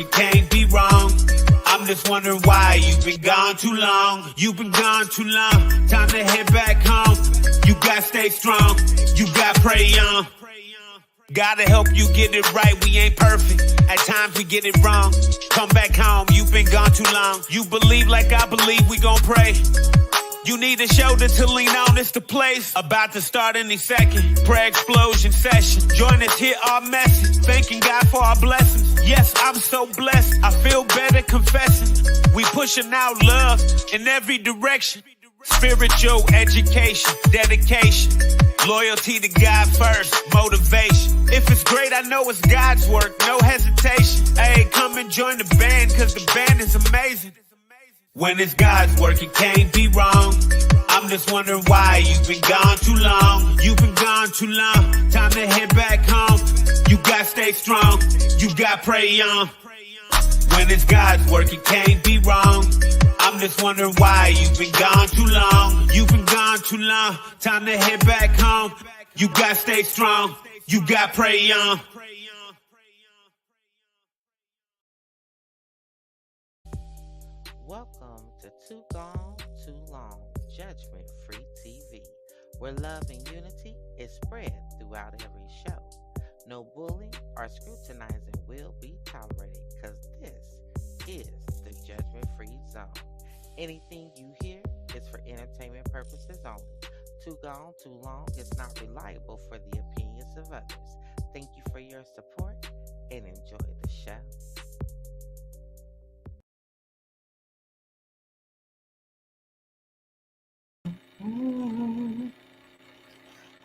working, can't be wrong. I'm just wondering why you've been gone too long. You've been gone too long. Time to head back home. You gotta stay strong. You gotta pray on. Gotta help you get it right. We ain't perfect. At times we get it wrong. Come back home. You've been gone too long. You believe like I believe. We gon' pray. You need a shoulder to lean on, it's the place. About to start any second. Prayer explosion session. Join us, hear our message. Thanking God for our blessings. Yes, I'm so blessed. I feel better confessing. We pushing out love in every direction. Spiritual education, dedication. Loyalty to God first, motivation. If it's great, I know it's God's work, no hesitation. Hey, come and join the band, cause the band is amazing. When it's God's work, it can't be wrong. I'm just wondering why you've been gone too long. You've been gone too long. Time to head back home. You gotta stay strong. You gotta pray on. When it's God's work, it can't be wrong. I'm just wondering why you've been gone too long. You've been gone too long. Time to head back home. You gotta stay strong. You gotta pray on. Welcome to Too Gone, Too Long, Judgment Free TV, where love and unity is spread throughout every show. No bullying or scrutinizing will be tolerated, because this is the Judgment Free Zone. Anything you hear is for entertainment purposes only. Too Gone, Too Long is not reliable for the opinions of others. Thank you for your support and enjoy the show.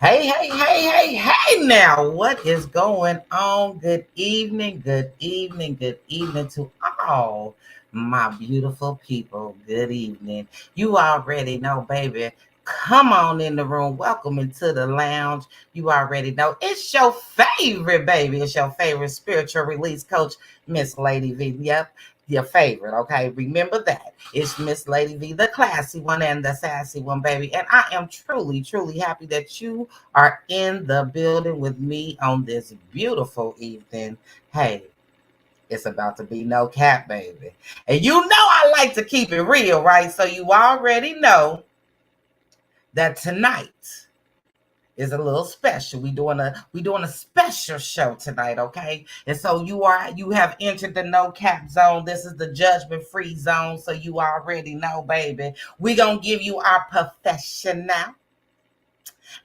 Hey now, what is going on? Good evening to all my beautiful people. Good evening. You already know, baby. Come on in the room. Welcome into the lounge. You already know it's your favorite, baby. It's your favorite spiritual release coach, Miss Lady V. Yep. Your favorite, okay? Remember that. It's Miss Lady V, the classy one and the sassy one, baby. And I am truly, truly happy that you are in the building with me on this beautiful evening. Hey, it's about to be no cap, baby. And you know I like to keep it real, right? So you already know that tonight is a little special. We doing a special show tonight, okay? And so you have entered the no cap zone. This is the judgment free zone. So you already know, baby. We gonna give you our professional.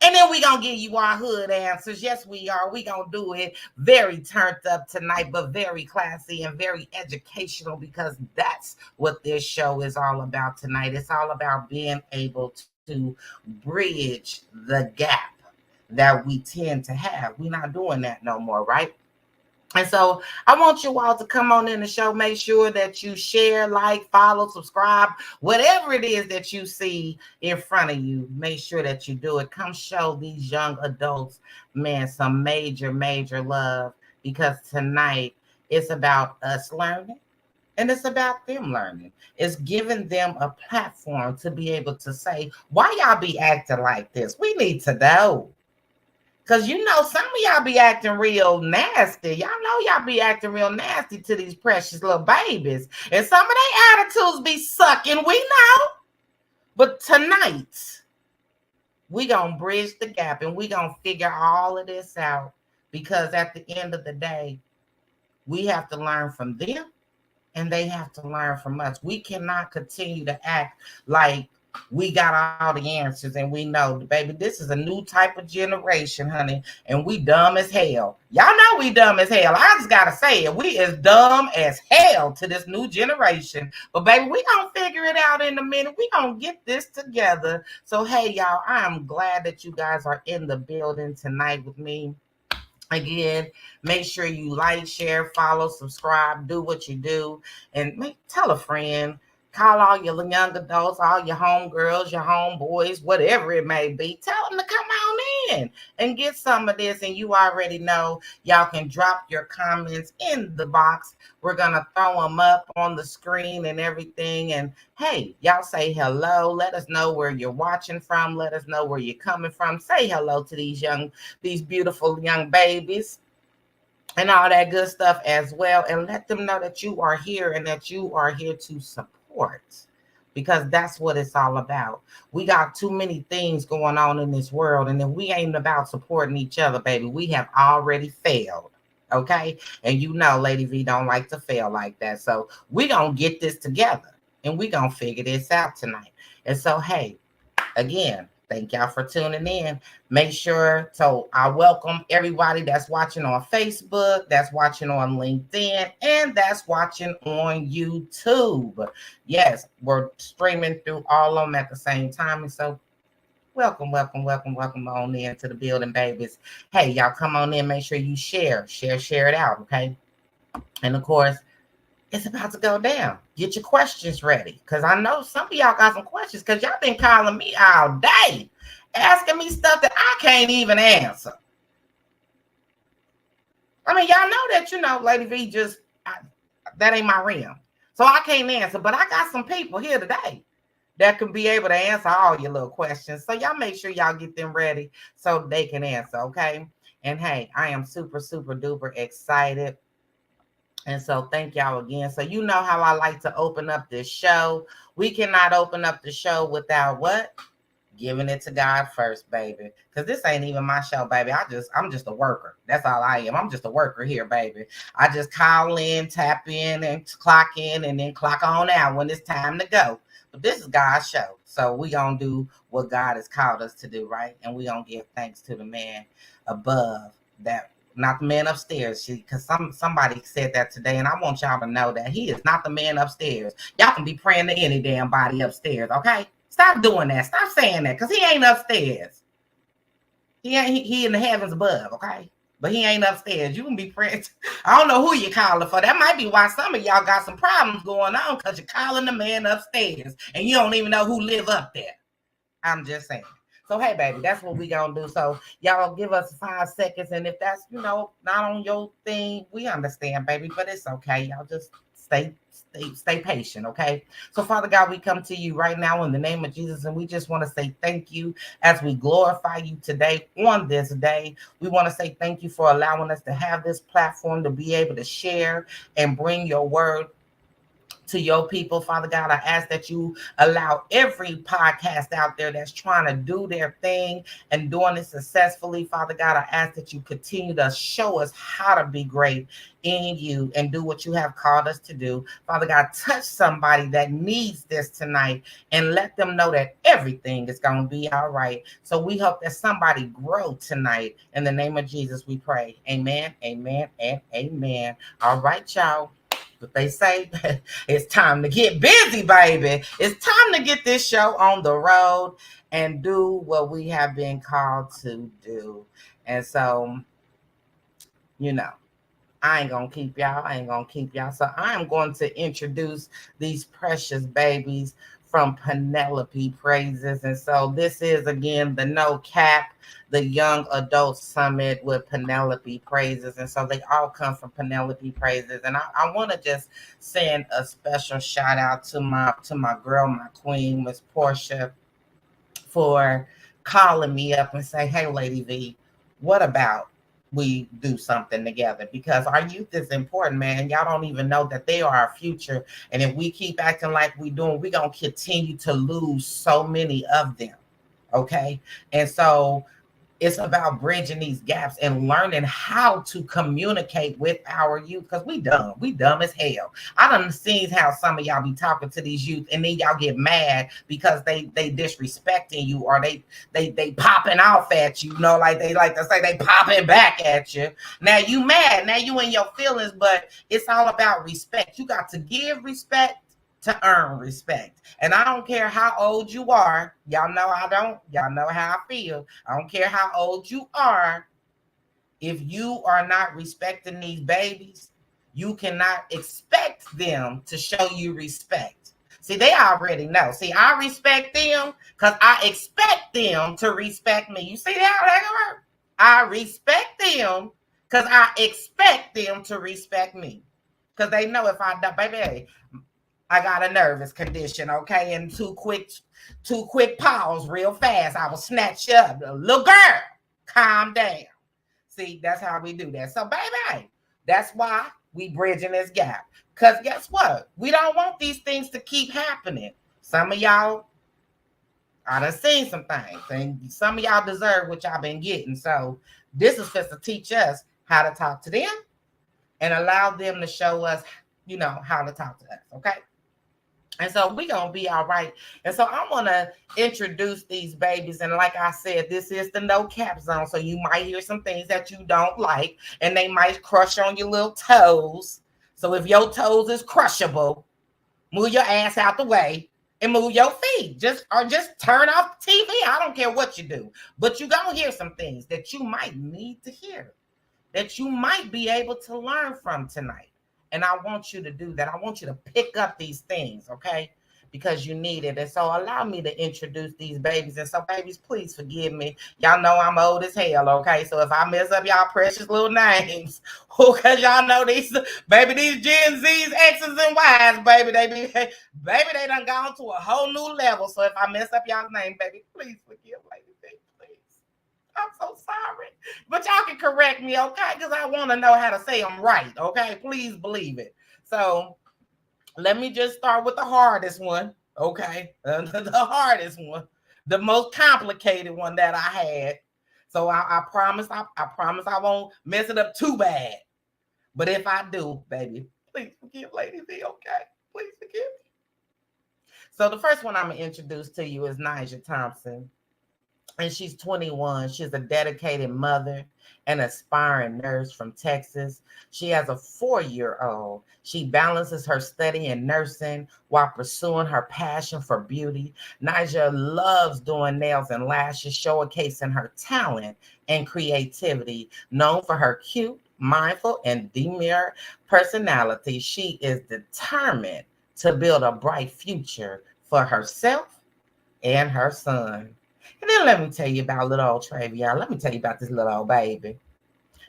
And then we gonna give you our hood answers. Yes, we are. We gonna do it very turned up tonight, but very classy and very educational, because that's what this show is all about tonight. It's all about being able to bridge the gap that we tend to have. We're not doing that no more, right? And so I want you all to come on in the show. Make sure that you share, like, follow, subscribe, whatever it is that you see in front of you. Make sure that you do it. Come show these young adults, man, some major, major love, because tonight it's about us learning and it's about them learning. It's giving them a platform to be able to say, why y'all be acting like this? We need to know. Because, you know, some of y'all be acting real nasty. Y'all know y'all be acting real nasty to these precious little babies. And some of their attitudes be sucking, we know. But tonight, we going to bridge the gap and we going to figure all of this out. Because at the end of the day, we have to learn from them and they have to learn from us. We cannot continue to act like we got all the answers and we know, baby, this is a new type of generation, honey, and we dumb as hell. Y'all know we dumb as hell. I just gotta say it. We is dumb as hell to this new generation. But baby, we gonna figure it out in a minute. We gonna get this together. So hey, y'all, I am glad that you guys are in the building tonight with me. Again, make sure you like, share, follow, subscribe, do what you do, and tell a friend. Call all your young adults, all your homegirls, your homeboys, whatever it may be. Tell them to come on in and get some of this. And you already know, y'all can drop your comments in the box. We're going to throw them up on the screen and everything. And hey, y'all say hello. Let us know where you're watching from. Let us know where you're coming from. Say hello to these beautiful young babies. and all that good stuff as well. And let them know that you are here and that you are here to support, because that's what it's all about. We got too many things going on in this world, and if we ain't about supporting each other, baby, we have already failed. Okay. And you know, Lady V don't like to fail like that. So we gonna get this together and we gonna figure this out tonight. And so, hey, again, thank y'all for tuning in. Make sure, so I welcome everybody that's watching on Facebook, that's watching on LinkedIn, and that's watching on YouTube. Yes, we're streaming through all of them at the same time. And so welcome on in to the building, babies. Hey, y'all come on in, make sure you share it out, okay? And of course, it's about to go down. Get your questions ready, because I know some of y'all got some questions, because y'all been calling me all day, asking me stuff that I can't even answer. I mean, y'all know that, Lady V that ain't my realm. So I can't answer, but I got some people here today that can be able to answer all your little questions. So y'all make sure y'all get them ready so they can answer, okay? And hey, I am super, super duper excited. And so thank y'all again. So you know how I like to open up this show. We cannot open up the show without what? Giving it to God first, baby. Because this ain't even my show, baby. I'm just a worker. That's all I am. I'm just a worker here, baby. I just call in, tap in, and clock in, and then clock on out when it's time to go. But this is God's show. So we gonna do what God has called us to do, right? And we gonna give thanks to the man above, that not the man upstairs. Because somebody said that today, and I want y'all to know that he is not the man upstairs. Y'all can be praying to any damn body upstairs, okay? Stop doing that. Stop saying that, because he ain't upstairs. He in the heavens above, okay? But he ain't upstairs. You can be praying. I don't know who you're calling for. That might be why some of y'all got some problems going on, because you're calling the man upstairs and you don't even know who live up there. I'm just saying. So, hey, baby, that's what we going to do. So, y'all give us 5 seconds. And if that's, not on your thing, we understand, baby. But it's okay. Y'all just stay patient, okay? So, Father God, we come to you right now in the name of Jesus. And we just want to say thank you as we glorify you today on this day. We want to say thank you for allowing us to have this platform to be able to share and bring your word to your people. Father God, I ask that you allow every podcast out there that's trying to do their thing and doing it successfully. Father God, I ask that you continue to show us how to be great in you and do what you have called us to do. Father God, touch somebody that needs this tonight and let them know that everything is going to be all right. So we hope that somebody grow tonight. In the name of Jesus, we pray. Amen, amen, and amen. All right, y'all. But they say it's time to get busy, baby. It's time to get this show on the road and do what we have been called to do. And so, I ain't gonna keep y'all. So I'm going to introduce these precious babies from Penelope Praises. And so this is, again, the No Cap, the Young Adult Summit with Penelope Praises. And so they all come from Penelope Praises. And I want to just send a special shout out to my girl, my queen, Miss Portia, for calling me up and say, hey, Lady V, what about we do something together? Because our youth is important, man. Y'all don't even know that they are our future. And if we keep acting like we doing, we're going to continue to lose so many of them. Okay. And so it's about bridging these gaps and learning how to communicate with our youth, because we dumb as hell. I done seen how some of y'all be talking to these youth and then y'all get mad because they disrespecting you, or they popping off at you, like they like to say, they popping back at you. Now you mad, now you in your feelings, but it's all about respect. You got to give respect to earn respect. And I don't care how old you are. Y'all know I don't. Y'all know how I feel. I don't care how old you are. If you are not respecting these babies, you cannot expect them to show you respect. See, they already know. See, I respect them because I expect them to respect me. You see how that works? I respect them because I expect them to respect me. Because they know if I don't, baby, I got a nervous condition, okay? And two quick pause real fast, I will snatch you up. Little girl, calm down. See, that's how we do that. So, baby, That's why we bridging this gap. Because guess what? We don't want these things to keep happening. Some of y'all, I done seen some things, and some of y'all deserve what y'all been getting. So this is just to teach us how to talk to them and allow them to show us, how to talk to us, okay? And so we're going to be all right. And so I want to introduce these babies. And like I said, this is the no cap zone. So you might hear some things that you don't like, and they might crush on your little toes. So if your toes is crushable, move your ass out the way and move your feet. Just turn off the TV. I don't care what you do. But you're going to hear some things that you might need to hear, that you might be able to learn from tonight. And I want you to do that. I want you to pick up these things, okay? Because you need it. And so allow me to introduce these babies. And so, babies, please forgive me. Y'all know I'm old as hell, okay? So if I mess up y'all precious little names, because y'all know these Gen Z's, X's, and Y's, they done gone to a whole new level. So if I mess up y'all's name, baby, please forgive lady. I'm so sorry. But y'all can correct me, okay? Because I want to know how to say them right, okay? Please believe it. So let me just start with the hardest one, okay? The hardest one, the most complicated one that I had. So I promise I won't mess it up too bad. But if I do, baby, please forgive Lady V, okay? Please forgive me. So the first one I'm going to introduce to you is Nyjah Thompson. And she's 21. She's a dedicated mother and aspiring nurse from Texas. She has a 4-year-old. She balances her study in nursing while pursuing her passion for beauty. Nyjah loves doing nails and lashes, showcasing her talent and creativity. Known for her cute, mindful, and demure personality, she is determined to build a bright future for herself and her son. And then let me tell you about little old Travion. Let me tell you about this little old baby.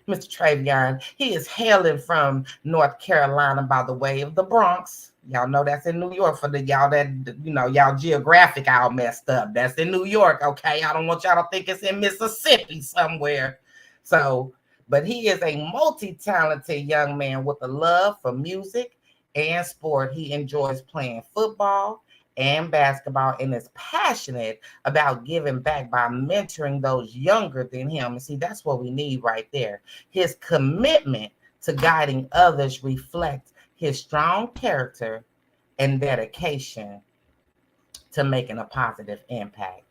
Mr. Travion, he is hailing from North Carolina by the way of the Bronx. Y'all know that's in New York for the y'all that, y'all geographic all messed up. That's in New York, okay? I don't want y'all to think it's in Mississippi somewhere. So, but he is a multi-talented young man with a love for music and sport. He enjoys playing football and basketball and is passionate about giving back by mentoring those younger than him. And see, that's what we need right there. His commitment to guiding others reflects his strong character and dedication to making a positive impact.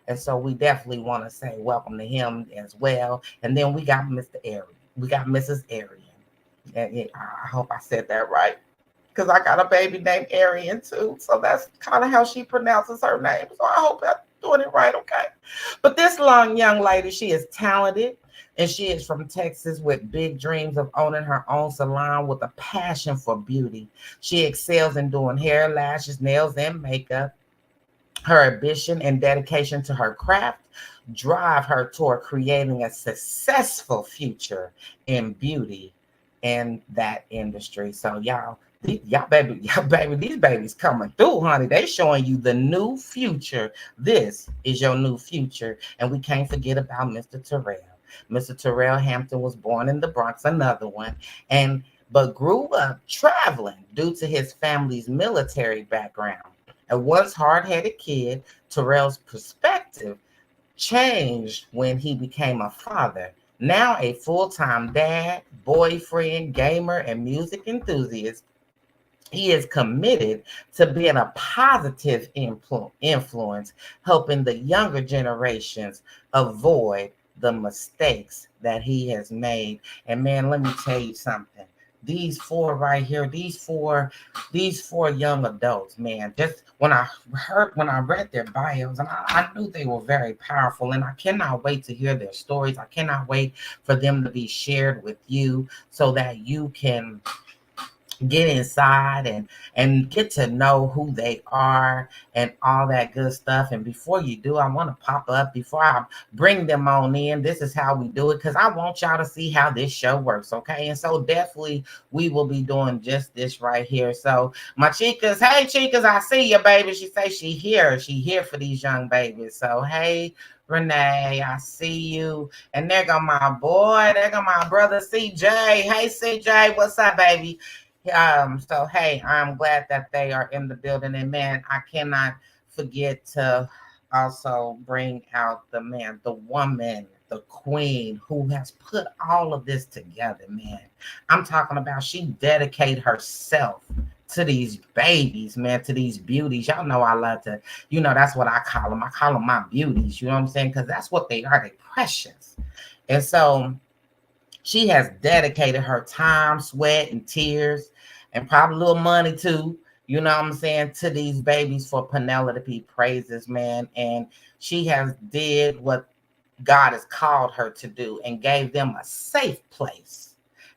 And so we definitely want to say welcome to him as well. And then we got Mr. Arian. We got Mrs. Arian. And I hope I said that right, because I got a baby named Arian too. So that's kind of how she pronounces her name. So I hope I'm doing it right, okay? But this young lady, she is talented, and she is from Texas with big dreams of owning her own salon with a passion for beauty. She excels in doing hair, lashes, nails, and makeup. Her ambition and dedication to her craft drive her toward creating a successful future in beauty in that industry. So y'all baby, these babies coming through, honey. They showing you the new future. This is your new future. And we can't forget about Mr. Terrell. Mr. Terrell Hampton was born in the Bronx, another one, but grew up traveling due to his family's military background. A once hard-headed kid, Terrell's perspective changed when he became a father. Now a full-time dad, boyfriend, gamer, and music enthusiast, he is committed to being a positive influence, helping the younger generations avoid the mistakes that he has made. And man, let me tell you something. These four right here, these four young adults, man, just when I read their bios, and I knew they were very powerful, and I cannot wait to hear their stories. I cannot wait for them to be shared with you so that you can get inside and get to know who they are and all that good stuff. And before you do, I want to pop up before I bring them on in. This is how we do it, because I want y'all to see how this show works, okay? And so definitely we will be doing just this right here. So my chicas, hey chicas, I see you, baby. She say she here for these young babies. So hey Renee, I see you. And there go my boy. There go my brother CJ. Hey CJ, what's up, baby? So hey, I'm glad that they are in the building. And man, I cannot forget to also bring out the man, the woman, the queen who has put all of this together, man. I'm talking about she dedicated herself to these babies, man, to these beauties. Y'all know I love to, that's what I call them. I call them my beauties, you know what I'm saying? Because that's what they are. They're precious. And so she has dedicated her time, sweat, and tears, and probably a little money too, you know what I'm saying, to these babies for Penelope Praises, man. And she has did what God has called her to do and gave them a safe place.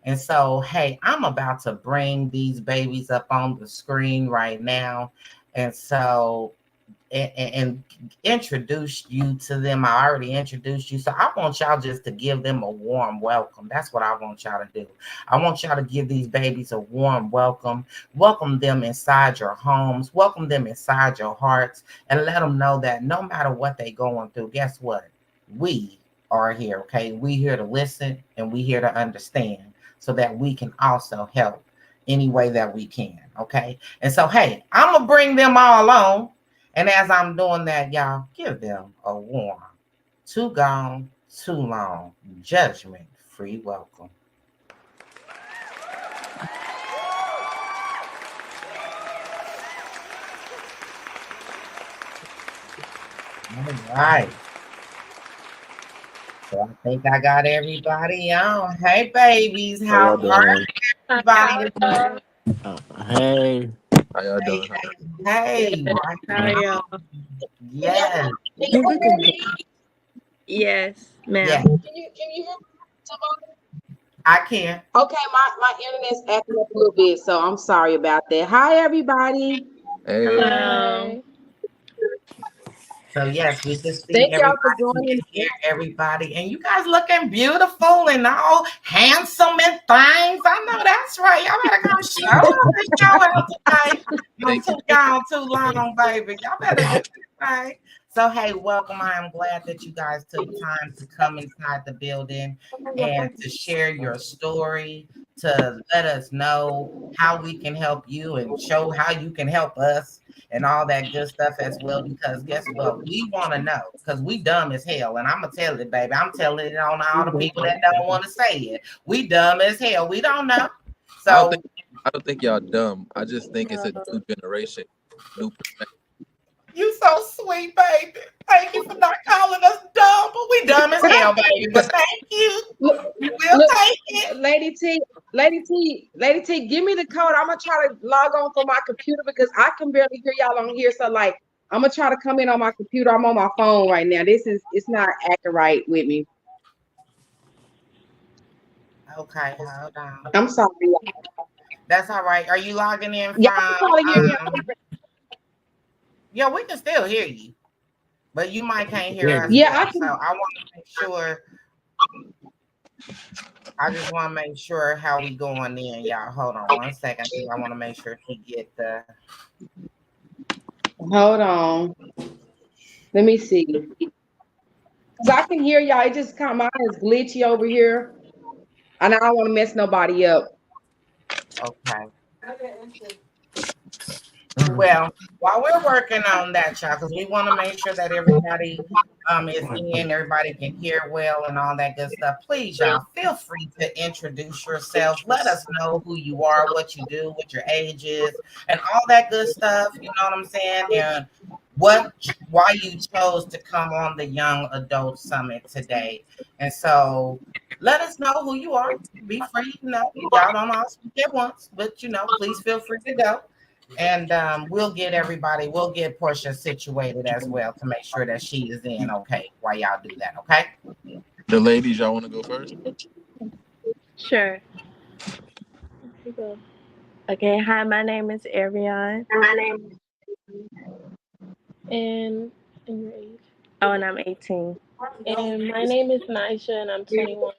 And so, hey, I'm about to bring these babies up on the screen right now. And so, and introduce you to them. I already introduced you. So I want y'all just to give them a warm welcome. That's what I want y'all to do. I want y'all to give these babies a warm welcome. Welcome them inside your homes. Welcome them inside your hearts. And let them know that no matter what they're going through, guess what? We are here, okay? We here to listen and we here to understand so that we can also help any way that we can, okay? And so, hey, I'm going to bring them all on. And as I'm doing that, y'all, give them a warm, too gone, too long, judgment-free welcome. All right. So I think I got everybody on. Hey, babies, how are everybody? Hey. How y'all doing? Hey. How are y'all? Yes. Yes, ma'am. Yes. Can you hear me? I can. Okay, my internet's acting up a little bit, so I'm sorry about that. Hi, everybody. Hey. Hello. So yes, we can see Thank y'all for everybody, we joining. can hear everybody, and you guys looking beautiful and all handsome and things. I know that's right. Y'all better come show up and show out tonight. I'm Thank you. too gone too long, baby. Y'all better do right. So hey, welcome. I am glad that you guys took time to come inside the building and to share your story, to let us know how we can help you and show how you can help us and all that good stuff as well. Because guess what? We want to know because we dumb as hell. And I'm going to tell it, baby. I'm telling it on all the people that don't want to say it. We dumb as hell. We don't know. So I don't think y'all dumb. I just think it's a new generation, new perspective. you so sweet, baby. Thank you for not calling us dumb, but we dumb as hell, baby. But thank you. Look, We will look, take it. Lady T, give me the code. I'm gonna try to log on from my computer because I can barely hear y'all on here. So like, I'm gonna try to come in on my computer. I'm on my phone right now. It's not acting right with me. Okay, hold on. I'm sorry. That's all right. Are you logging in Y'all can probably hear me. from yeah, we can still hear you, but you might can't hear us Yeah, I well. So can. I want to make sure. I just want to make sure how we going in, y'all. Hold on one second. I want to make sure he get the. Hold on. Let me see. Cause I can hear y'all. It just kind of mine is glitchy over here, and I don't want to mess nobody up. Okay. Well, while we're working on that, y'all, because we want to make sure that everybody is in, everybody can hear well and all that good stuff. Please, y'all, feel free to introduce yourselves. Let us know who you are, what you do, what your age is, and all that good stuff. You know what I'm saying? And why you chose to come on the Young Adult Summit today. And so let us know who you are. Be free, y'all don't all speak at once, but please feel free to go. And we'll get Portia situated as well to make sure that she is in okay while y'all do that, okay? The ladies, y'all want to go first? Sure. Okay, hi, my name is Ariane. And your age. Oh, and I'm 18. And my name is Nisha, and I'm 21.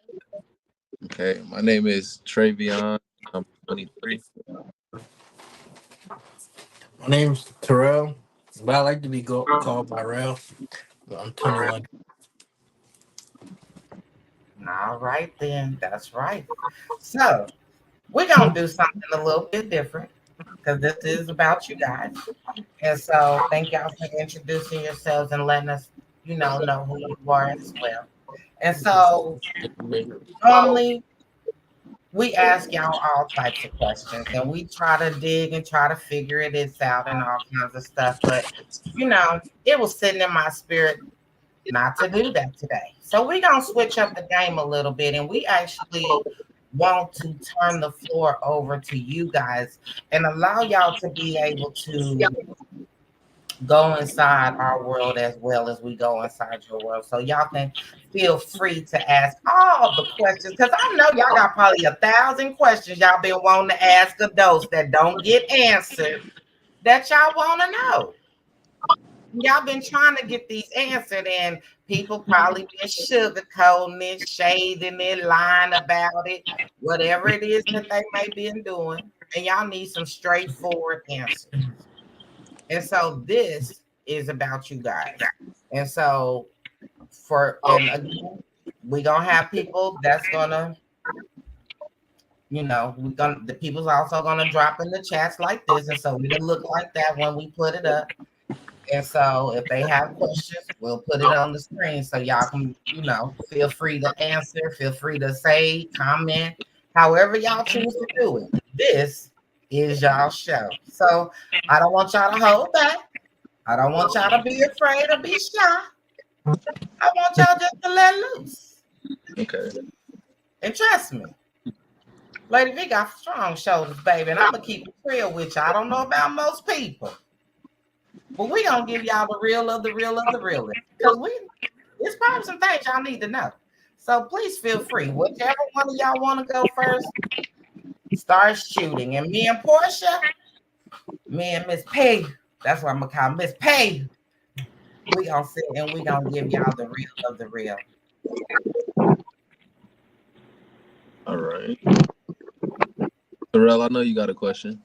Okay. My name is Travion. I'm 23. My name's Terrell, but I like to be called by Ralph. I'm 21. All right, then. That's right. So we're going to do something a little bit different because this is about you guys. And so thank y'all for introducing yourselves and letting us, know who you are as well. And so normally we ask y'all all types of questions and we try to dig and try to figure it out and all kinds of stuff. But, it was sitting in my spirit not to do that today. So we're going to switch up the game a little bit and we actually want to turn the floor over to you guys and allow y'all to be able to go inside our world as well as we go inside your world. So y'all can feel free to ask all the questions because I know y'all got probably 1,000 questions y'all been wanting to ask adults that don't get answered that y'all want to know. Y'all been trying to get these answered, and people probably been sugarcoating it, shading it, lying about it, whatever it is that they may be doing. And y'all need some straightforward answers. And so this is about you guys. And so and again, we're gonna have people that's gonna, the people's also gonna drop in the chats like this. And so it'll look like that when we put it up. And so if they have questions, we'll put it on the screen so y'all can, feel free to answer, feel free to say, comment, however y'all choose to do it. This is y'all show. So I don't want y'all to hold back. I don't want y'all to be afraid or be shy. I want y'all just to let loose. Okay. And trust me, Lady V got strong shoulders, baby, and I'm going to keep it real with you. I don't know about most people. But we're going to give y'all the real of the real of the real. Because there's probably some things y'all need to know. So please feel free. Whichever one of y'all want to go first, start shooting. And me and Portia, me and Miss P, that's what I'm going to call Miss P, we going to sit and we going to give y'all the real of the real. All right. Terrell, I know you got a question.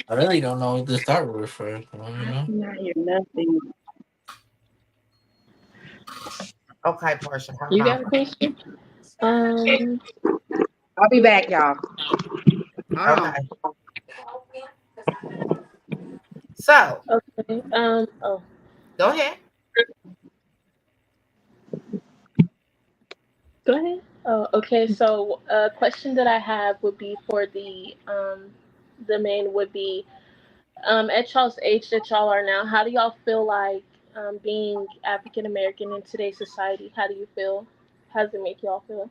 I really don't know what to start with first. I don't know. Not hear nothing. Okay, Portia. You got a question? I'll be back, y'all. Hold on. Okay. So. Okay. Oh. Go ahead. Go ahead. Oh, okay. So, a question that I have would be for the men would be, at y'all's age that y'all are now, how do y'all feel like being African American in today's society? How do you feel? How does it make y'all feel?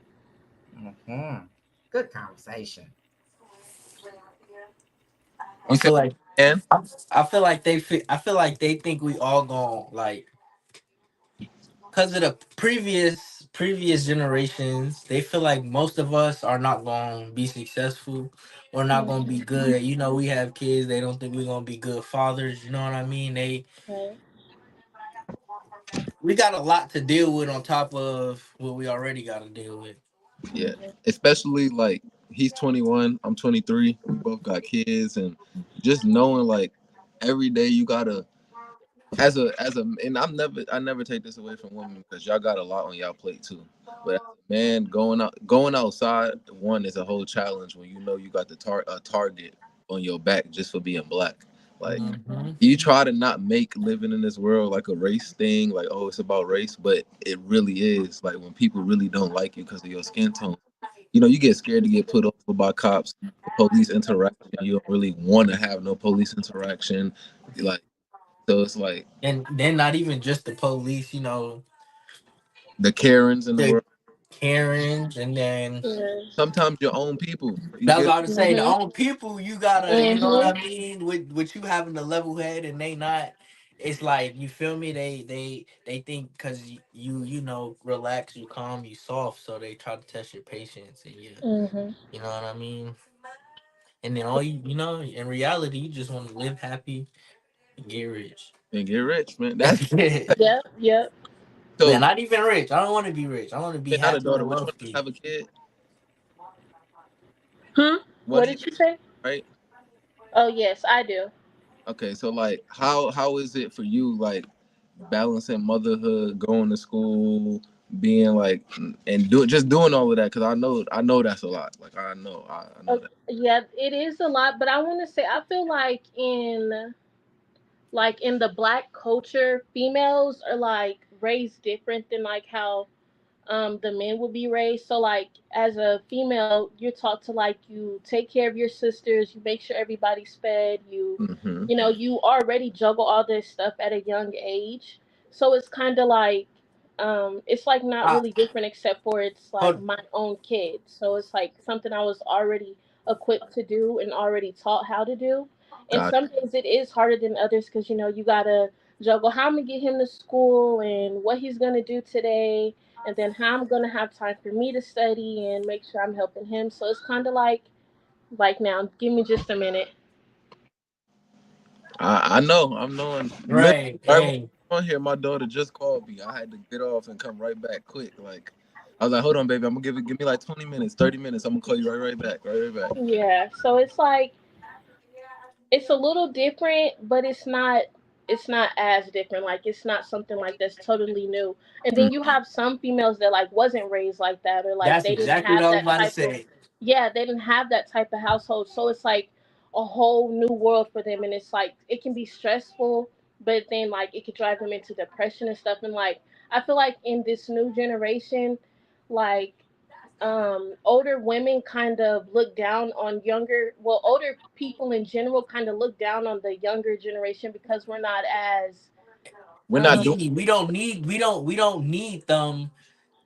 Mm-hmm. Good conversation. I feel like And I feel like I feel like they think we all gonna like because of the previous generations. They feel like most of us are not gonna be successful or not gonna be good. We have kids. They don't think we're gonna be good fathers. You know what I mean? Right. We got a lot to deal with on top of what we already got to deal with. yeah, especially like he's 21, I'm 23. We both got kids, and just knowing like every day you gotta as a and I never take this away from women because y'all got a lot on y'all plate too. But as a man going outside, one is a whole challenge when you know you got a target on your back just for being black. Like Mm-hmm. you try to not make living in this world like a race thing, like oh it's about race, but it really is. Like when people really don't like you because of your skin tone, you get scared to get put over by cops, the police interaction. You don't really want to have no police interaction, like so it's like And then not even just the police, the Karens in the the world. Karens, and then Yeah. Sometimes your own people. You that's what get I was saying. The Mhm. own people you gotta, you know what I Mhm. mean, with you having the level head and they not. It's like you feel me. They think because relax, you calm, you soft, so they try to test your patience and Mhm. you know what I mean. And then all in reality, you just want to live happy and get rich. and get rich, man. That's Yep. Yep. Man, so. not even rich. I don't want to be rich. I want to be You're not a happy daughter. and Which one wealthy. have a kid? Hmm. One What of you, did you say? right? Oh yes, I do. Okay, so like, how is it for you, like balancing motherhood, going to school, being like and doing all of that because I know that's a lot. Like I know that. Yeah, it is a lot, but I want to say I feel like in the black culture, females are like raised different than like how the men will be raised. So like as a female, you're taught to like you take care of your sisters, you make sure everybody's fed, Hmm. you already juggle all this stuff at a young age. So it's kind of like it's like not Uh, really different except for it's like hold, my own kids. So it's like something I was already equipped to do and already taught how to do. And God, some days it is harder than others because you gotta juggle how I'm gonna get him to school and what he's gonna do today, and then how I'm gonna have time for me to study and make sure I'm helping him. So it's kind of like now, give me just a minute. I know I'm knowing. Literally, right. right when Hey, I'm on here, my daughter just called me. I had to get off and come right back quick. Like I was like, hold on, baby, I'm gonna give me like 20 minutes, 30 minutes. I'm gonna call you right back, right back. Yeah. So it's like it's a little different, but it's not as different. Like it's not something like that's totally new. And Mm. then you have some females that like wasn't raised like that, or like that's they didn't exactly what have I was that about to type of say. yeah, they didn't have that type of household. So it's like a whole new world for them, and it's like it can be stressful, but then like it could drive them into depression and stuff. And like I feel like in this new generation, like older women kind of look down on older people in general kind of look down on the younger generation because we're not as We're not doing. um We don't need them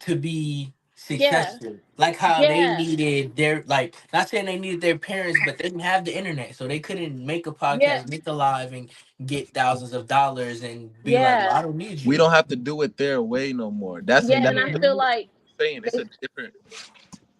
to be yeah, successful. Like how they yeah, needed their, like, not saying they needed their parents, but they didn't have the internet, so they couldn't make a yeah, podcast, make a live, and get thousands of dollars and be like, well, yeah, I don't need We you. don't have to do it their way no more. That's yeah. and that's And I what feel Hmm. like I'm saying. It's they a different.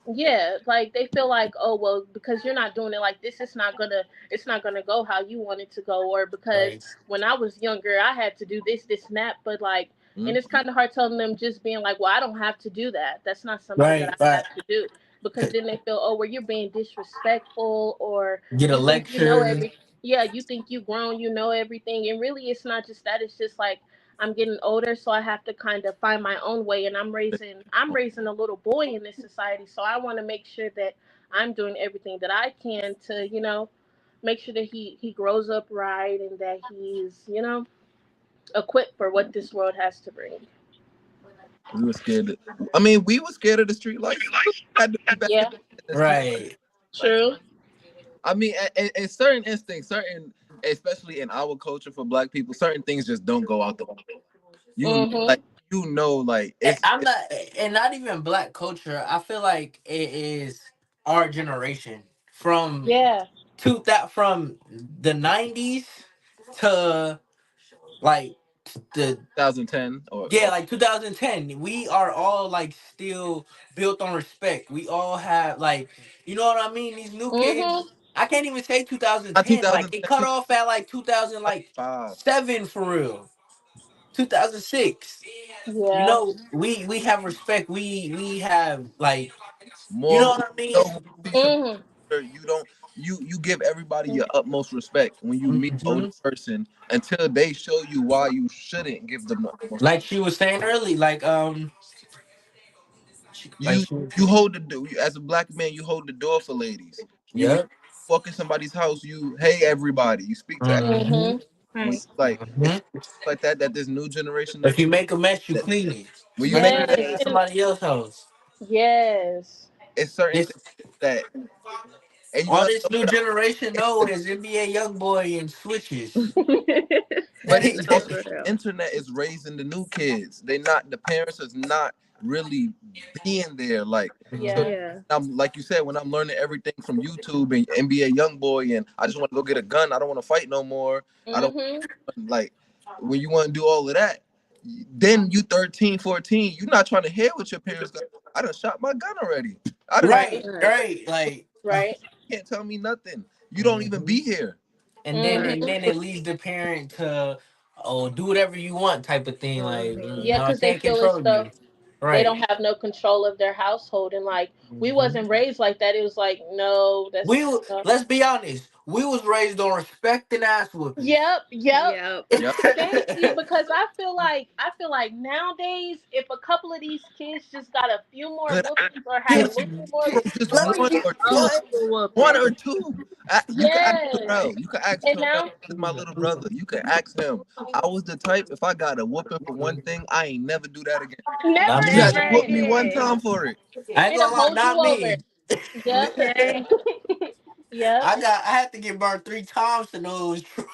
Yeah, like they feel like, oh well, because you're not doing it like this, it's not gonna go how you want it to go, or because Right, when I was younger, I had to do this, and that, but like, and Mm. it's kind of hard telling them just being like, well, I don't have to do that. That's not something that right, I right. have to do, because then they feel, oh, well, you're being disrespectful, or Get a you think you know lecture. every, yeah, you think you grown, you know everything, and really, it's not just that. It's just like I'm getting older, so I have to kind of find my own way. And I'm raising a little boy in this society, so I want to make sure that I'm doing everything that I can to, make sure that he grows up right and that he's, equipped for what this world has to bring. We were scared. I mean, we were scared of the street life. Had to be back in Yeah, the street Right. life. true. I mean, and certain instincts, especially in our culture for Black people, certain things just don't go out the you Mhm. like like I'm not, and not even black culture. I feel like it is our generation from Yeah. from the '90s to like the 2010 yeah, or like 2010. We are all like still built on respect. We all have, like, you know what I mean. These new kids, Mhm. I can't even say not 2010. Like it 2010, cut off at like 2000, like 2005. seven for real. 2006. You Yeah. know, we have respect. We have, like, you More know when what I mean. you know, when you see somebody Mhm. older, you don't you give everybody your utmost respect when you meet an older Mhm. person until they show you why you shouldn't give them the utmost. Like she was saying early, like You she was, you hold the door as a Black man. You hold the door for ladies. When you yep. walk in somebody's house, you hey everybody. You speak to Hmm. Mhm. when Right. like it's Hmm. like that this new generation If that you make a mess, you that clean it, when you make especially a if mess, it Yes. ain't And somebody else's house. yes. it's certain This things that and you all want to this know new what generation it's know the, is NBA young boy and switches. but That is so it's the real. internet is raising the new kids. They not the parents is not really being there like so. Mhm. Yeah. Yeah. I'm like you said when I'm learning everything from YouTube and NBA young boy and I just want to go get a gun. I don't want to fight no more. I don't Mhm. like when you want to do all of that. Then you 13, 14. You're not trying to hear what your parents got. I done shot my gun already. I done Right. Right, Right. right, like, Right. can't tell me nothing. You don't even mhm. be here. and then Right. and Mhm. then it leads the parent to, oh, do whatever you want type of thing. Like, Mhm. Yeah, no, I because they can't feel as control though you. they Right. don't have no control of their household, and like we Mhm. wasn't raised like that. It was like, no, that's Let's be honest. We was raised on respect and ass whoopings. Yep. Yep. Yep. Thank you, because I feel like nowadays, if a couple of these kids just got a few more Good whoopings or had a kids, little bit more bro, just Let me one restraint, get or two. what? One Whooping. or two. You can ask yes. Terrell. You can ask And Terrell. now, This is my little brother. You can ask him. I was the type, if I got a whooping for one thing, I ain't never do that again. never Not You had me. to Never whoop me again. one again. time for it. I ain't It'll gonna lie, hold you not over. me. Yep. Okay. Yep. I had to get burned 3 times to know it was true.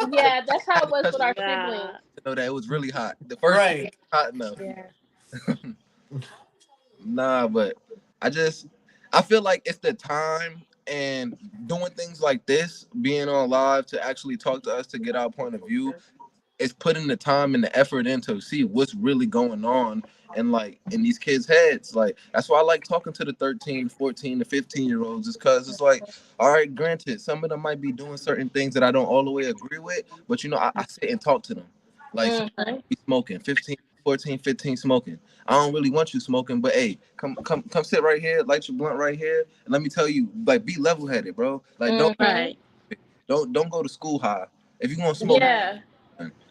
I Yeah, that's how had it to was touch with the our ground God. siblings. to know that it was really hot. The first time Right. hot enough. Yeah. Nah, but I just I feel like it's the time and doing things like this, being on live to actually talk to us to get our point of view is putting the time and the effort in to see what's really going on and like in these kids' heads. Like that's why I like talking to the 13, 14, to 15 year olds, is because it's like, all right, granted, some of them might be doing certain things that I don't all the way agree with, but I sit and talk to them. Like some Hmm. be smoking, 15, 14, 15 smoking. I don't really want you smoking, but hey, come sit right here, light your blunt right here, and let me tell you, like be level headed, bro. Like Hmm. Right. don't go to school high. If you're gonna smoke, Right. Yeah.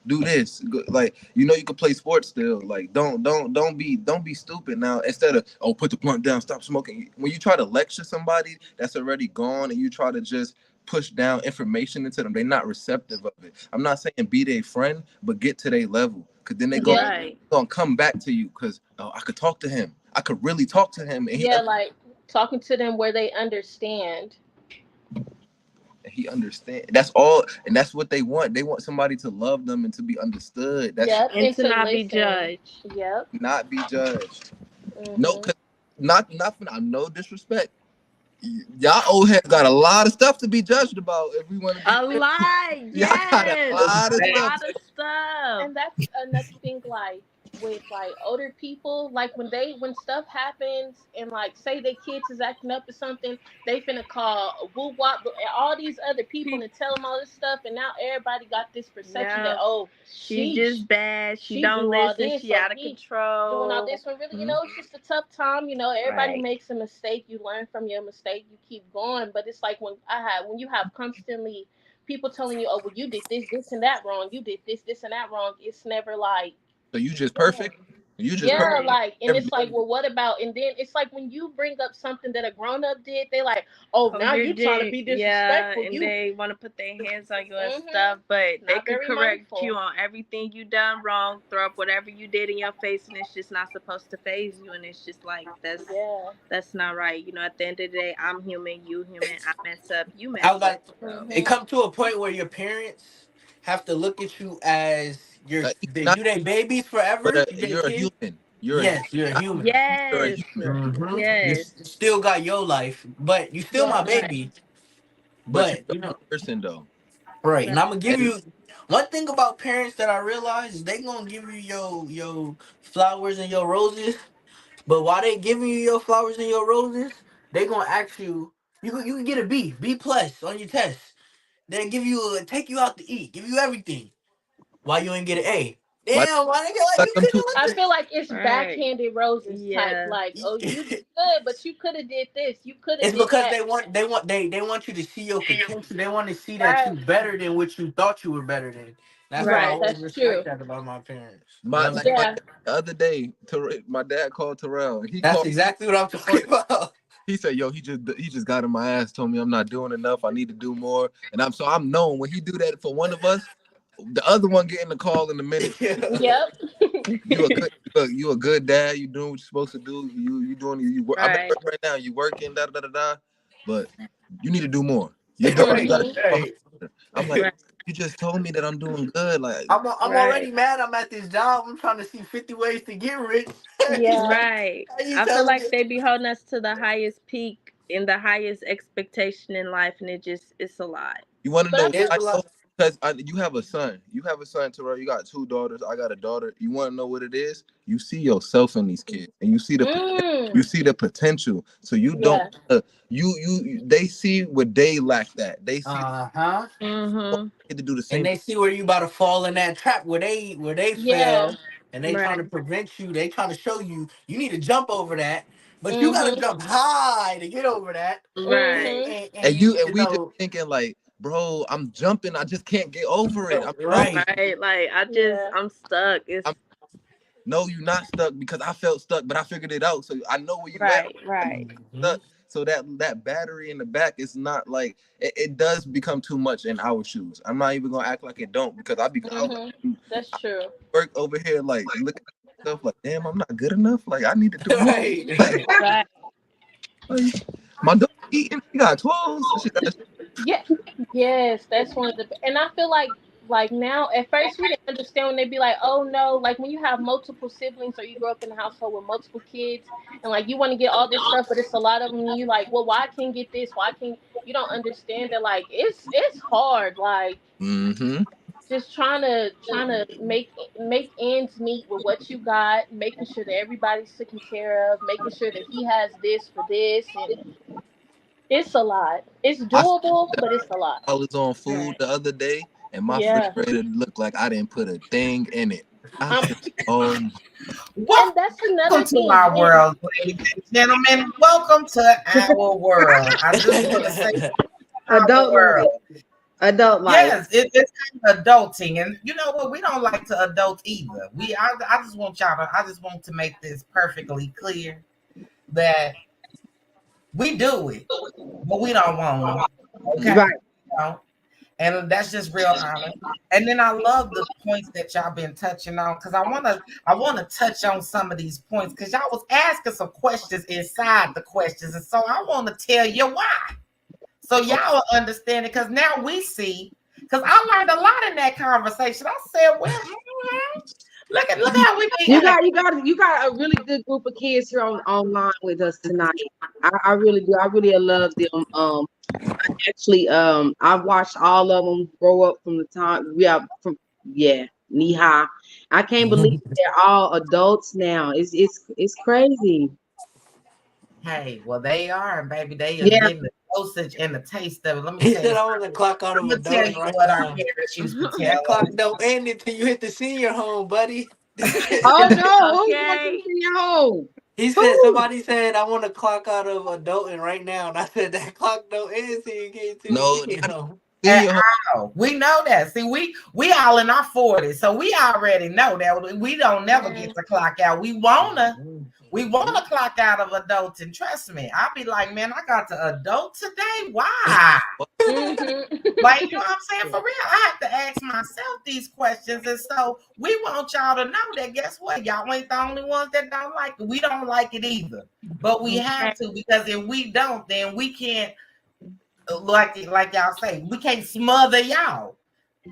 do this. Like you can play sports still. Like don't be stupid now. Instead of put the blunt down, stop smoking. When you try to lecture somebody that's already gone and you try to just push down information into them, they're not receptive of it. I'm not saying be their friend, but get to their level. Cause then they Yeah. Right. gonna come back to you. Cause I could talk to him. I could really talk to him, and Yeah, like talking to them where they understand. he understand. That's all, and that's what they want. They want somebody to love them and to be understood. That's Yep. And And to to not be listen. judged. Yep. not be judged. No, Hmm. cause not for no disrespect. Y'all old heads got a lot of stuff to be judged about. If we want to be, A lot. y'all got a Yes. lot of A stuff. lot of stuff. And that's another thing, like with like older people, like when stuff happens and like say their kids is acting up or something, they finna call woo wop all these other people and tell them all this stuff, and now everybody got this perception that, Yeah. oh, She just bad. She she don't do all listen. this, She so out of he doing all control. this, when really, Mhm. it's just a tough time. Everybody Right. makes a mistake. You learn from your mistake, you keep going. But it's like when you have constantly people telling you, oh, well, you did this and that wrong, you did this and that wrong, it's never like, So you just yeah. perfect. You just perfect. Yeah, Right. like, and it's Everything. like, well, what about? And then it's like when you bring up something that a grown up did, they like, oh, Oh, now you're you trying to dead. be Yeah, disrespectful. and You, they want to put their hands on you and mm-hmm, stuff, but they not could very correct you mindful. on everything you done wrong, throw up whatever you did in your face, and it's just not supposed to phase you. And it's just like Yeah. that's not right. At the end of the day, I'm human, you human. I mess up, you I mess was up. like, So it Mm-hmm. come to a point where your parents have to look at you as Not, you they babies forever. but You they you're a kids. human. You're a human. Yes, you're a Not, human. you're a yes, human. Mm-hmm. yes, You still got your life, but you still my Yeah. right, baby. But you're But your own person though. right, and right, I'm gonna give And you one thing about parents that I realize is they gonna give you your flowers and your roses. But while they giving you your flowers and your roses, they gonna ask you. You can get a B plus on your test. They give you take you out to eat, give you everything. Why you ain't get an A? why Damn, why nigga like like you them too? I couldn't feel like it's right. backhanded roses type. Yeah, Like, oh, you did like good, but you could have did this. You could have It's did because that. they want you to see your potential. They want to see that Right. you better than what you thought you were better than. That's why I right, Right. always That's true. respect that about my parents. My Love like that. my Yeah. dad, the other day, my dad called Terrell and he That's called. exactly what I'm talking about. He said, "Yo, he just got in my ass. Told me I'm not doing enough. I need to do more." And I'm known when he do that for one of us, the other one getting the call in a minute. Yep. You a good dad. You doing what you're supposed to do. You doing you work. I'm at right, work right now. You working da da da da. But you need to do more. Your daughter Right, got Mhm. right. I'm like, right, you just told me that I'm doing good. Like I'm right. already mad. I'm at this job. I'm trying to see 50 ways to get rich. Yeah. Right. How you I feel telling like me? they be holding us to the highest peak and the highest expectation in life, and it's a lot. you want to But I know feel. It's why? a lot. Because you have a son. You have a son, Terrell. You got two daughters. I got a daughter. You want to know what it is? You see yourself in these kids, and you Mm. see the potential. So you don't. Yeah. They see what they lack. That they see Uh-huh. Mm-hmm. to do the And same. they see where you about to fall in that trap where they Yeah. fell and they trying Right. to prevent you. They trying to show you you need to jump over that. But you gotta Mhm. jump high to get over that. Right. Mhm. And And you, you and you we just know, thinking like, bro, I'm jumping, I just can't get over it. right. Right. Like Yeah. I'm stuck. It's I'm no, you're not stuck because I felt stuck, but I figured it out. So I know where you at. right, I know right. you're Mhm. stuck. So that battery in the back is not like it does become too much in our shoes. I'm not even gonna act like it don't because I Mhm. That's true. work over here like looking at stuff like damn, I'm not good enough. Like I need to do more. Like, Right. Right. like my dog eating, she got clothes. She got Yeah. Yes, that's one of the. And I feel like now, at first we didn't understand when they be like, oh no, like when you have multiple siblings or you grow up in a household with multiple kids and like you want to get all this stuff, but it's a lot of them. And you like, well, why I can't get this? Why can't you don't understand that? Like it's hard. Like mm-hmm. just trying to make ends meet with what you got, making sure that everybody's taken care of, making sure that he has this for this, and it's a lot. It's I doable, but it's a lot. I was on food Right. the other day and my Yeah, refrigerator looked like I didn't put a thing in it. I um, said, oh and that's another Welcome to thing. our world, ladies and gentlemen. Welcome to our world. I just want to say our Adult life. world. Adult life. Yes, it's kind of adulting, and you know what? We don't like to adult either. I just want y'all to. I just want to make this perfectly clear that we do it, but we don't want to. Okay, Right. you know? And that's just real honest. And then I love the points that y'all been touching on because I wanna touch on some of these points because y'all was asking some questions inside the questions, and so I want to tell you why. So y'all will understand it because now we see. Because I learned a lot in that conversation. I said, "Well, look how we be acting." You got a really good group of kids here online with us tonight. I really do. I really love them. Actually, I've watched all of them grow up from the time knee high. I can't believe they're all adults now. It's crazy. Hey, well, they are, baby. They are Yeah. getting the dosage and the taste of it. Let me He tell you said I want to something. clock out I'm of gonna tell adult you right what our now. parents used to tell That clock us. don't end until you hit the senior home, buddy. Oh no, who's going to Okay. the senior home? He said Who? somebody said I want to clock out of adulting right now, and I said that clock don't end until you get to the no, senior not home. And senior home. we know that. See, we all in our 40s, so we already know that we don't never get Mhm. to clock out. We wanna clock out of adulting. Trust me. I'll be like, man, I got to adult today. Why? Mhm. Like, you know what I'm saying? For real, I have to ask myself these questions. And so we want y'all to know that guess what? Y'all ain't the only ones that don't like it. We don't like it either. But we have Right. to because if we don't, then we can't like y'all say, we can't smother y'all.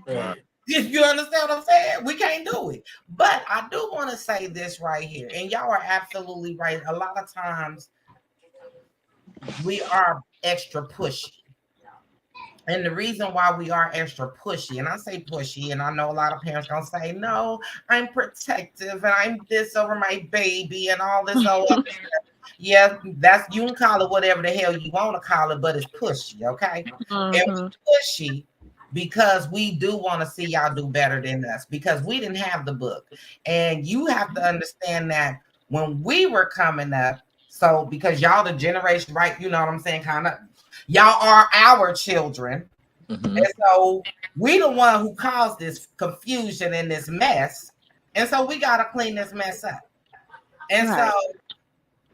Right. Right. You understand what I'm saying? We can't do it. But I do want to say this right here, and y'all are absolutely right. A lot of times we are extra pushy. And the reason why we are extra pushy, and I say pushy, and I know a lot of parents gonna say, no, I'm protective and I'm this over my baby and all this other stuff. Yeah, that's you can call it whatever the hell you want to call it, but it's pushy, okay? And Mm-hmm. we pushy because we do want to see y'all do better than us because we didn't have the book. And you have to understand that when we were coming up, so because y'all the generation, right? You know what I'm saying? Kind of y'all are our children. Mm-hmm. And so we the one who caused this confusion and this mess. And so we got to clean this mess up. And so Right.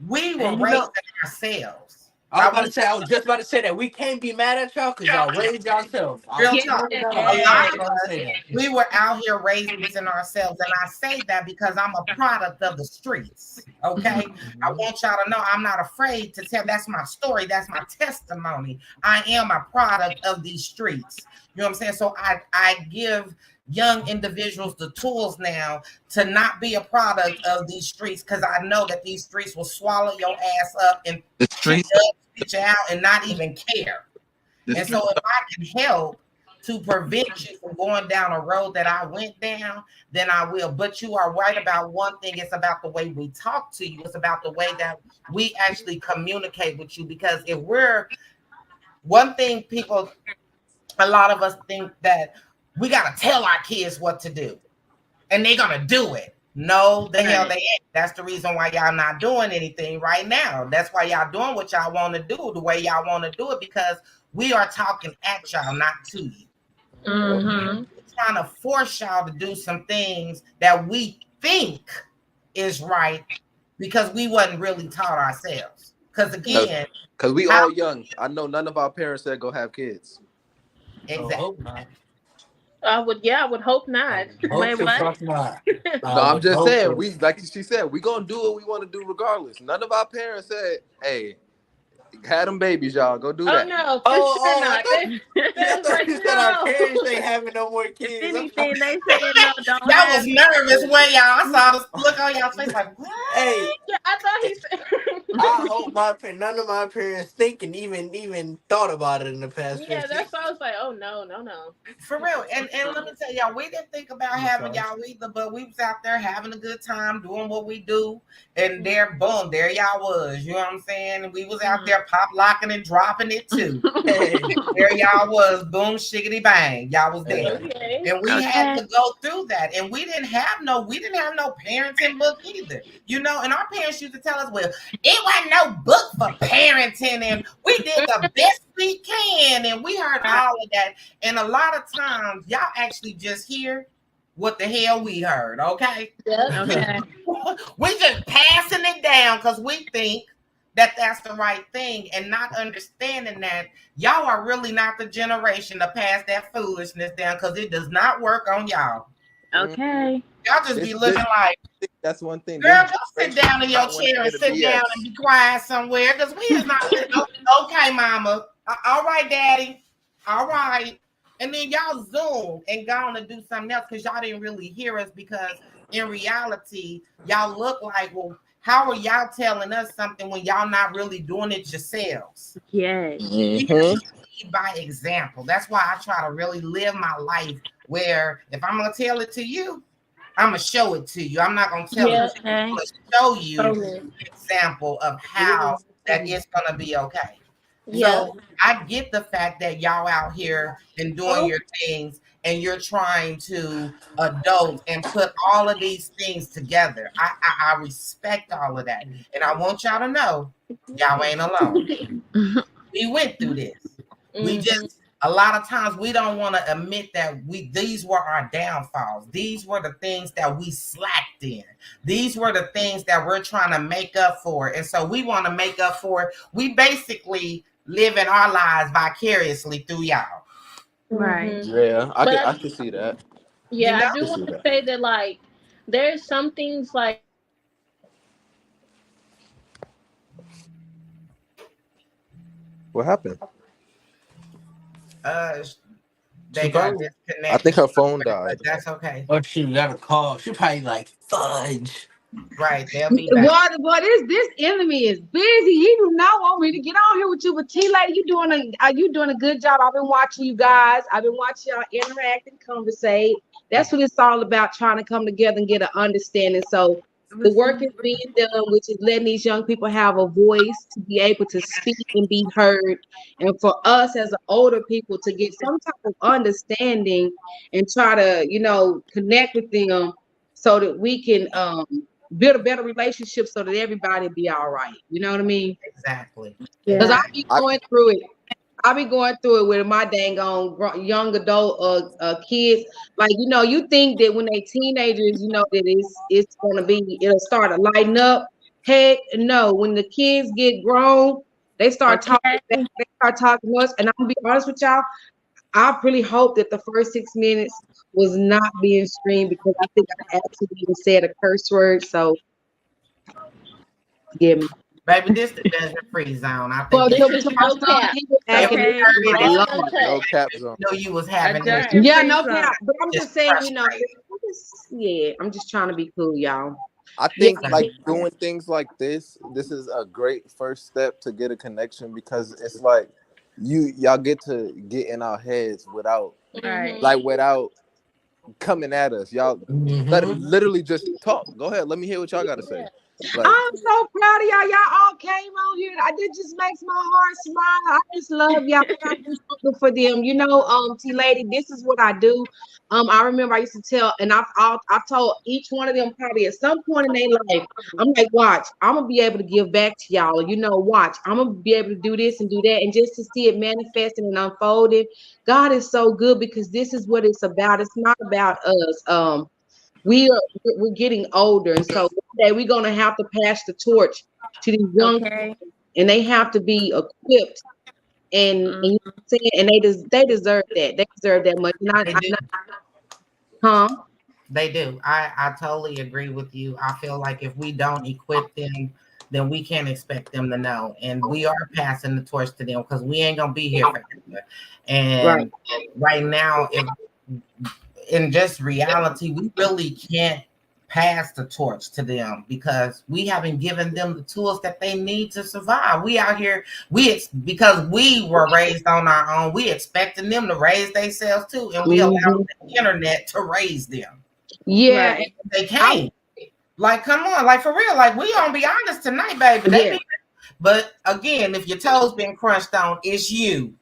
we were And you raising know, ourselves. I was I about to want say, I was just about to say that we can't be mad at y'all because y'all raised yourself. I was real Yes. just talk. about A lot Yes. of to us, say that. we were out here raising ourselves. And I say that because I'm a product of the streets. Mm-hmm. Okay. I want y'all to know I'm not afraid to tell that's my story. That's my testimony. I am a product of these streets. You know what I'm saying? So I give young individuals the tools now to not be a product of these streets because I know that these streets will swallow your ass up and The chew streets, you up, spit you out, and not even care. the And so streets. if I can help to prevent you from going down a road that I went down, then I will. But you are right about one thing. It's about the way we talk to you. It's about the way that we actually communicate with you. Because if we're one thing, people, a lot of us think that we got to tell our kids what to do and they're going to do it. No, the hell Right. they ain't. That's the reason why y'all not doing anything right now. That's why y'all doing what y'all want to do the way y'all want to do it, because we are talking at y'all, not to you. Mm-hmm. We're trying to force y'all to do some things that we think is right because we wasn't really taught ourselves. Because again, Cause we how all young. I know none of our parents said go have kids. Oh, exactly. hope not. I would hope I not. would Wait, hope the what? fuck not. I No, I'm would just hope saying, it. we like she said, we gonna do what we want to do regardless. None of our parents said, "Hey, had them babies, y'all go do Oh that." no, for sure Oh, not. They I was thought like, you said our no. parents ain't having no more If kids. anything, they said no, don't Y'all was have nervous it. when y'all saw the look on y'all face like, what? Hey, Yeah, I thought he I said. hope none of my parents thinking even thought about it in the past Yeah, 15. that's why I was like, oh no, no, no. For real. And let me tell y'all, we didn't think about I'm having sorry. y'all either, but we was out there having a good time doing what we do. And there, boom, there y'all was. You know what I'm saying? And we was out there pop locking and dropping it too. Hey, There y'all was, boom, shiggity bang. Y'all was there. hey. Okay. And we had Okay. to go through that. And we didn't have no parenting book either. You know, and our parents used to tell us, well, it wasn't no book for parenting, and we did the best we can. And we heard all of that. And a lot of times, y'all actually just hear what the hell we heard, okay? Yep. Okay. We just passing it down because we think that that's the right thing, and not understanding that y'all are really not the generation to pass that foolishness down, because it does not work on y'all. Okay. Y'all just be looking like, That's one thing. girl, This go sit generation down in does your not want to chair hear and the sit down and BS. be quiet somewhere, because we is not. Okay, mama. All right, daddy. All right. And then y'all zoom and go on to do something else because y'all didn't really hear us, because in reality, y'all look like, well, how are y'all telling us something when y'all not really doing it yourselves? Yes. We have to lead by example. That's why I try to really live my life where if I'm going to tell it to you, I'm going to show it to you. I'm not going to tell it Yeah. to you. I'm Okay. going to show you Totally. an example of how that it's going to be okay. Yeah. So I get the fact that y'all out here and doing your things, and you're trying to adult and put all of these things together. I respect all of that. And I want y'all to know y'all ain't alone. We went through this. We Mm-hmm. just, a lot of times we don't want to admit that these were our downfalls. These were the things that we slacked in. These were the things that we're trying to make up for. And so we want to make up for it. We basically living our lives vicariously through y'all. Right. Yeah, But I can see that. You yeah, know? I I do can want see to that. say that like there's some things like What happened? Uh She they got probably, I think disconnected her phone somewhere, but died. that's okay. or she got a call. She probably like fudge. Right. They'll be back. Boy, this enemy is busy. You do not want me to get on here with you, but T lady, you doing a good job. I've been watching you guys. I've been watching y'all interact and conversate. That's what it's all about, trying to come together and get an understanding. So the work is being done, which is letting these young people have a voice to be able to speak and be heard. And for us as older people to get some type of understanding and try to, connect with them so that we can build a better relationship so that everybody be all right. You know what I mean? Exactly. Because yeah. I Exactly. be going through it. I be going through it with my dang on young adult kids. Like, you think that when they teenagers, that it's gonna be, it'll start to lighten up. Heck no, when the kids get grown, they start talking Okay. back, they start talking to us. And I'm gonna be honest with y'all, I really hope that the first 6 minutes was not being streamed, because I think I actually even said a curse word. So forgive me. Baby, this the judgment free zone. I think Well, if This so is because no son, cap. he was if acting we Okay. heard it, my it's All Lord. No untouched. cap if zone. you know you was A having issues, judgment Yeah, free no zone. cap. But I'm just just saying, frustrated. I'm just trying to be cool, y'all. I Yeah, think Okay. like doing things like this is a great first step to get a connection, because it's like y'all get to get in our heads without Right. without coming at us. Y'all Mm-hmm. literally just talk. Go ahead, let me hear what y'all got to say. Like, I'm so proud of y'all. Y'all all came on here. It just makes my heart smile. I just love y'all. I gotta do something for them. T lady, this is what I do. I remember I used to tell, and I've told each one of them probably at some point in their life, I'm like, watch, I'm gonna be able to give back to y'all. Watch, I'm gonna be able to do this and do that, and just to see it manifesting and unfolding. God is so good because this is what it's about. It's not about us. We're getting older, and so one day we're gonna have to pass the torch to these young Okay. people, and they have to be equipped, and you know what I'm saying, and they deserve that. They deserve that much. And They do. huh? They do. I totally agree with you. I feel like if we don't equip them, then we can't expect them to know. And we are passing the torch to them because we ain't gonna be here forever. Right. And right now, if in just reality, we really can't pass the torch to them because we haven't given them the tools that they need to survive. We out here, because we were raised on our own, we expecting them to raise themselves too, and we allow Mhm. the internet to raise them. Yeah. Right. They I, can't. Like, come on, like for real. Like, we gonna be honest tonight, baby. yeah. But again, if your toes been crunched on, it's you.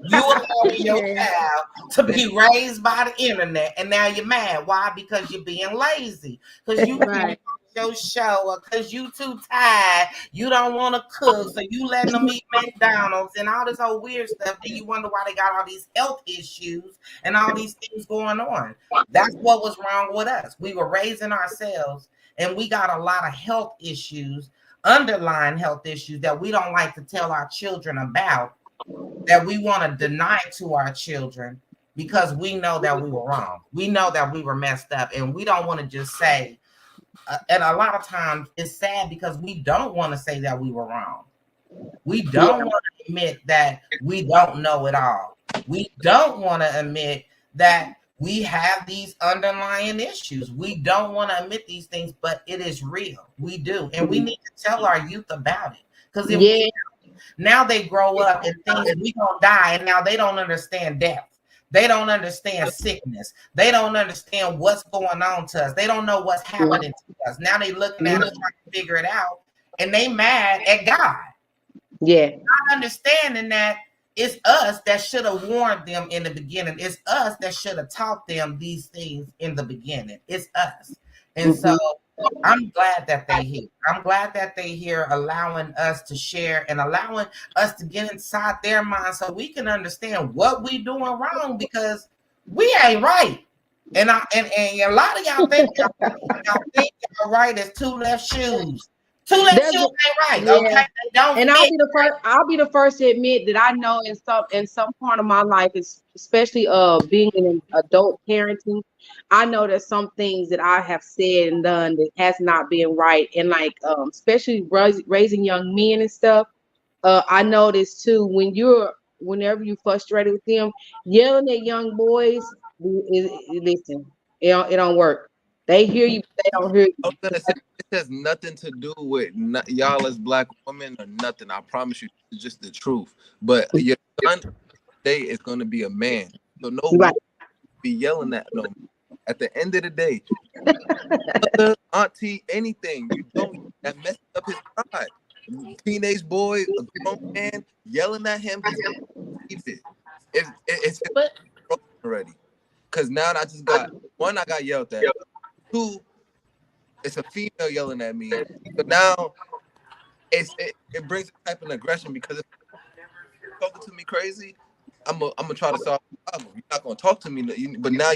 You allowing your Yeah. child to be raised by the internet, and now you're mad. Why? Because you're being lazy. Because you can't Right. watch your show, or because you too tired. You don't want to cook, so you letting them eat McDonald's and all this whole weird stuff. Then you wonder why they got all these health issues and all these things going on. That's what was wrong with us. We were raising ourselves, and we got a lot of health issues, underlying health issues that we don't like to tell our children about, that we want to deny to our children because we know that we were wrong. We know that we were messed up, and we don't want to just say, and a lot of times it's sad because we don't want to say that we were wrong. We Yeah. don't want to admit that we don't know it all. We don't want to admit that we have these underlying issues. We don't want to admit these things, but it is real. We do. And we need to tell our youth about it. Because if Yeah. we now they grow up and things, we gonna die, and now they don't understand death. They don't understand sickness. They don't understand what's going on to us. They don't know what's happening to us. Now they looking at us trying to figure it out, and they mad at God. Yeah. Not understanding that it's us that should have warned them in the beginning. It's us that should have taught them these things in the beginning. It's us. And so I'm glad that they here. I'm glad that they here, allowing us to share and allowing us to get inside their minds so we can understand what we doing wrong, because we ain't right. And and a lot of y'all think y'all right as two left shoes. Two left There's shoes ain't right. yeah. Okay, they don't And fit. I'll be the first to admit that I know in some part of my life, is especially being in adult parenting, I know there's some things that I have said and done that has not been right. And like especially raising young men and stuff, I noticed too whenever you frustrated with them, yelling at young boys, listen, it don't work. They hear you, but they don't hear I was you. gonna say it has nothing to do with y'all as black women or nothing. I promise you, it's just the truth. But your son today is gonna be a man, so no Right. woman be yelling at no. At the end of the day, mother, auntie, anything you don't, that messes up his pride. Teenage boy, a grown man yelling at him, he's gonna receive it. It's But already. Cause now I just got one, I got yelled at. Two, it's a female yelling at me. So now it brings a type of aggression because if you're talking to me crazy, I'm gonna try to solve the problem. You're not gonna talk to me, but now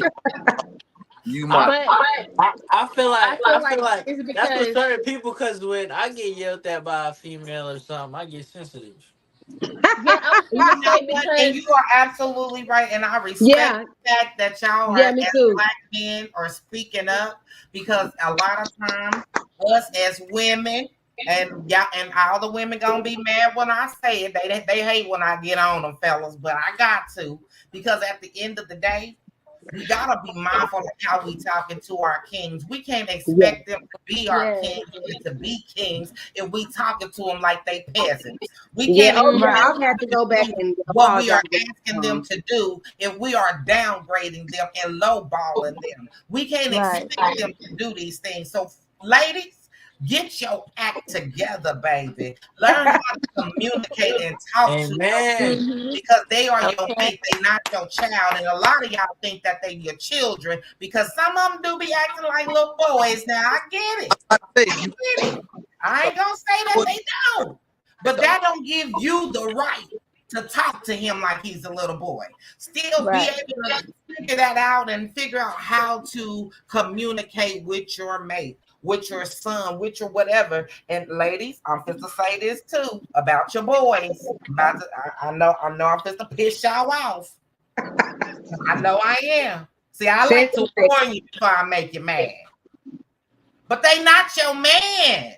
you might. but I feel like it's that's for because certain people. Cause when I get yelled at by a female or something, I get sensitive. yeah, I was You gonna know say what? And because you are absolutely right. And I respect Yeah, the fact that y'all are, yeah, me as too. black men, are speaking up, because a lot of times us as women, and yeah, and all the women gonna be mad when I say it. They hate when I get on them, fellas, but I got to, because at the end of the day, we gotta be mindful of how we talking to our kings. We can't Yeah, expect them to be our yeah, kings and to be kings if we talking to them like they peasants. We yeah. can't Oh yeah, expect right, I've had to them go back to do and what we are apologize. asking them to do if we are downgrading them and lowballing them. We can't right. expect them to do these things. So, ladies, Get your act together, baby. Learn how to communicate and talk to your Amen. Mhm. because they are your Okay. mate, they not your child. And a lot of y'all think that they your children because some of them do be acting like little boys. Now I get it. I say I you get it. I ain't gonna say that they don't, but that don't give you the right to talk to him like he's a little boy. Still be Right. able to figure that out and figure out how to communicate with your mate, with your son, with your whatever. And ladies, I'm just to say this too about your boys. I know I'm just to piss y'all off. I know I am. See, I like to warn you before I make you mad. But they not your man.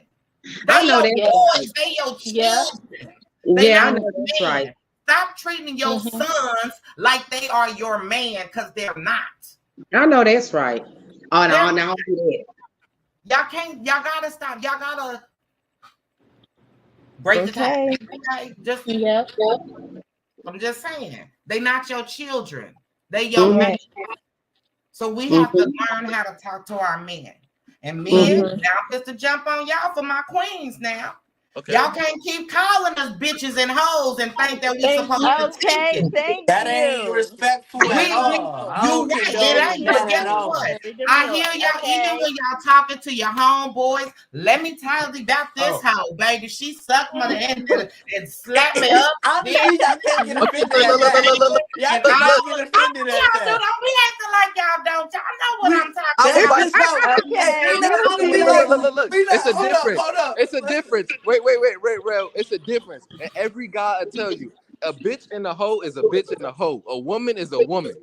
I They know your that's Yeah. right. boys. They your Yeah. children. They Yeah, I not know your that's man. right. Stop treating your Mhm. sons like they are your man because they're not. I know that's right. Oh They're no, no, I'll do that. y'all can't. Y'all gotta stop. Y'all gotta break the tie. Okay. Okay, just Yep. I'm just saying they not your children. They your man. Mm-hmm. Right. So we have to Mm-hmm. learn how to talk to our men. And men, Mm-hmm. Mhm. now I'm just to jump on y'all for my queens now. okay? Y'all can't keep calling us bitches and hoes and think that we Thank supposed to you. take Okay, it. thank That ain't you. respectful at We all. I you don't right, it condone ain't. that But guess at Very, all. what? very I demure. hear y'all, even Okay. when y'all talking to your homeboys, let me tell you about this Oh, hoe, baby. She sucked my hand and slapped me up, then honestly, y'all can't get Okay, offended look, at look, look, that. look, look, look, Y'all and look, cannot look. all. get I offended know at y'all do. that. Don't be acting like y'all don't. Y'all know what We, I'm talking I was that's about. about just how. Hey, Okay, we Yes, not gonna it be look, look, like is. look, look, look. we It's not. a Hold up, difference. hold up. It's a difference. Wait, Rail. It's a difference. And every guy will tell you, a bitch and a hoe is a bitch and a hoe. A woman is a woman.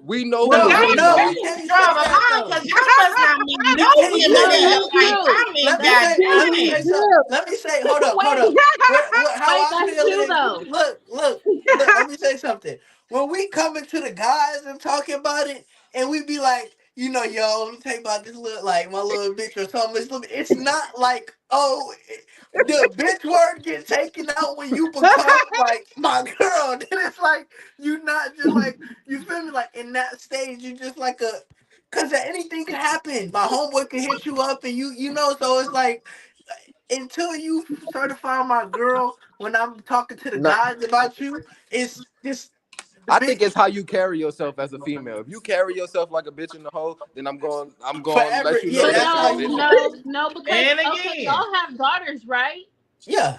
We know Well, who a No, baby, woman no, you you are. need to can't draw say the that line though. because y'all must not be You no can't women say No, in that. here that's like true. I mean, Let me That's say. Let me true. say goddamn. something. Yes. Let me say. Hold up. Hold Wait, up. How wait, I that's feel true is. though. Look. Let me say something. When we come into the guys and talking about it, and we be like, yo, let me tell you about this little, like my little bitch or something. It's not like, oh, the bitch word get taken out when you become like my girl. Then it's like you not just like you feel me. Like in that stage, you just like a. Cause anything can happen. My homeboy can hit you up, and so it's like until you certify my girl when I'm talking to the Nah, guys about you, it's just the I think bitch it's how you carry yourself as a female. If you carry yourself like a bitch in the hoe, then I'm going to forever. let you Yeah, know But that's that's how no, it like is. no, no, because And okay, again, y'all have daughters, right? yeah.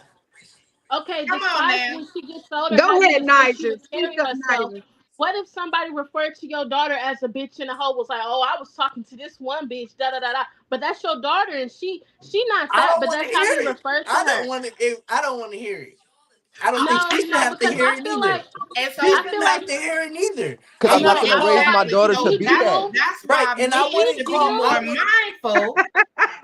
Okay, come on despite now. when she gets older, Go how do ahead, you say she Nigel. would Speak carry up, herself? Nigel. What if somebody referred to your daughter as a bitch and a hoe was like, oh, I was talking to this one bitch, da da da da. But that's your daughter, and she not I fat, don't but want to that's how hear he it. referred to I her. don't want to. I don't want to hear it. I don't think No, she should no, have to because hear it either. And She so I shouldn't feel like have to hear it either. Because I'm and not no, going to I raise feel my like exactly. daughter to So be that. that's Right, why and I men wouldn't should be call. more I you. would. mindful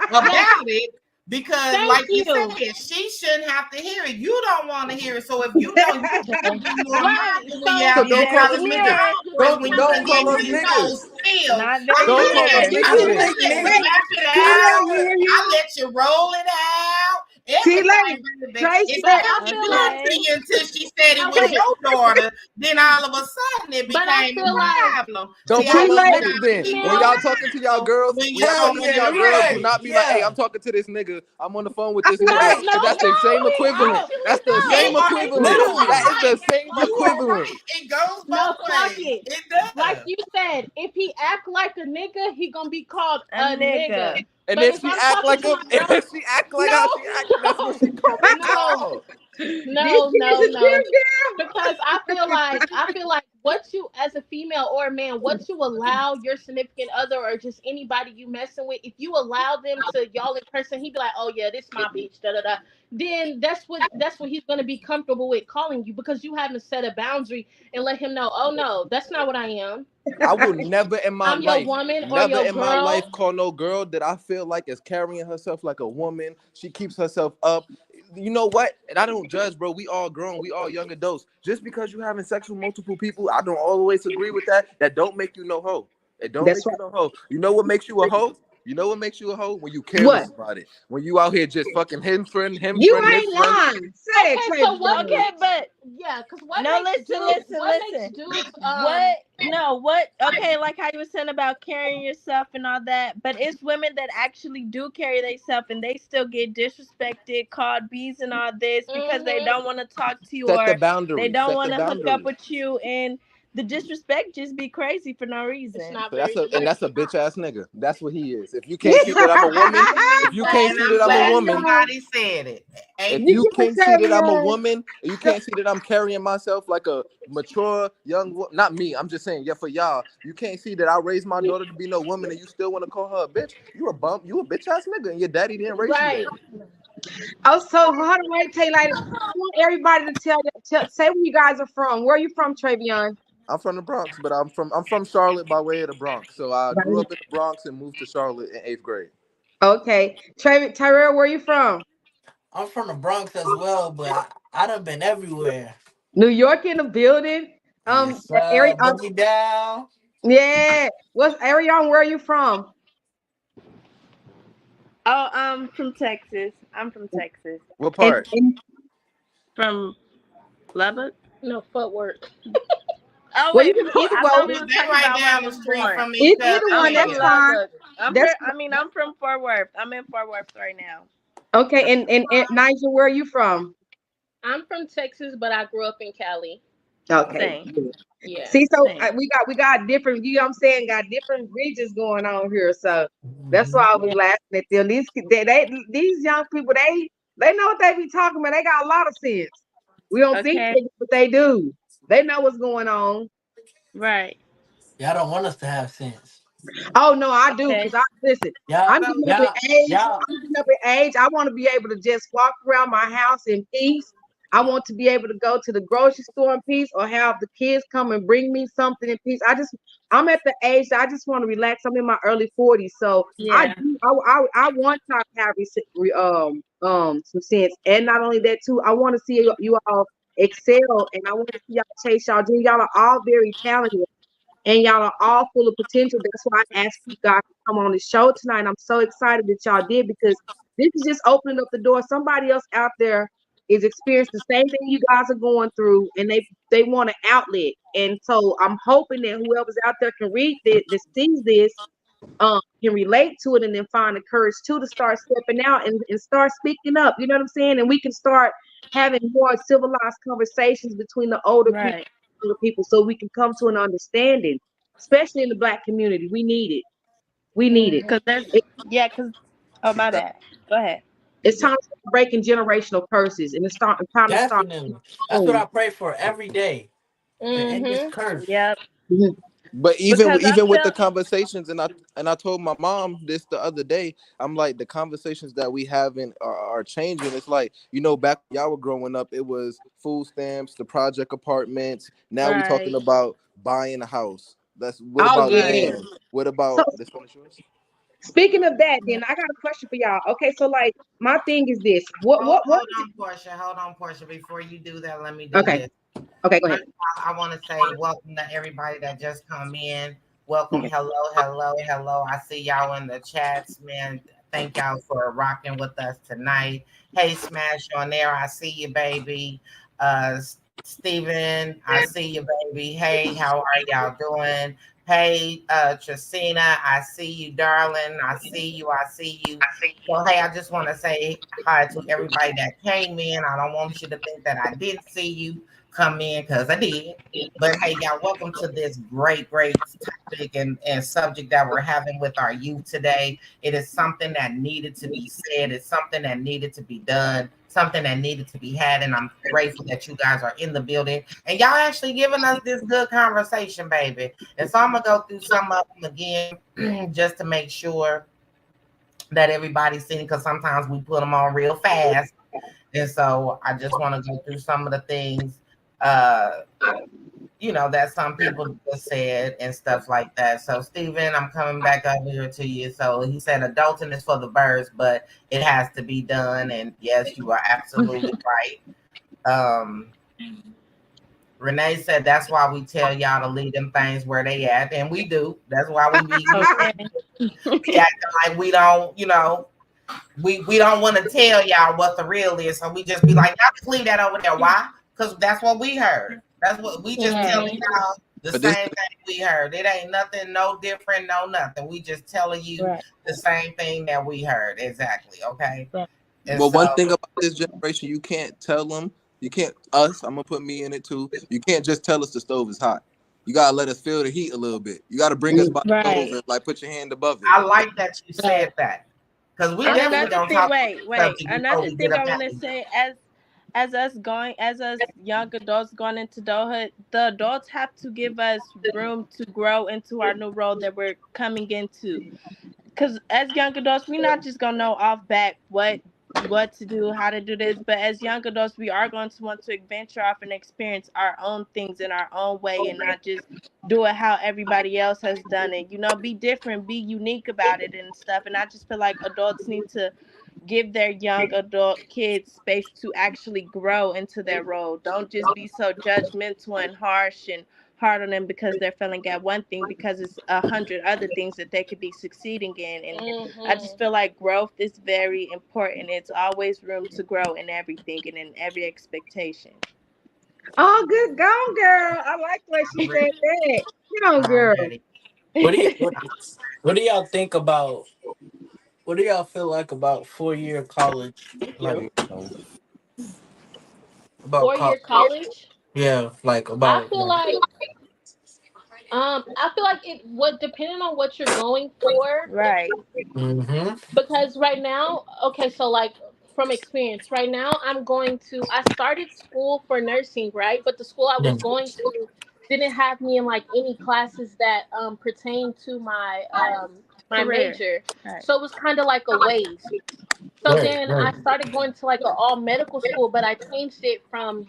Yes, about it because, thank like you you. said, she shouldn't have to hear it. You don't want to hear it. So if you know, you gotta be more Right. mindful when you're So So out here don't Same call calling us bitches here. niggas. homeboys that's when how you Don't can he get call us referred to these her. niggas. hoes still. Not I very Don't let call us clear. it, I I don't niggas. think let niggas. rap it See, I out. like, don't. you hear I you? let you roll it out. See, like, Everything, baby. Tracy It But said, I felt feel like good to Okay. you until she said it now was wait. your daughter. Then all of a sudden it But I became a feel like problem. Don't See, I see, call us told like, niggas y'all to then. be When more female. y'all talking to y'all mindful girls, when when you're y'all Hell talking going to yeah, y'all around. girls, do right. not be like, hey, Yeah. I'm talking to this nigga. I'm on the phone with this No, nigga. Right. no, Because that's the no, same equivalent. no, That's the It same no. are, Okay, equivalent. you so are Literally. That is right. the same You are equivalent. right. It goes no, both clock ways. it. It Like does. you said, if he act like a nigga, he gonna be called A a nigga. nigga. And But if if she I'm act talking like to a, my girl, if she act like how no, she acting, that's what she gonna be no, called. this no, is no, a no. cute Because I feel like what you as a female or a man, what you allow your significant other or just anybody you messing with, if you allow them to y'all in person, he'd be like, oh yeah, this my bitch, da da da. Then that's what he's gonna be comfortable with calling you because you haven't set a boundary and let him know, oh no, that's not what I am. I will never I'm your woman or your in my life girl. call no girl that I feel like is carrying herself like a woman. She keeps herself up. You know what? And I don't judge, bro. We all grown. We all young adults. Just because you having sex with multiple people, I don't always agree with that. That don't make you no hoe. It don't That's make you no hoe. You know what makes you a hoe? You know what makes you a hoe? When you What? careless about it. When you out here just fucking him friend, You his ain't friend. lying. Say that, Okay, so what Travion. makes but yeah, because what no, makes listen, dudes listen, what makes listen. dudes What? No, what? Okay, like how you were saying about carrying yourself and all that, but it's women that actually do carry themselves and they still get disrespected, called bees and all this because they don't want to talk to you Set the or they boundary. don't Set want the to hook up boundary. with you, and the disrespect just be crazy for no it's reason. not So very that's a true. bitch ass nigga. That's what he is. If you can't see that I'm a woman, if you can't And see I'm that I'm a glad woman, Travion, somebody said it. if Ain't you you get can't see that I'm a Travion. woman, and you can't see that I'm carrying myself like a mature young not me, I'm just saying, yeah, for y'all, you can't see that I raised my daughter to be no woman and you still want to call her a bitch. You a bump, you a bitch ass nigga, and your daddy didn't raise you Right. that. Oh, so hold on, wait, Tay. Like, I want everybody to say where you guys are from. Where are you from, Travion? I'm from the Bronx, but I'm from Charlotte by way of the Bronx. So I grew up in the Bronx and moved to Charlotte in 8th grade. Okay, Tyrell, where are you from? I'm from the Bronx as well, but I done been everywhere. New York in the building. Yes, Area. boogie down. Yeah. What's Arion? Where are you from? Oh, I'm from Texas. I'm from Texas. What And, part? and From Lubbock. No footwork. Oh well, you wait, can either I thought well, we they was talking right about where I down the was street born. from each other. either I'm one. Yeah. from That's fine. Lubbock. That's I'm from Fort Worth. I'm in Fort Worth right now. okay. And Nigel, where are you from? I'm from Texas, but I grew up in Cali. Okay. Same, Yeah. See, so same. we got different. You know what I'm saying? Got different regions going on here. So that's Mhm. why I was Yeah. laughing at them. These young people they know what they be talking about. They got a lot of sense. We don't think Okay, they do, but they do. They know what's going on. right. Y'all don't want us to have sense. Oh no, I do, Okay, because I listen, Y'all, I'm So getting up y'all, in age. y'all. I'm getting up in age. I want to be able to just walk around my house in peace. I want to be able to go to the grocery store in peace or have the kids come and bring me something in peace. I'm at the age that I just want to relax. I'm in my early 40s. So I yeah. do I want to have some sense. And not only that too, I want to see you all excel and I want to see y'all chase y'all dream. Y'all are all very talented and y'all are all full of potential. That's why I asked you guys to come on the show tonight. I'm so excited that y'all did because this is just opening up the door. Somebody else out there is experiencing the same thing you guys are going through, and they want an outlet. And so I'm hoping that whoever's out there can read this sees this, can relate to it, and then find the courage too to start stepping out and start speaking up. You know what I'm saying? And we can start having more civilized conversations between the older people Right. so we can come to an understanding, especially in the Black community. We need it. We need it. Hmm. Cause there's it yeah. Cause oh my bad. Go ahead. it's time to start breaking generational curses, and it's time to start. Definitely. That's what Oh, I pray for every day. To end this Hmm. curse. Yep. mhm. But even Because I even with the felt conversations, and I told my mom this the other day. I'm like, the conversations that we having are changing. It's like, back when y'all were growing up, it was food stamps, the project apartments. Now we talking right, about buying a house. What Oh about right. yeah. land? What So about this one is yours? speaking of that, then I got a question for y'all. Okay, so like my thing is this. What Hold is it? on, Portia. Hold on, Portia. Before you do that, let me do Okay. this. Okay, go ahead. First of all, I want to say welcome to everybody that just come in. Welcome, Okay. hello, hello, hello. I see y'all in the chats, man. Thank y'all for rocking with us tonight. Hey, Smash on there. I see you, baby. Steven, I see you, baby. Hey, how are y'all doing? Hey, Tracina, I see you, darling. I see you. I see you. So, hey, I just want to say hi to everybody that came in. I don't want you to think that I didn't see you come in because I did. But hey, y'all, welcome to this great topic and subject that we're having with our youth today. It is something that needed to be said. It's something that needed to be done, something that needed to be had. And I'm grateful that you guys are in the building and y'all actually giving us this good conversation, baby. And so I'm going to go through some of them again just to make sure that everybody's seen because sometimes we put them on real fast. And so I just want to go through some of the things, uh, that some people just said and stuff like that. So, Steven, I'm coming back over here to you. So, he said adulting is for the birds, but it has to be done. And yes, you are absolutely right. Um, Renee said that's why we tell y'all to leave them things where they at, and we do. That's why we Okay. be acting like we don't, we don't want to tell y'all what the real is. So we just be like, y'all just leave that over there. Why? Because that's what we heard. That's what we just telling Mhm. y'all the But this, same thing we heard. It ain't nothing, no different, no nothing. We just telling you Right. the same thing that we heard. Exactly. Okay. Right. And but so one thing about this generation, you can't tell them. You can't us. I'm gonna put me in it too. You can't just tell us the stove is hot. You gotta let us feel the heat a little bit. You gotta bring us by the stove Right. and like put your hand above it. I like that you Right. said that. Because we And definitely another don't thing, talk about wait, the wait. subject before Another we get thing I up out want to of here. say, as us young adults going into adulthood, the adults have to give us room to grow into our new role that we're coming into. Because as young adults, we're not just gonna know off bat what to do, how to do this, but as young adults, we are going to want to venture off and experience our own things in our own way, and not just do it how everybody else has done it. Be different, be unique about it and stuff. And I just feel like adults need to give their young adult kids space to actually grow into their role. Don't just be so judgmental and harsh and hard on them because they're failing at one thing, because it's 100 other things that they could be succeeding in. And I just feel like growth is very important. It's always room to grow in everything and in every expectation. Oh, good gone, girl. I like the way she said that. Get on, girl. Already. What do you what do y'all think about? What do y'all feel like about 4 year college? Like about 4 year college. yeah, like I about feel like. like I feel like it would depending on what you're going for. Right. Mm-hmm. Because right now, okay, so like from experience, right now I started school for nursing, right? But the school I Yeah. was going to didn't have me in like any classes that pertain to my Career. major. Right. So it was kind of like a waste. So Right. then Right. I started going to like an all medical school, but I changed it from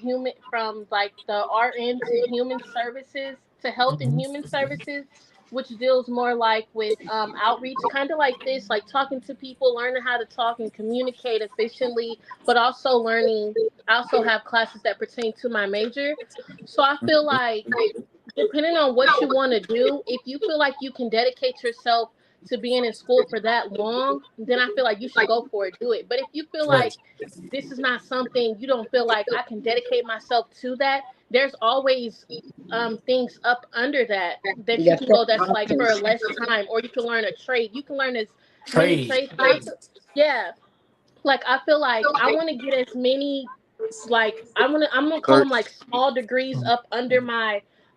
like the RN to human services to health and Mm-hmm. human services, which deals more like with outreach, kind of like this, like talking to people, learning how to talk and communicate efficiently, but also learning. I also have classes that pertain to my major, so I feel like depending on what you want to do, if you feel like you can dedicate yourself to being in school for that long, then I feel like you should go for it, do it. But if you feel Right. like this is not something you don't feel like I can dedicate myself to that, there's always things up under that you Yes, can that's go that's like for options. less time, or you can learn a trade. You can learn as many Trade. trades. Yeah, like I feel like I want to get as many like I'm gonna call them Certs. like small degrees up under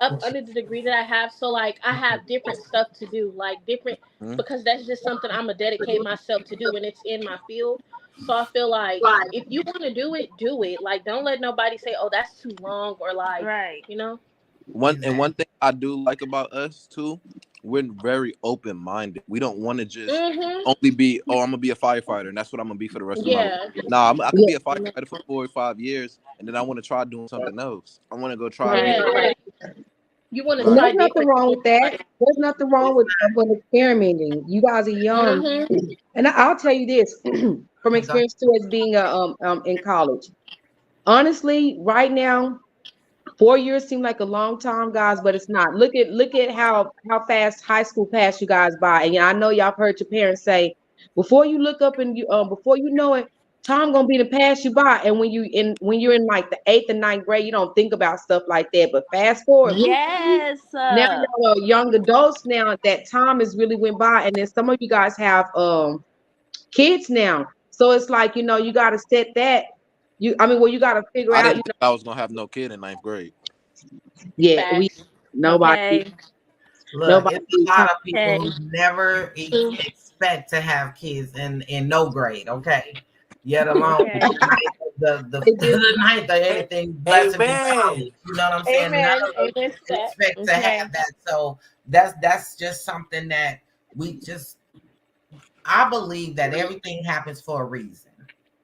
the degree that I have. So like I have different stuff to do, like different, Mhm. because that's just something I'm gonna dedicate myself to do, and it's in my field. So I feel like if you want to do it, do it. Like don't let nobody say, "Oh, that's too long," or like, Right. you know. Exactly. One thing I do like about us too, we're very open minded. We don't want to just Mhm. only be, oh, I'm gonna be a firefighter and that's what I'm gonna be for the rest of my life. Yeah. Nah, I could Yeah. be a firefighter for 4 or 5 years, and then I want to try doing something else. I want to go try being. Yeah. Right. Like you want to And Right. try there's nothing different wrong things. with that. Like. There's nothing wrong with experimenting. You guys are young, Mhm. and I'll tell you this from Okay, go ahead. experience too, as being in college. Honestly, right now, 4 years seem like a long time, guys, but it's not. Look at how fast high school passed you guys by. And yeah, I know y'all have heard your parents say, before you look up and you before you know it, time gonna be to pass you by. And when you're in like the eighth and ninth grade, you don't think about stuff like that. But fast forward, whoop, whoop, Yes. now y'all are young adults now. That time has really went by, and then some of you guys have kids now. So it's like, you got to set that. Well, you got to figure I out, didn't think I was gonna have no kid in ninth grade. yeah, Facts. nobody, Okay. Look, nobody. it's a lot of people Okay. who never expect to have kids in no grade, okay? Yet alone Okay. the They just, the ninth or anything, blessed be Amen. college. You know what I'm saying? None Amen. of us Amen to that. expect to Okay. have that. So that's just something that we just I believe that everything happens for a reason.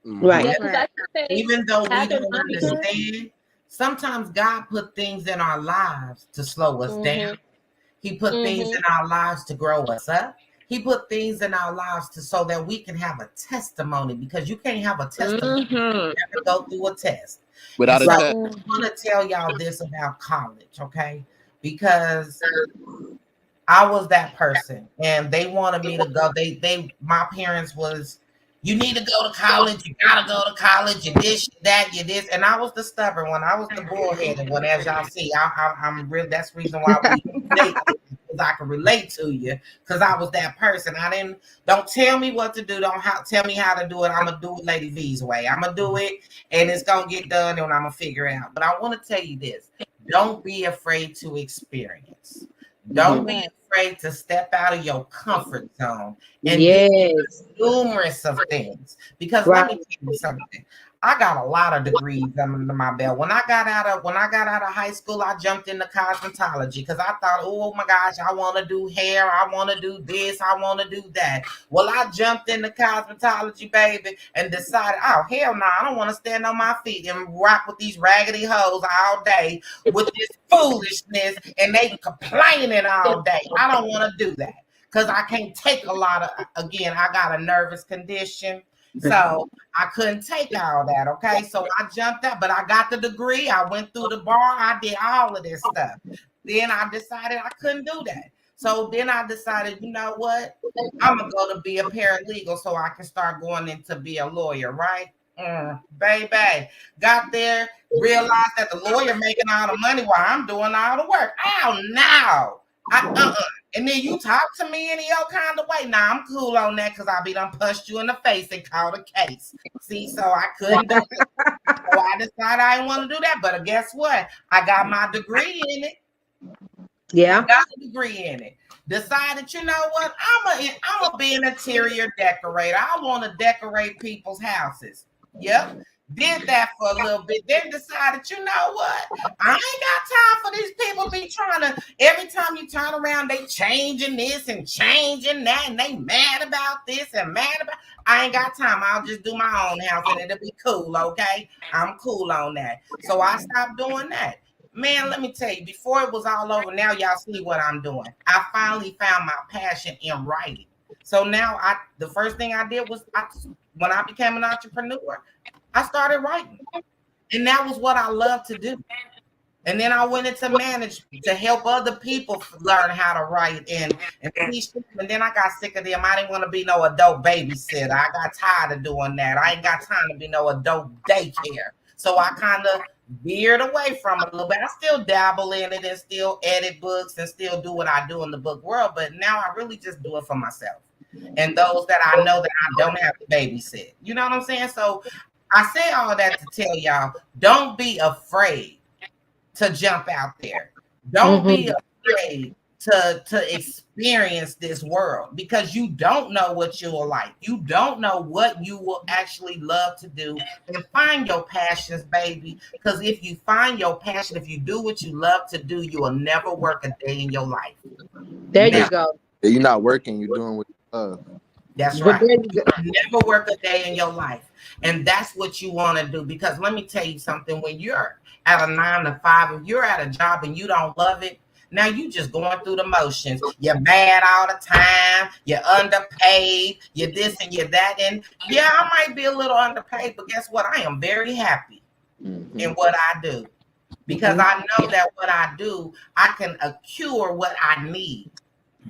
Hmm. right. Yeah, Yeah. because I Right. can say Even though we having don't my son. understand, sometimes God put things in our lives to slow us down. Mhm. He put things Mhm. in our lives to grow us up. He put things in our lives so that we can have a testimony, because you can't have a testimony if you never go through a test. And Without a so test. I want to tell y'all this about college, okay? Because I was that person, and they wanted me to go. My parents was, you need to go to college. You gotta go to college. You this, you that, you this, and I was the stubborn one. I was the bullheaded one, as y'all see. I'm real. That's the reason why we relate, because I can relate to you, because I was that person. I didn't. Don't tell me what to do. Tell me how to do it. I'm gonna do it Lady V's way. I'm gonna do it, and it's gonna get done, and I'm gonna figure it out. But I want to tell you this: don't be afraid to experience. Don't be afraid to step out of your comfort zone and do numerous of things. Because let me tell you something. I got a lot of degrees under my belt. When I got out of high school, I jumped into cosmetology because I thought, oh my gosh, I want to do hair, I want to do this, I want to do that. Well, I jumped into cosmetology, baby, and decided, oh hell no, I don't want to stand on my feet and rock with these raggedy hoes all day with this foolishness, and they complaining all day. I don't want to do that because I can't take a lot of. Again, I got a nervous condition. So I couldn't take all that. Okay. So I jumped out, but I got the degree. I went through the bar. I did all of this stuff. Then I decided I couldn't do that. So then I decided, you know what? I'm going to go to be a paralegal so I can start going in to be a lawyer, right? Baby. Got there, realized that the lawyer making all the money while I'm doing all the work. Oh, no. And then you talk to me any old kind of way. Nah, I'm cool on that because I be done punched you in the face and called a case. See, so I couldn't do it. So I decided I didn't want to do that. But guess what? I got my degree in it. Yeah. Got a degree in it. Decided, you know what? I'm gonna be an interior decorator. I want to decorate people's houses. Yep. Did that for a little bit, then decided, you know what? I ain't got time for these people be trying to, every time you turn around, they changing this and changing that, and they mad about this and mad about, I ain't got time. I'll just do my own house and it'll be cool, okay? I'm cool on that. So I stopped doing that. Man, let me tell you, before it was all over, now y'all see what I'm doing. I finally found my passion in writing. So now the first thing I did was when I became an entrepreneur, I started writing, and that was what I love to do. And then I went into management to help other people learn how to write and teach them. And then I got sick of them. I didn't want to be no adult babysitter. I got tired of doing that. I ain't got time to be no adult daycare. So I kind of veered away from it a little bit. I still dabble in it and still edit books and still do what I do in the book world. But now I really just do it for myself and those that I know that I don't have to babysit. You know what I'm saying? So I say all that to tell y'all, don't be afraid to jump out there. Don't be afraid to experience this world, because you don't know what you will like. You don't know what you will actually love to do. And find your passions, baby. Because if you find your passion, if you do what you love to do, you will never work a day in your life. There you go. You're not working, you're doing what you love. That's right. You never work a day in your life. And that's what you want to do. Because let me tell you something, when you're at a 9 to 5, if you're at a job and you don't love it, now you just going through the motions. You're mad all the time. You're underpaid. You're this and you're that. And yeah, I might be a little underpaid, but guess what? I am very happy in what I do. Because I know that what I do, I can accrue what I need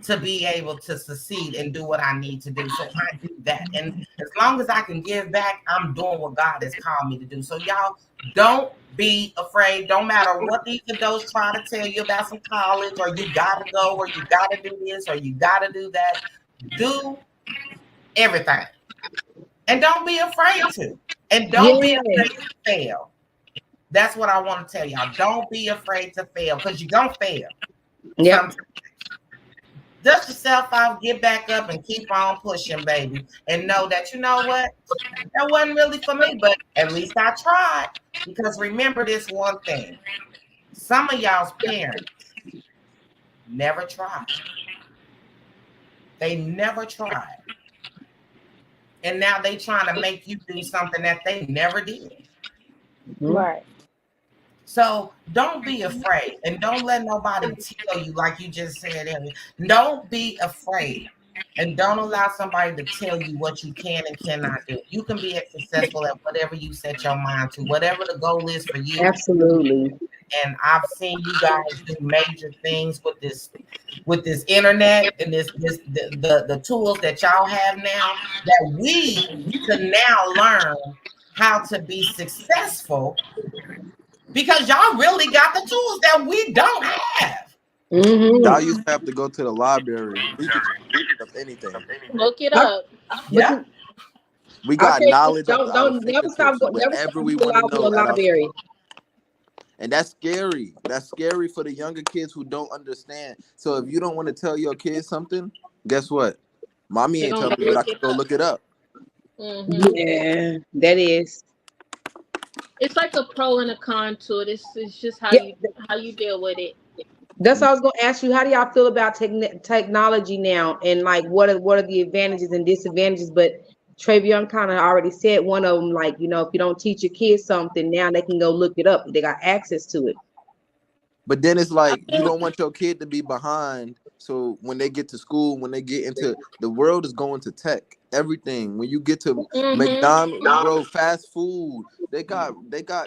to be able to succeed and do what I need to do. So I do that. And as long as I can give back, I'm doing what God has called me to do. So y'all, don't be afraid. Don't matter what these adults try to tell you about some college, or you gotta go, or you gotta do this, or you gotta do that. Do everything. And don't be afraid to. And don't be afraid to fail. That's what I want to tell y'all. Don't be afraid to fail, because you're gonna fail. Yeah. Dust yourself off, get back up, and keep on pushing, baby. And know that, you know what? That wasn't really for me, but at least I tried. Because remember this one thing. Some of y'all's parents never tried. They never tried. And now they trying to make you do something that they never did. Right. So don't be afraid, and don't let nobody tell you, like you just said earlier, don't be afraid And don't allow somebody to tell you what you can and cannot do. You can be successful at whatever you set your mind to, whatever the goal is for you. Absolutely. And I've seen you guys do major things with this internet and the tools that y'all have now, that we can now learn how to be successful, because y'all really got the tools that we don't have. Y'all Mm-hmm. used to have to go to the library. We could look up anything. Look it up. Yeah. We got Okay, knowledge at our don't never stop fingertips, never stop whatever we to want to the know at our library. and that's scary. That's scary for the younger kids who don't understand. So if you don't want to tell your kids something, guess what? Mommy They're ain't gonna telling me, go but I look can it go up. look it up. Yeah, that is. It's like a pro and a con to it. It's just how Yeah, you deal with it. that's what I was going to ask you. How do y'all feel about technology now, and like what are the advantages and disadvantages? But Travion kind of already said one of them. Like, if you don't teach your kids something, now they can go look it up. They got access to it. But then it's I like you feel don't want your kid to be behind. So when they get to school, when they get into the world is going to tech. Everything. When you get to McDonald's, bro, fast food, they got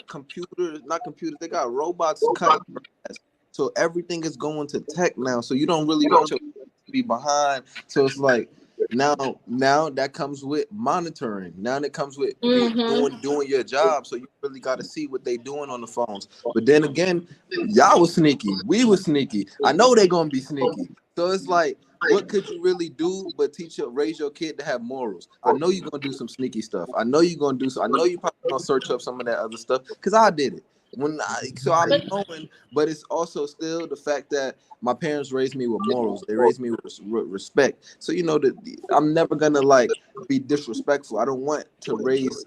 computers, not computers, they got robots cutting grass. So everything is going to tech now. So you don't really want your kids to be behind. So it's like now that comes with monitoring. Now that comes with doing your job. So you really got to see what they doing on the phones. But then again, y'all was sneaky. We was sneaky. I know they gonna be sneaky. So it's like, what could you really do but raise your kid to have morals? I know you're gonna do some sneaky stuff. I know you're gonna do so. I know you probably gonna search up some of that other stuff because I did it. So I'm knowing, but it's also still the fact that my parents raised me with morals. They raised me with respect. So that I'm never gonna be disrespectful. I don't want to raise.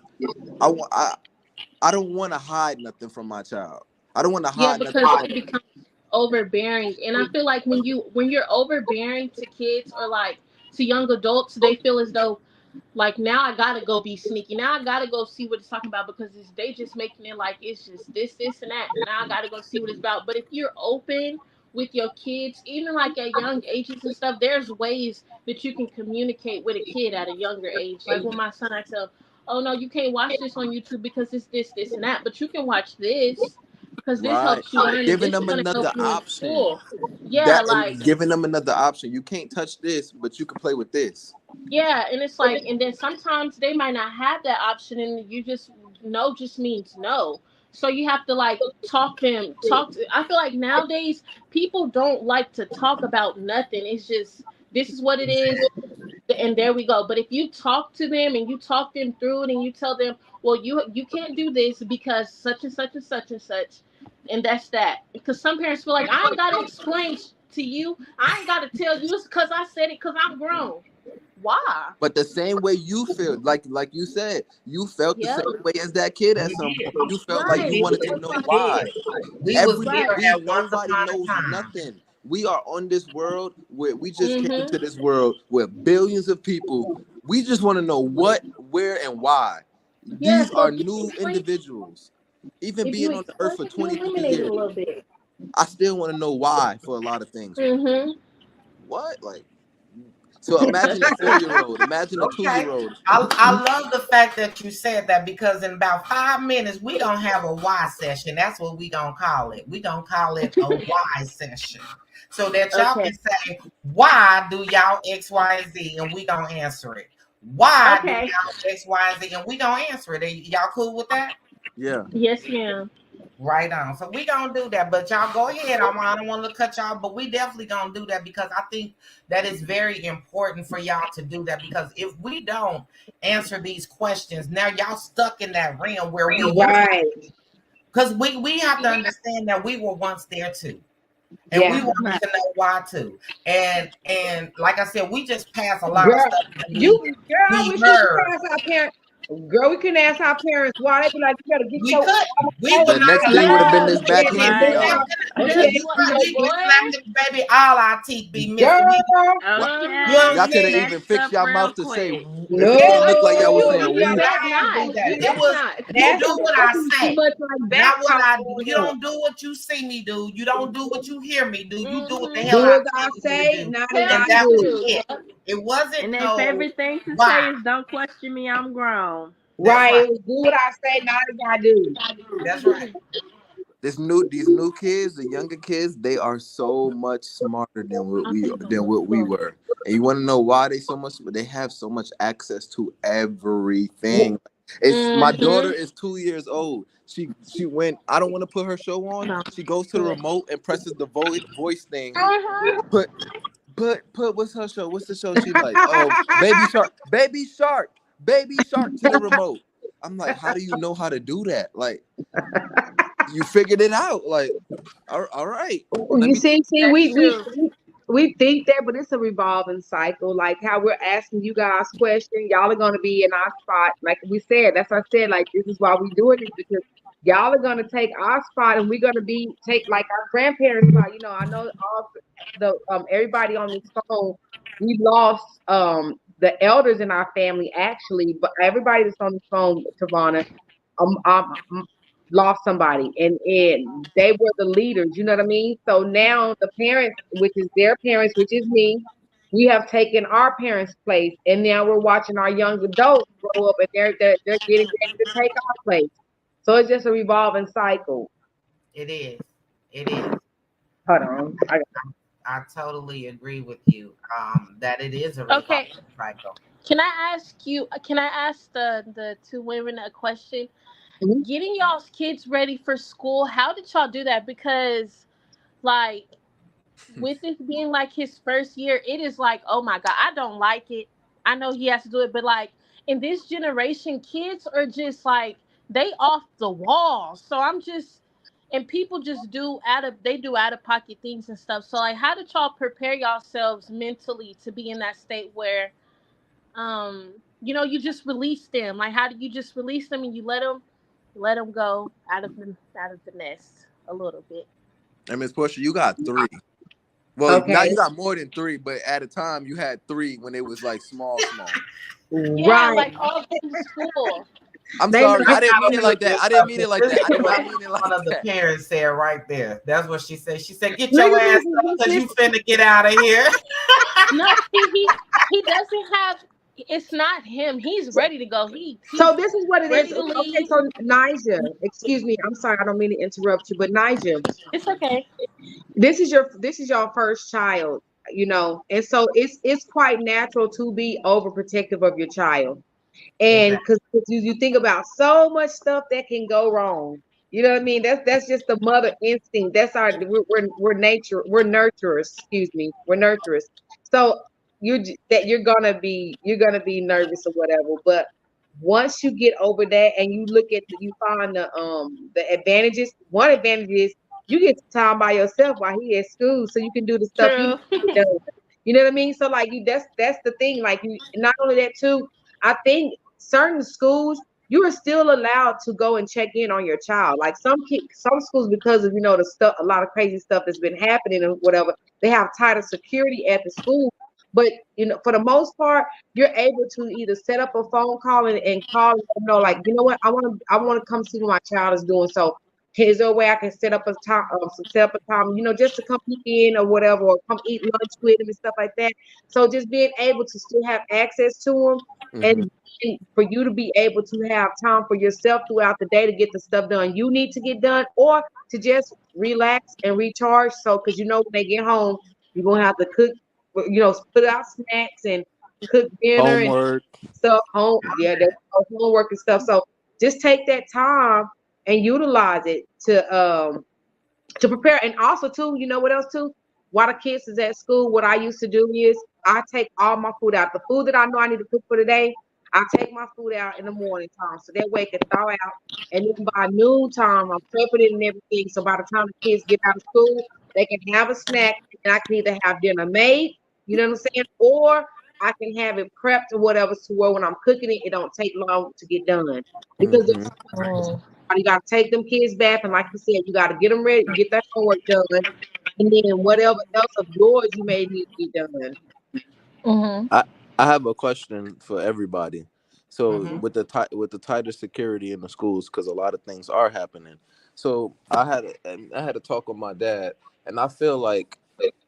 I don't want to hide nothing from my child. I don't want to Yeah, hide nothing because from. it becomes overbearing, and I feel like when you're overbearing to kids or like to young adults, they feel as though like now I gotta go be sneaky. Now I gotta go see what it's talking about because they just making it like it's just this, and that. Now I gotta go see what it's about. But if you're open with your kids, even like at young ages and stuff, there's ways that you can communicate with a kid at a younger age. Like with my son, I tell, oh no, you can't watch this on YouTube because it's this, and that. But you can watch this because this Right. helps you learn and Giving this is them gonna another help you in option. school. Yeah, And giving them another option. You can't touch this, but you can play with this. yeah, and it's like, and then sometimes they might not have that option, and you just no just means no. So you have to like talk them, talk. I feel like nowadays people don't like to talk about nothing. It's just this is what it is, and there we go. But if you talk to them and you talk them through it, and you tell them, well, you can't do this because such and such and such and such, and that's that. Because some parents feel like I ain't gotta explain to you, I ain't gotta tell you, it's because I said it because I'm grown. Why? But the same way you feel, like you said, you felt the Yep. same way as that kid at We some did. point. You felt like you Right. wanted And to it's know like, why. We was there at once Nobody upon a knows time. nothing. We are on this world where we just came mm-hmm. into this world with billions of people. We just want to know what, where, and why. Yeah, These so are new individuals. Even if you being on the earth explain for it, you 23 eliminate it a years, little bit. I still want to know why for a lot of things. Mm-hmm. What? So imagine That's a true. 4-year-old. Imagine a Okay. 2-year-old. I love the fact that you said that, because in about 5 minutes we gonna have a why session. That's what we gonna call it. We gonna call it a why session, so that y'all Okay. can say, why do y'all X, Y, and Z, and we gonna answer it. Why do Okay. y'all X, Y, and Z, and we gonna answer it. Y'all cool with that? Yeah. Yes, ma'am. Right on. So we gonna do that, but y'all go ahead. I don't want to cut y'all, but we definitely gonna do that, because I think that is very important for y'all to do that. Because if we don't answer these questions, now y'all stuck in that realm where we, Right. because we have to understand that we were once there too, and we Yeah. want Right. to know why too. And like I said, we just passed a lot of Girl, stuff that I we wish we could heard. ask our parents. Girl, we couldn't ask our parents why. They be like, you better get We your. could. We would The not next allow thing would have been Yeah. this back it. teeth, Right. y'all. Okay. This what We boy. slapped it, baby. All our teeth be missing. Girl, What? You know Okay, what Y'all I'm could have saying? even next fixed up your real mouth to say quick. if no, it didn't look like y'all was You saying did woo. You not better do not. that. You It better was, not. you that's do what I Too say, much like that not what talk I do. going You on. don't do what you see me do. You don't do what you hear me do. You do what the Mm-hmm. hell do I as I tell you to say, do, not as Tell and I you that to was do. do. it. Yep. It wasn't And their no favorite thing to why. say is "Don't question me, I'm grown." That's Right. right. It was do what I say, not as I do. That's right. These new kids, the younger kids, they are so much smarter than what we were. And you want to know why they so much? They have so much access to everything. It's my daughter Mhm. is 2 years old. She went. I don't want to put her show on. She goes to the remote and presses the voice thing. Put put what's her show? What's the show she like? Oh, Baby Shark to the remote. I'm like, how do you know how to do that? Like, you figured it out. Like, all right, let You me. see, That's true. we think that, but it's a revolving cycle. Like how we're asking you guys questions, y'all are gonna be in our spot. Like we said, that's what I said. Like this is why we doing it because y'all are gonna take our spot, and we're gonna be take like our grandparents' spot. You know, I know all the everybody on this phone. We lost the elders in our family actually, but everybody that's on the phone, Tavana, lost somebody and they were the leaders, you know what I mean? So now the parents, which is their parents, which is me, we have taken our parents' place and now we're watching our young adults grow up and they're getting ready to take our place. So it's just a revolving cycle. It is. It is. Hold on. I totally agree with you. That it is a Okay, revolving cycle. Can I ask you? Can I ask the two women a question? Mhm. Getting y'all's kids ready for school. How did y'all do that? Because like with this being like his first year, it is like, oh my god, I don't like it. I know he has to do it, but like in this generation, kids are just like they off the wall. So I'm just and people just do out of pocket things and stuff. So like how did y'all prepare yourselves mentally to be in that state where you just release them? Like how do you just release them and you let them go out of the nest a little bit? And Miss Portia, you got three. Well, now Okay. you got more than three, but at a time you had three when it was like small. Yeah, Right. like all through school. I'm They sorry, learn I This didn't is mean a it really like good that. I didn't mean it subject. like This that. is I did what not mean it one like of the that. parents said right there. That's what she said. She said, "Get look your at ass this, up because you finna get out of here." No, see, he doesn't have. It's not him. He's ready to go. He's so this is what it is. ready to Okay, leave. so Nigel, excuse me, I'm sorry, I don't mean to interrupt you, but Nigel, It's okay. this is your first child, and so it's quite natural to be overprotective of your child. And Exactly. because you think about so much stuff that can go wrong. You know what I mean? That's just the mother instinct. That's we're nature, we're nurturers, excuse me, we're nurturers. So you're gonna be nervous or whatever, but once you get over that and you look at you find the advantages. One advantage is you get time by yourself while he at school, so you can do the stuff you need true. to get done. You know what I mean? So like that's the thing. Like you, not only that too. I think certain schools you are still allowed to go and check in on your child. Like some schools, because of the stuff, a lot of crazy stuff that's been happening and whatever, they have tighter security at the school. But for the most part, you're able to either set up a phone call and call and like, you know what, I want to come see what my child is doing. So is there a way I can set up a time, just to come peek in or whatever, or come eat lunch with him and stuff like that. So just being able to still have access to him, Hmm. and for you to be able to have time for yourself throughout the day to get the stuff done you need to get done, or to just relax and recharge. So, because when they get home, you're gonna have to cook, put out snacks and cook dinner and Homework. stuff home. Yeah, that's homework and stuff. So just take that time and utilize it to prepare. And also too, you know what else too? While the kids is at school, what I used to do is I take all my food out. The food that I know I need to cook for the day, I take my food out in the morning time. So that way it can thaw out. And then by noon time, I'm prepping it and everything. So by the time the kids get out of school, they can have a snack, and I can either have dinner made, you know what I'm saying? Or I can have it prepped or whatever, to where when I'm cooking it, it don't take long to get done. Because there's Hmm. so much you got to take them kids back, and like you said, you got to get them ready, get that homework done, and then whatever else of yours you may need to get done. Mhm. I have a question for everybody. So Hmm. with the tighter security in the schools, because a lot of things are happening. So I had a talk with my dad, and I feel like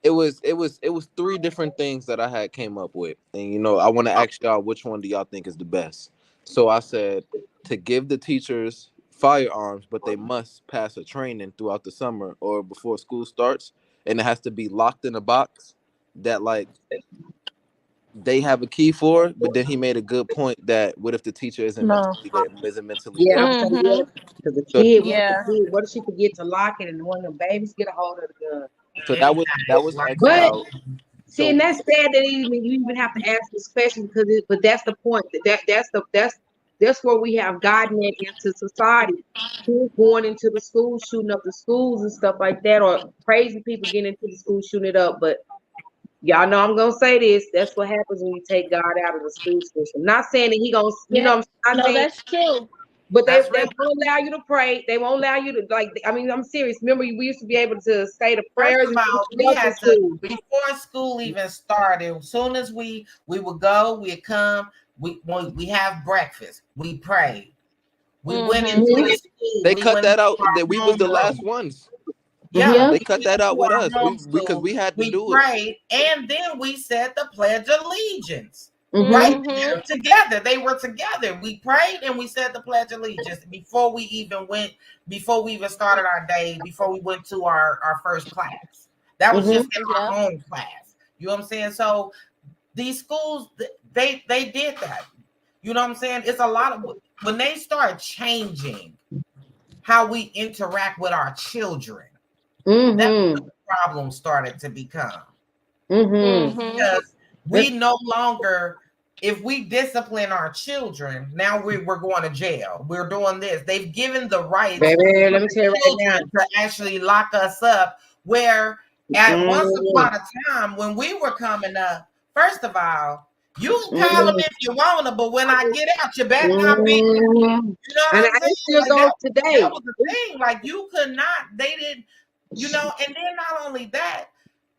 it was three different things that I had came up with, and I want to ask y'all which one do y'all think is the best. So I said to give the teachers firearms, but they must pass a training throughout the summer or before school starts, and it has to be locked in a box that like they have a key for. But then he made a good point that what if the teacher isn't No. mentally Yeah, there? I'm saying yeah, Mhm. because the So kid, Yeah. what if she forget to lock it and one of the babies get a hold of the gun? so that was X'd But out. see, and So that's sad that you even have to ask this question because but that's the point. That's where we have gotten it into society. Kids going into the schools, shooting up the schools and stuff like that, or crazy people getting into the school shooting it up. But y'all know I'm gonna say this. That's what happens when you take God out of the school system. Not saying that he gonna, Yeah. I'm not No, saying, that's true. but they That's real. won't allow you to pray. They won't allow you to like. I mean, I'm serious. Remember, we used to be able to say the First prayers of and all, we stuff in had to school. before school even started. As soon as we would go, we'd come. We have breakfast. We prayed. We went Mhm. into Mhm. the school. they We cut went that into out. That we our was the homeroom. last ones. Yeah, Mhm. Yep. They we cut went that out into with our us. We home because school. we had to We do it. prayed, and then we said the Pledge of Allegiance. Right Mhm. Mhm. there together. They were together. We prayed and we said the Pledge of Allegiance before we even went, before we even started our day, before we went to our first class. That was Mhm. just in Yep. our home class. You know what I'm saying? So these schools, they did that. You know what I'm saying? It's a lot of when they start changing how we interact with our children. That's Mhm. when the problem started to become. Mhm. Mhm. Because we no longer, if we discipline our children, now we're going to jail. We're doing this. They've given the rights Baby, for let me the tell you right now. children to actually lock us up. Where at once Mhm. upon a time when we were coming up, first of all, you can call them Mhm. if you want to, but when I get out, you better not be. Mhm. You know And what I'm I saying? still Like go that today. was the thing. Like you could not. They didn't. And then not only that,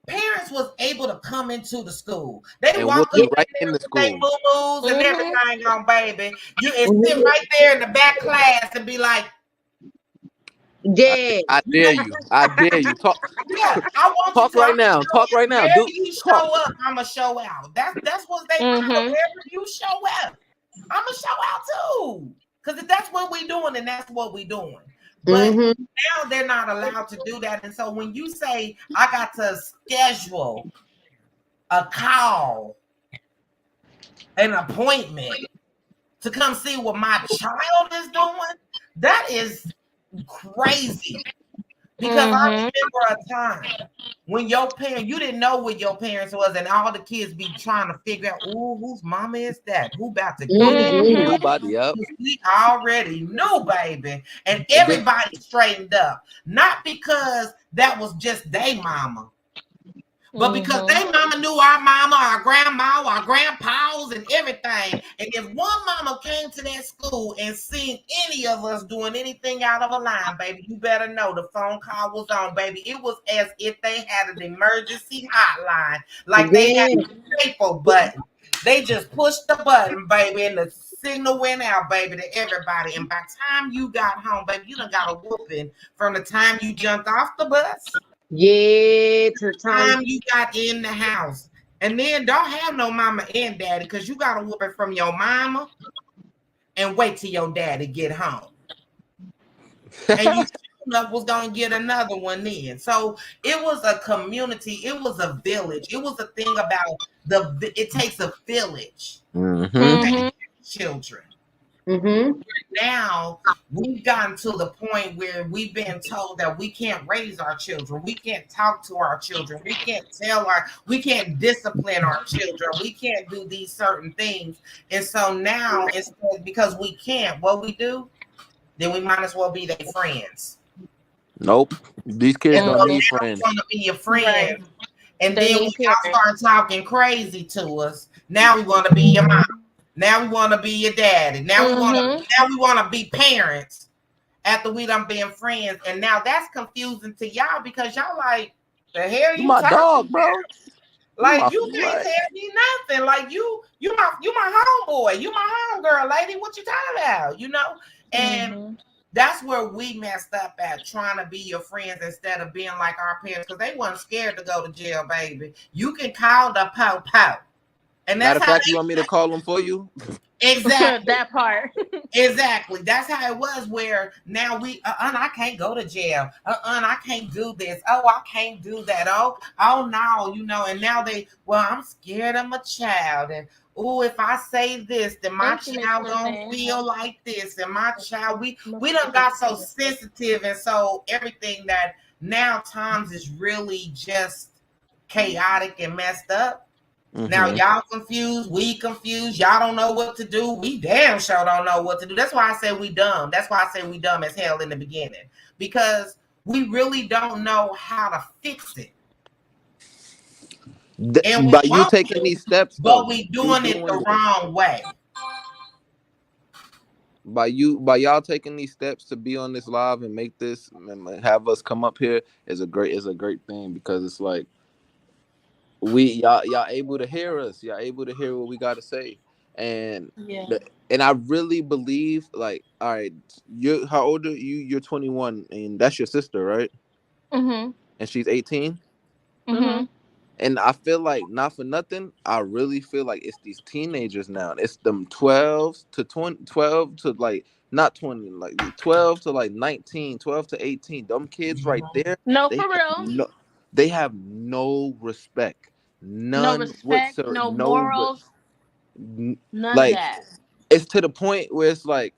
parents was able to come into the school. They And walk whoop up you Yeah. right in in there the with their school. moo-moos and Mhm. everything on, baby. You and sit Mhm. right there in the back class and be like, I, Yeah. I you dare know, you. I dare you. Talk yeah, I want you talk to. I'm right gonna now. show Talk right now. wherever Do you talk. show up, I'ma show out. That's what they model. Mhm. Wherever you show up, I'ma show out too. Because that's what we doing, and that's what we doing. But Mhm. now they're not allowed to do that. And so when you say I got to schedule a call, an appointment to come see what my child is doing, that is crazy. Because I Mhm. remember a time when you didn't know what your parents was, and all the kids be trying to figure out, ooh, whose mama is that? Who about to get it? Mhm. Mhm. Nobody up. We already knew, baby. And And then everybody straightened up. Not because that was just their mama, but because Mhm. they mama knew our mama, our grandma, our grandpas, and everything. And if one mama came to that school and seen any of us doing anything out of a line, baby, you better know the phone call was on, baby. It was as if they had an emergency hotline, like they had Yeah. a staple button. They just pushed the button, baby, and the signal went out, baby, to everybody. And by the time you got home, baby, you done got a whooping from the time you jumped off the bus, Yeah. To the time. time you got in the house. And then don't have no mama and daddy because you got to whoop it from your mama and wait till your daddy get home. And you was going to get another one then. So it was a community. It was a village. It was a thing about it takes a village to mm-hmm. raise Mhm. children. Mhm. Now we've gotten to the point where we've been told that we can't raise our children, we can't talk to our children, we can't discipline our children, we can't do these certain things. And so now instead, because we can't, what we do, then we might as well be their friends. Nope. These kids And so don't Mhm. need now we friends. want to be your Right. friend. And They then when need y'all parents. start talking crazy to us, now we want to be your mom. Now we want to be your daddy. Mhm. Now we want to be parents after we done been friends. And now that's confusing to y'all because y'all like, the hell You you my talking dog, bro. about? You my Like you can't what? tell me nothing. Like you my homeboy. You my homegirl, lady. What you talking about? And Mhm. That's where we messed up at, trying to be your friends instead of being like our parents, because they weren't scared to go to jail, baby. You can call the po, and Matter that's of how fact, you want me to call them for you? exactly. That part. Exactly. That's how it was. Where now I can't go to jail. I can't do this. Oh, I can't do that. Oh no, And now I'm scared of my child, and oh, if I say this, then my Thank you, Miss child gonna Renee. feel like this, and my child, we Must be done got this so one. sensitive, and so everything that now times is really just chaotic and messed up. Now Mm-hmm. y'all confused, we confused, y'all don't know what to do. We damn sure don't know what to do. That's why I said we dumb. That's why I said we dumb as hell in the beginning. Because we really don't know how to fix it. And we By you want taking to, these steps, but though, we you doing it doing the this. wrong way. By y'all taking these steps to be on this live and make this and have us come up here is a great thing, because it's like y'all able to hear us, y'all able to hear what we got to say, and Yeah. and I really believe, like, all right, you how old are you? You're 21, and that's your sister, right? Mhm. And she's 18. Mhm. And I feel like, not for nothing, I really feel like it's these teenagers now. It's them 12 to 20, 12 to like not 20, like 12 to like 19, 12 to 18. Them kids right Mhm. there, No, they for have real. no they have no respect. No None respect. whatsoever. No morals. None of Like, that. it's to the point where it's like,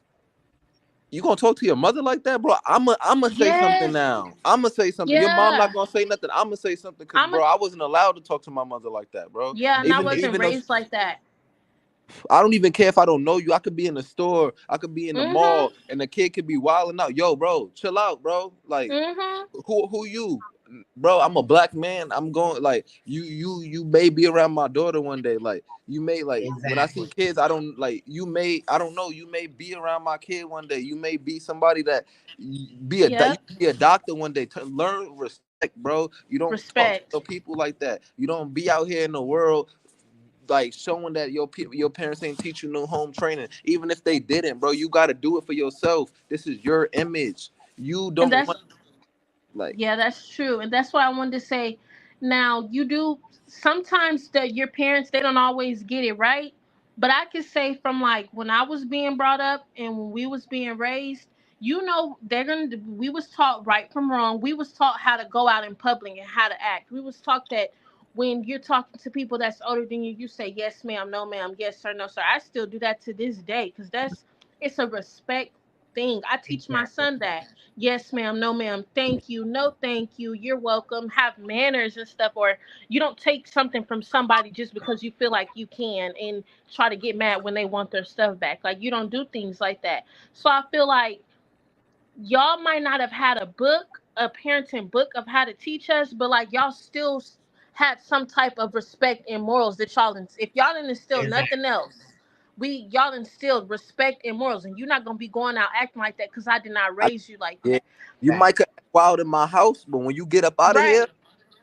you gonna talk to your mother like that, bro? I'm gonna say something Yes. now. I'm gonna say something. Your mom Yeah. not gonna say nothing. I'm gonna say something, because, I'm a. bro, I wasn't allowed to talk to my mother like that, bro. Yeah, and I Even wasn't even though raised like that. I don't even care if I don't know you. I could be in the store, I could be in the Mhm. mall, and the kid could be wilding out. Yo, bro, chill out, bro. Like, Mhm. who you, bro? I'm a black man. I'm going, like, you may be around my daughter one day. Like, you may, like, when I see Exactly. kids, I don't like, you may, I don't know, you may be around my kid one day. You may be somebody that you Yep. be a doctor one day. Learn respect, bro. You don't talk Respect. to people like that. You don't be out here in the world like showing that your parents ain't teach you no home training. Even if they didn't, bro, you got to do it for yourself. This is your image. You And don't that's want, like, Yeah, that's true. And that's why I wanted to say, now you do sometimes that your parents, they don't always get it right. But I could say from like when I was being brought up and when we was being raised, we was taught right from wrong. We was taught how to go out in public and how to act. We was taught that when you're talking to people that's older than you, you say yes ma'am, no ma'am, yes sir, no sir. I still do that to this day because it's a respect thing. I teach my Exactly. son that. Yes, ma'am. No, ma'am. Thank you. No, thank you. You're welcome. Have manners and stuff. Or you don't take something from somebody just because you feel like you can and try to get mad when they want their stuff back. Like, you don't do things like that. So I feel like y'all might not have had a parenting book of how to teach us, but like y'all still had some type of respect and morals that if y'all didn't instill Exactly. nothing else, y'all instilled respect and morals, and you're not gonna be going out acting like that because I did not I, raise you like yeah, that. you might could act wild in my house, but when you get up out of here, Right.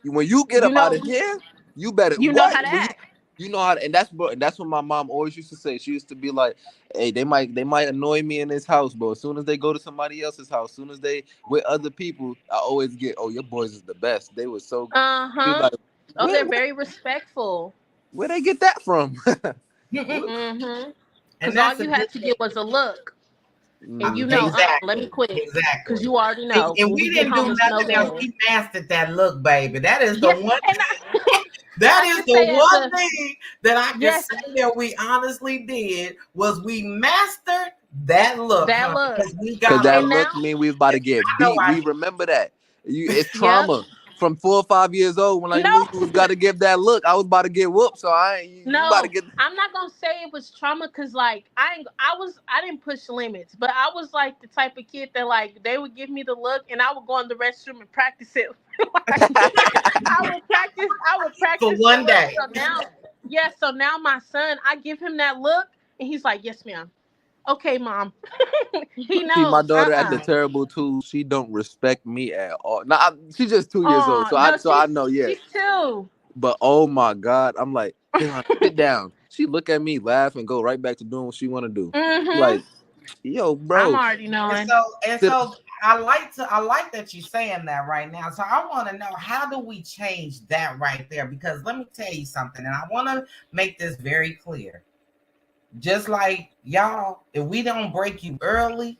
when you get You up out know of here, you better you know what? how to When act. you know how to, and that's what my mom always used to say. She used to be like, "Hey, they might annoy me in this house, but as soon as they go to somebody else's house, as soon as they with other people, I always get, oh, your boys is the best. They were so." She Uh-huh. like, Oh, where they're where very respectful. where they get that from? Mm-hmm. And Because all that's a you good had to thing. get was a look. And Mhm. let me Exactly. quit. Because Exactly. you already And, know and when we we get didn't do home, it's no nothing else. game. We mastered that look, baby. That is the Yeah, one and that I is can the say as one a thing that I can yes, say that we honestly did was we mastered that look, that honey, look. because we Cause got that a And look now, mean we was about to get I know beat. I We remember that. It's yep. trauma. From 4 or 5 years old, when I No, knew you was got to give that look, I was about to get whooped. So I ain't, you about to no, get. I'm not gonna say it was trauma because like I didn't push limits, but I was like the type of kid that like they would give me the look and I would go in the restroom and practice it. Like, I would for practice the one look. day. So now, yeah, so now my son, I give him that look and he's like, yes, ma'am. Okay, mom. He See, my knows. daughter at the terrible too. She don't respect me at all. Now she's just 2 years old, Oh so I no, so I know, yeah. she's two. But oh my God, I'm like, sit down. She look at me, laugh, and go right back to doing what she want to do. Mm-hmm. Like, Yo, I'm bro. already And knowing. so and Sit- so I like that you're saying that right now. So I want to know, how do we change that right there? Because let me tell you something, and I want to make this very clear. Just like y'all, if we don't break you early,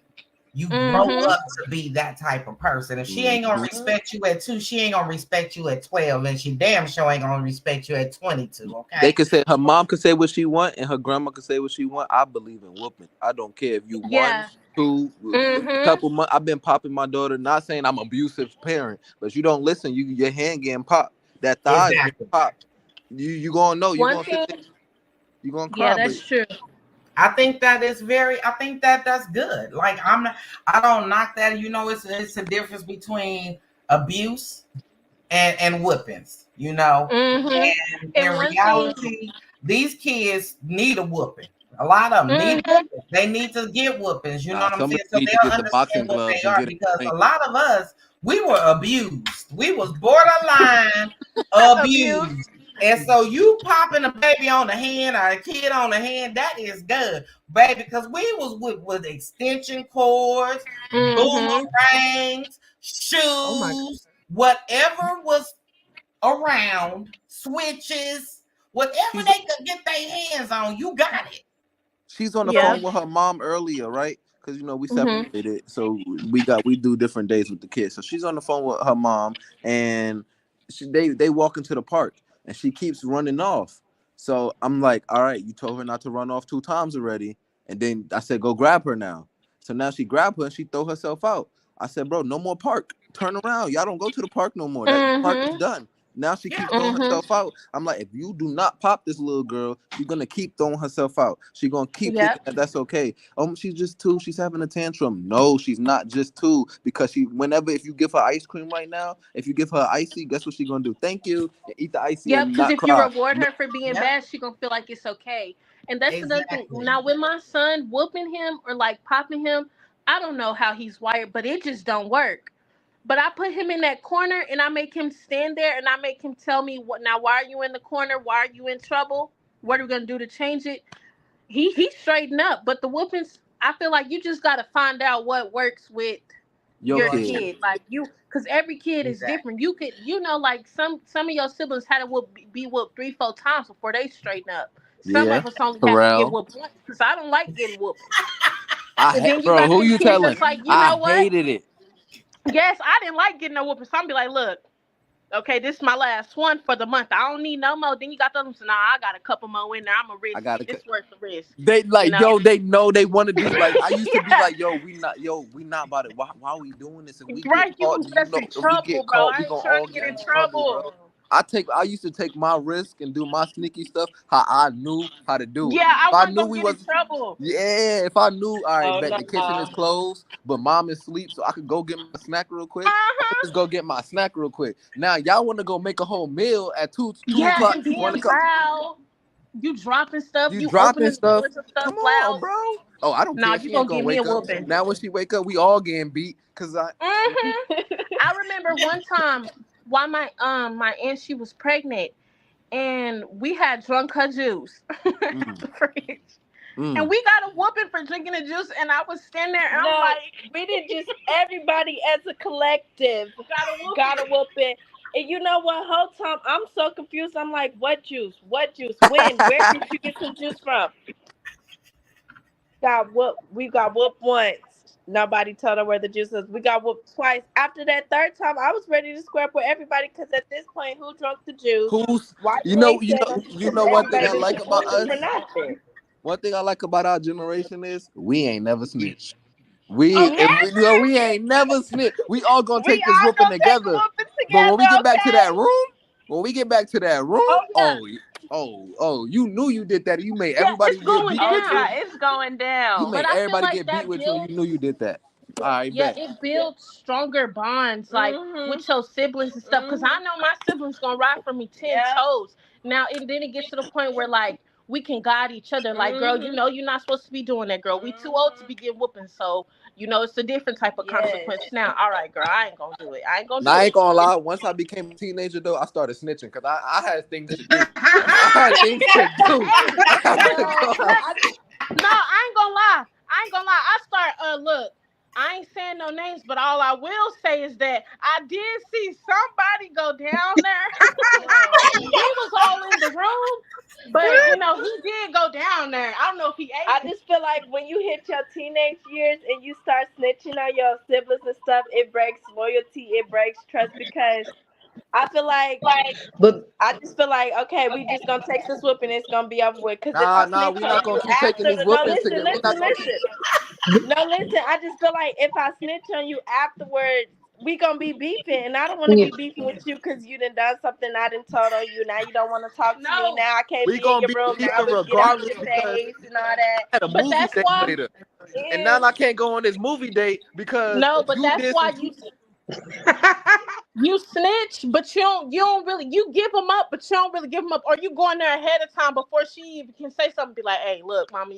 you grow Mhm. up to be that type of person. If she ain't gonna Mhm. respect you at 2, she ain't gonna respect you at 12, and she damn sure ain't gonna respect you at 22. They Okay? could say her mom could say what she want and her grandma could say what she want. I believe in whooping. I don't care if you one, Yeah. two, a Mhm. couple months. I've been popping my daughter. Not saying I'm abusive parent, but you don't listen. Your hand getting popped. That thighs getting Exactly. popped. You gonna know. You One gonna sit thing. there. You gonna Yeah, cry, but that's true. I think that is very. I think that that's good. Like I'm not. I don't knock that. You know, it's a difference between abuse and whoopings. You know, Mhm. and in And one thing. reality, these kids need a whooping. A lot of them need Mhm. whoopings. They need to get whoopings. You know nah, what I'm some of saying? them So need to they'll get the understand boxing what they gloves and are, get it because trained. a lot of us, we were abused. We was borderline Abuse. abused. And so you popping a baby on the hand or a kid on the hand, that is good, baby, because we was with extension cords, Mhm. boomerangs, Oh my. shoes, whatever was around, switches, whatever She's they could get their hands on, you got it. she's on the Yeah. phone with her mom earlier, right? Because we Mhm. separated, so we do different days with the kids. So she's on the phone with her mom, and they walk into the park, and she keeps running off. So I'm like, all right, you told her not to run off 2 times already, and then I said, go grab her now. So now she grabbed her and she throw herself out. I said, bro, no more park. Turn around. Y'all don't go to the park no more. That park is Mhm. done. Now she Yeah. keeps throwing Mhm. herself out. I'm like, if you do not pop this little girl, she's gonna keep throwing herself out. She's gonna keep thinking Yep. that that's okay. She's just 2. She's having a tantrum. No, she's not just 2, because if you give her ice cream right now, if you give her icy, guess what she's gonna do? Thank you, and eat the icy Yep. and Because not if you cry. reward No, her for being Yep. bad, she gonna feel like it's okay. And that's another thing. Exactly. Now with my son, whooping him or like popping him, I don't know how he's wired, but it just don't work. But I put him in that corner and I make him stand there and I make him tell me what. Now, why are you in the corner? Why are you in trouble? What are we gonna do to change it? He straightened up, but the whoopings, I feel like you just gotta find out what works with your your Your kid. kid. kid. Like you, because every kid is Exactly. different. You could, like some of your siblings had to be whooped 3, 4 times before they straighten up. Some Yeah, of us only have to get Pharrell. whooped once because I don't like getting whooped. And then you Bro, got who them you kids telling? that's like, you I know what? hated it. Yes, I didn't like getting no whooping. So I'm be like, look, okay, this is my last one for the month. I don't need no more. Then you got them, so nah, I got a couple more in there. I'm gonna I risk it. gotta. It's worth the risk, They you like, know? yo, they know they want to do, like, I used to be Yeah, like, we not about it. Why are we doing this? If we get right. You caught, gonna do get you us know in if we trouble, get bro. caught, we I ain't gonna trying all to get get in in trouble, trouble. bro. I used to take my risk and do my sneaky stuff how I knew how to do it. Yeah, I If I wasn't knew gonna we get in was trouble. Yeah, if I knew, all right, Oh bet the kitchen is no. closed, but mom is asleep, so I could go get my snack real quick. I could Uh-huh. just go get my snack real quick. Now y'all want to go make a whole meal at two Yeah, o'clock, and 1 being o'clock. loud. You dropping stuff. You You dropping opening the stuff. doors and stuff Come loud. on, bro. Oh, I don't Nah, care. you She ain't gonna gonna give me a wake up. whooping. Now when she wake up, we all getting beat. Cause Mm-hmm. I remember one time while my aunt, she was pregnant and we had drunk her juice out mm, the fridge. And mm. we got a whooping for drinking the juice and I was standing there and I'm No, like we didn't just everybody as a collective got a got a whooping. whooping. And you know what? Whole time I'm so confused. I'm like, what juice? What juice? When? Where did you get some juice from? Got whooped. We got whooped once. Nobody told her where the juice was. We got whooped twice. After that third time, I was ready to square up with everybody because at this point, who drunk the juice? Who's Why you you know ain't you saying know nothing? you Because know one thing everybody I been like getting about whooping for us. nothing. One thing I like about our generation is we ain't never snitch. We Oh, if we, you know, never. we ain't never snitch. We all gonna We take this all whooping gonna take a together. whooping But when together, we get back to that okay? room, when we get back to that room, Oh yeah. you knew you did that. You made Yeah, everybody it's get going beat Oh with you. yeah, down. it's going You down. But made I feel everybody like get beat that with you, and you knew builds, you did that. I yeah, bet. it builds stronger bonds, like Mhm. with your siblings and stuff. Cause I Mhm. know my siblings gonna ride for me ten Yeah. toes. Now, and then it gets to the point where like we can guide each other. Like, girl, you Mhm. know you're not supposed to be doing that, girl. We too old to Mhm. be getting whooping, so you know it's a different type of Yes. consequence. Now, all right, girl, I ain't gonna do it. I ain't gonna Now do I it. ain't gonna lie. Once I became a teenager, though, I started snitching because I had things to do. I had things to do. Hey, I had to no, go out. I, no, I ain't gonna lie. I ain't gonna lie. I start. Look, I ain't saying no names, but all I will say is that I did see somebody go down there. He was all in the room, but you know he did go down there. I don't know if he ate. I just feel like when you hit your teenage years and you start snitching on your siblings and stuff, it breaks loyalty, it breaks trust because I feel like But I just feel like okay, we just gonna take this whooping, it's gonna be over with. Cause if I Nah, snitch we on not you gonna keep taking after these the no, whoopings listen, together. We not listen, gonna keep. listen. No, listen. I just feel like if I snitch on you afterwards, we gonna be beefing, and I don't want to be beefing with you because you done something I done told on you. Now you don't want to talk to me. Now I can't We be in gonna your be room. Now beefing we get out regardless your because face and all that. I had a But movie that's date why. later, and now I can't go on this movie date because No, but you that's did why some. you snitch, but you don't really you give them up, but you don't really give them up, or you go in there ahead of time before she even can say something. Be like, hey, look, mama,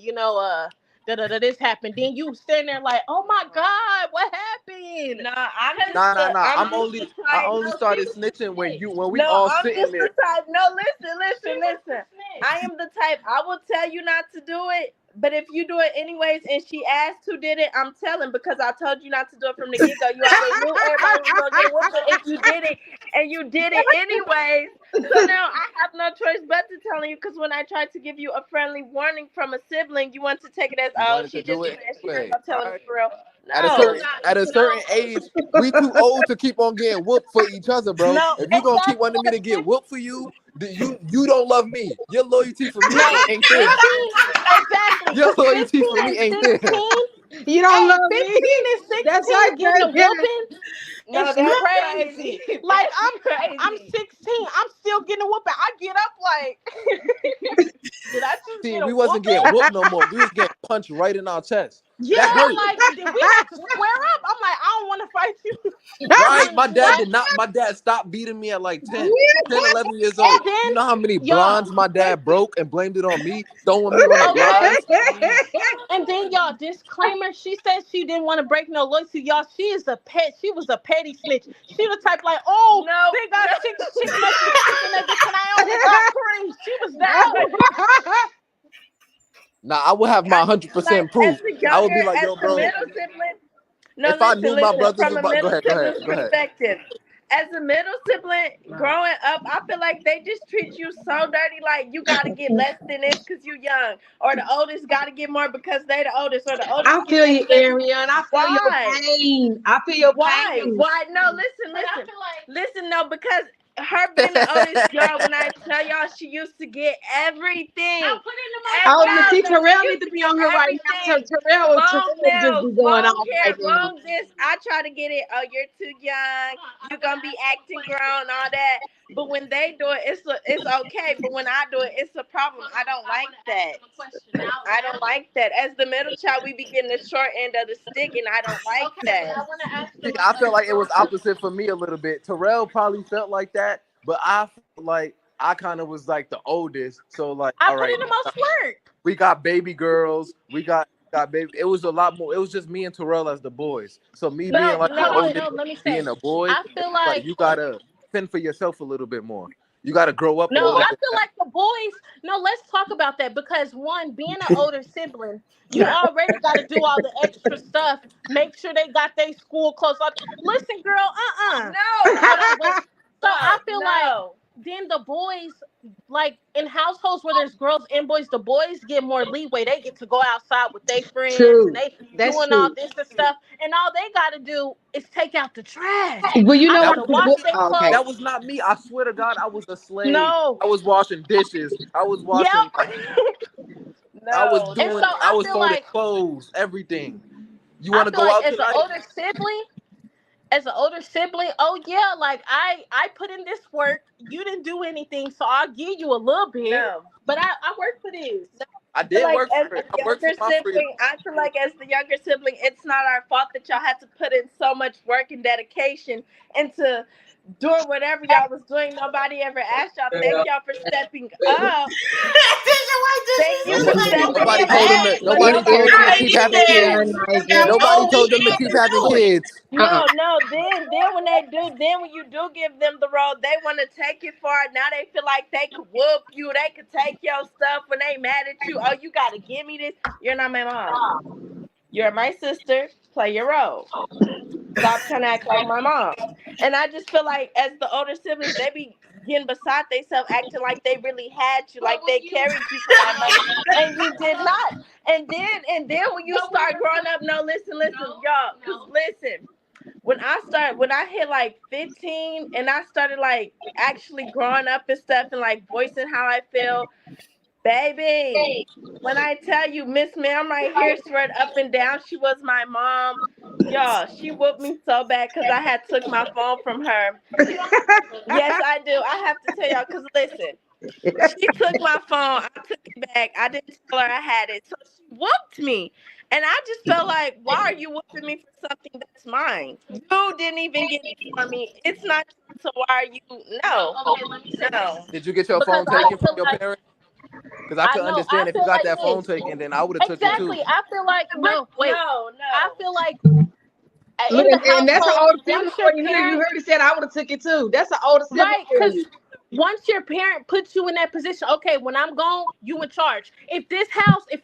this happened. Then you stand there like, oh my god, what happened? No, I'm just Nah. the I'm I'm just only the I type. only No, she started was the snitching when snitch. we No, all I'm sitting just the there. type. No, listen, She listen, was the listen. snitch. I am the type. I will tell you not to do it, but if you do it anyways, and she asked who did it, I'm telling because I told you not to do it from the get go. You already knew everybody was gonna get whooped if you did it, and you did it anyways. So now I have no choice but to tell you because when I tried to give you a friendly warning from a sibling, you want to take it as You oh wanted she to just do did it it. She not anyway. gonna tell All on me right. for real. At a No, certain age, we too old to keep on getting whooped for each other, bro. No, If you gonna keep wanting me to get exactly. whooped for you, then you don't love me. Your loyalty for me No, ain't there. 15, exactly. Your Because loyalty 15 for me and ain't there. 16, you don't hey, love 15 me. and That's right, 16 getting a baby. whooping no, is that's crazy. crazy. Like, That's I'm crazy. 16, I'm still getting a whooping. I get up like, did I just See, get a we wasn't getting whooping? whooped no more. We was getting punched right in our chest. Yeah, That hurt. like, did we have to square up? I'm like, I don't want to fight you. Right? And what? My dad stopped beating me at like 10, 11 years old. And then, You know how many y'all, blinds my dad broke and blamed it on me, throwing me on the okay? blinds? And then y'all, disclaimer, she said she didn't want to break no loyalty. Y'all, she is a pet. She was a petty snitch. She the type like, oh, No, they got no. 6 chicken nuggets and I only got 3. She was that way. Now I would have my Like 100% as proof. the I would younger, be like, as yo, the bro, middle sibling. No, if I listen, knew my listen. brothers From was a about, middle go ahead, sibling's go ahead. perspective, as a middle sibling growing up, I feel like they just treat you so dirty. Like you got to get less than this because you young, or the oldest got to get more because they the oldest, or the oldest I get feel less. you, Ariane. I feel your Why? pain. I feel your Why? pain. Why? No, listen, But I listen, feel like, listen. No, because her being the oldest, y'all. When I tell y'all, she used to get everything. I'll put it in my Oh, phone. now Y'all see, know she Terrell need used to to be get on her right now. everything. Terrell Long just nails, be going long off hair, right now. long this. I try to get it. Oh, you're too young. You're gonna be acting grown, all that. But when they do it, it's okay. But when I do it, it's a problem. I don't like that. I don't like that. As the middle child, we be getting the short end of the stick, and I don't like Okay, but that. I want to ask See, them a I felt like it was question. opposite for me a little bit. Terrell probably felt like that, but I felt like I kind of was like the oldest. So like, I all put right, in the most work. we got baby girls, we got baby. It was a lot more. It was just me and Terrell as the boys. So me But being No, like the hold no. on, oldest, no, let me being say. a boy, I feel like like you gotta fend for yourself a little bit more. You gotta grow up a no, little I bit. feel like the boys. No, let's talk about that because one, being an older sibling, you already got to do all the extra stuff. Make sure they got their school clothes on. Listen, girl, No, hold on, wait. So I no, feel like no. then the boys, like in households where there's girls and boys, the boys get more leeway. They get to go outside with their friends and True. they That's doing all true. this and stuff. And all they got to do is take out the trash. Well, you I know got That what? to was wash their Okay. clothes. that was not me. I swear to God, I was a slave. No. I was washing dishes. I was washing Yep. like No, And so no. I I was feel folding like clothes, everything. You want to go out as an tonight? older sibling, oh yeah, like I put in this work. You didn't do anything, so I'll give you a little bit. No. But I work for this. I I feel did like work as for the it. I worked for younger my freedom. sibling, I feel like as the younger sibling, it's not our fault that y'all had to put in so much work and dedication into doing whatever y'all was doing. Nobody ever asked y'all. Thank y'all for stepping up. Thank you for stepping Nobody told them up. to. But Nobody told nobody them to asked keep you having to. Yeah, kids. Nigel. Nobody told them to keep having kids. Uh-uh. No, no. Then when they do, then when you do give them the role, they want to take it far. Now they feel like they could whoop you. They could take your stuff when they mad at you. Oh, you gotta give me this. You're not my mom. You're my sister. Play your role. Stop trying to act like my mom. And I just feel like as the older siblings, they be getting beside themselves, acting like they really had you, like they carried you for that much, and you did not. And then when you start growing up, no, listen, y'all, cause listen, when I hit like 15 and I started like actually growing up and stuff and like voicing how I feel, baby. When I tell you, Miss Ma'am right here swear up and down she was my mom. Y'all, she whooped me so bad because I had took my phone from her. Yes, I do. I have to tell y'all because listen, she took my phone. I took it back. I didn't tell her I had it, so she whooped me. And I just felt like, why are you whooping me for something that's mine? You didn't even get it for me. It's not yours, so why are you? No, Okay, let me say this no. Did you get your because phone I taken from feel your like parents? Because I I could know. I understand if you feel got like that phone this. taken, then I would have took it too. Exactly. I feel like But no. Wait. no, I no. feel like Look, in the and that's an household, older sibling once your for you. You parent, heard he said I would have took it too. That's an older sibling right? for Because you. once your parent puts you in that position, okay, when I'm gone, you in charge. If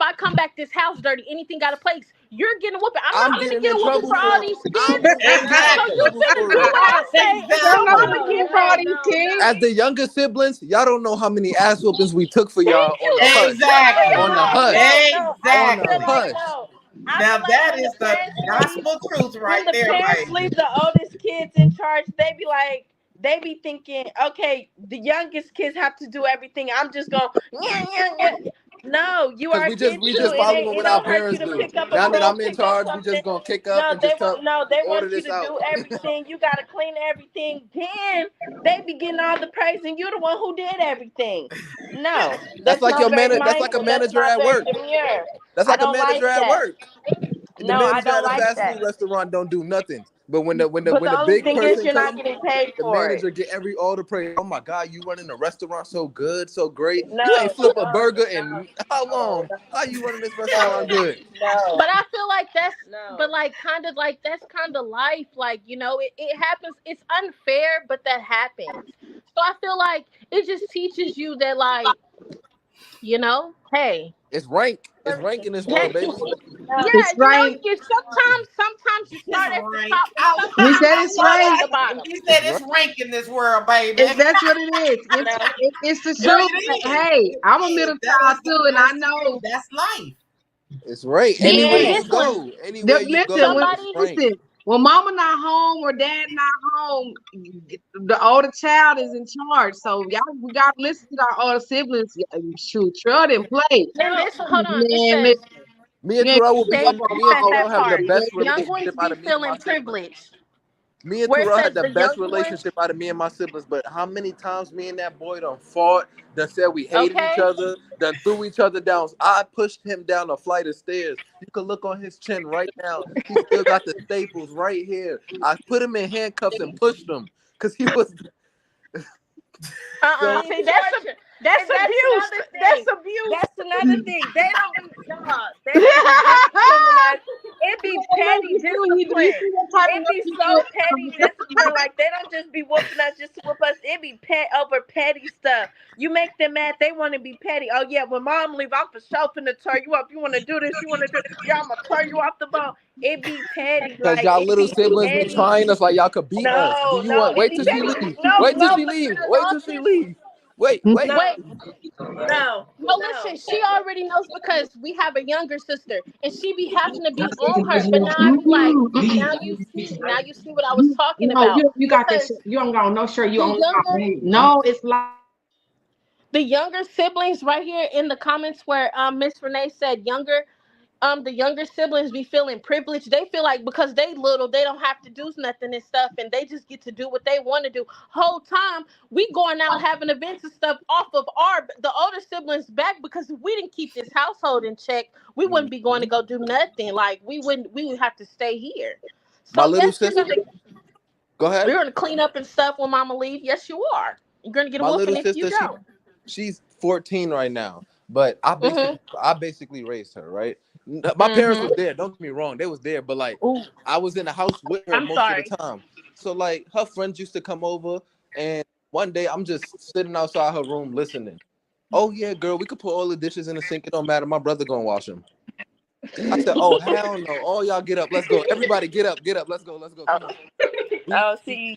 I come back, this house dirty, anything got a place, you're getting a whooping. I'm I'm not finna getting get in a whooping trouble for all for these I'm kids. getting in So you trouble finna for do it. what I say, and I'm your not Exactly. gonna mama get get for all mad. these kids. As the younger siblings, y'all don't know how many ass whoopings we took for Thank y'all on you. the hush. One thing On Exactly. the about hush. I On just the feel Exactly. like hush. no. I Now feel like that when the is the parents leave, gospel truth right when the there, parents baby. leave the oldest kids in charge, they be like, they be thinking, okay, the youngest kids have to do everything. I'm just going, yeah, yeah, yeah. No, you Cause are we just kid we too. just following It what our don't hurt you parents to do. pick up a Now that crow, I'm in pick up charge, we something. just gonna kick up No, and just tell they order want you this to out. do everything. You gotta clean everything. Then they be getting all the praise, and you the one who did everything. No, That's that's like not your very manager. That's like a mindful. That's manager not at very work. demure. That's I like a don't like manager at that. work. The No, I manager don't at a like fast that. food restaurant don't do nothing. But But when the the only big thing is, person you're not comes, getting paid the for it. manager get all the praise. Oh my God, you running a restaurant so good, so great. You No, ain't flip a no, burger no, in how long? no, How you running this restaurant no, good? no, But I feel like but no. like kind of like that's kind of life. Like, it happens. It's unfair, but that happens. So I feel like it just teaches you that, like, hey, It's rank. It's rank in this hey, world, baby. No. It's right. sometimes you It's start at the rank. top and We sometimes said you it's start at right. the bottom. He said It's it's rank. rank in this world, baby. That's what it is. No. It's the No, truth. it is. Hey, I'm a It is. middle That child is the too, and I honest know. truth. That's life. It's right. Anywhere And Yes. you this one, go, anywhere you Listen, go, when it's somebody, rank. listen, when mama not home or dad not home, the older child is in charge. So we gotta listen to our older siblings. Yeah, shoot, Trud and play. and No. this, hold on, it Man, says listen, Me and you ain't Terrell gonna give up on me and at Terrell that have the part. best Young relationship ones out be of me and my feeling siblings. privileged. Me and Where it Terrell says had the the best younger ones, relationship out of me and my siblings, but how many times me and that boy done fought, done said we hated each okay? other, done threw each other down. I pushed him down a flight of stairs. You can look on his chin right now. He still got the staples right here. I put him in handcuffs and pushed him because he was so See, See, torture. that's And that's abuse. another That's thing. abuse. That's another thing. They don't be y'all. They don't be disciplining us. It be petty you discipline. see what type of It work be you so petty do. discipline. Like they don't just be whooping us just to whoop us. It be pet over petty stuff. You make them mad, they want to be petty. Oh yeah, when mom leave, I'm for sure finna turn you up. You want to do this? You want to do? Yeah, I'm gonna turn you off the bone. It be petty. because Like y'all it little be siblings be petty. trying us like y'all could beat us. Do No, you no, want it wait be till she petty. leave? No, Wait till no, she but leave. the Wait till she office. leave. Wait. No, Wait, no, no, no. listen. She already knows because we have a younger sister, and she be having to be on her. But now I be like, now you see what I was talking No, about you got this. because You don't got no shirt. You the only got younger baby. No, it's like the younger siblings right here in the comments where Miss Renee said the younger siblings be feeling privileged. They feel like because they little, they don't have to do nothing and stuff, and they just get to do what they want to do. Whole time we going out having events and stuff off of the older siblings back because if we didn't keep this household in check, we wouldn't be going to go do nothing. Like we would have to stay here. My So little yes, sister. Go ahead. you're gonna clean up and stuff when mama leave. Yes, you are. You're gonna get a My little whooping if you sister, don't. she's 14 right now, but Mhm. I basically raised her, right? My parents was Mhm. there, don't get me wrong, they was there, but like Ooh, I was in the house with her I'm most of the sorry. time. So like her friends used to come over, and one day I'm just sitting outside her room listening. Oh yeah, girl, we could put all the dishes in the sink, it don't matter, my brother gonna wash them. I said, oh hell no! All y'all get up, let's go. Everybody get up, let's go, come on. See,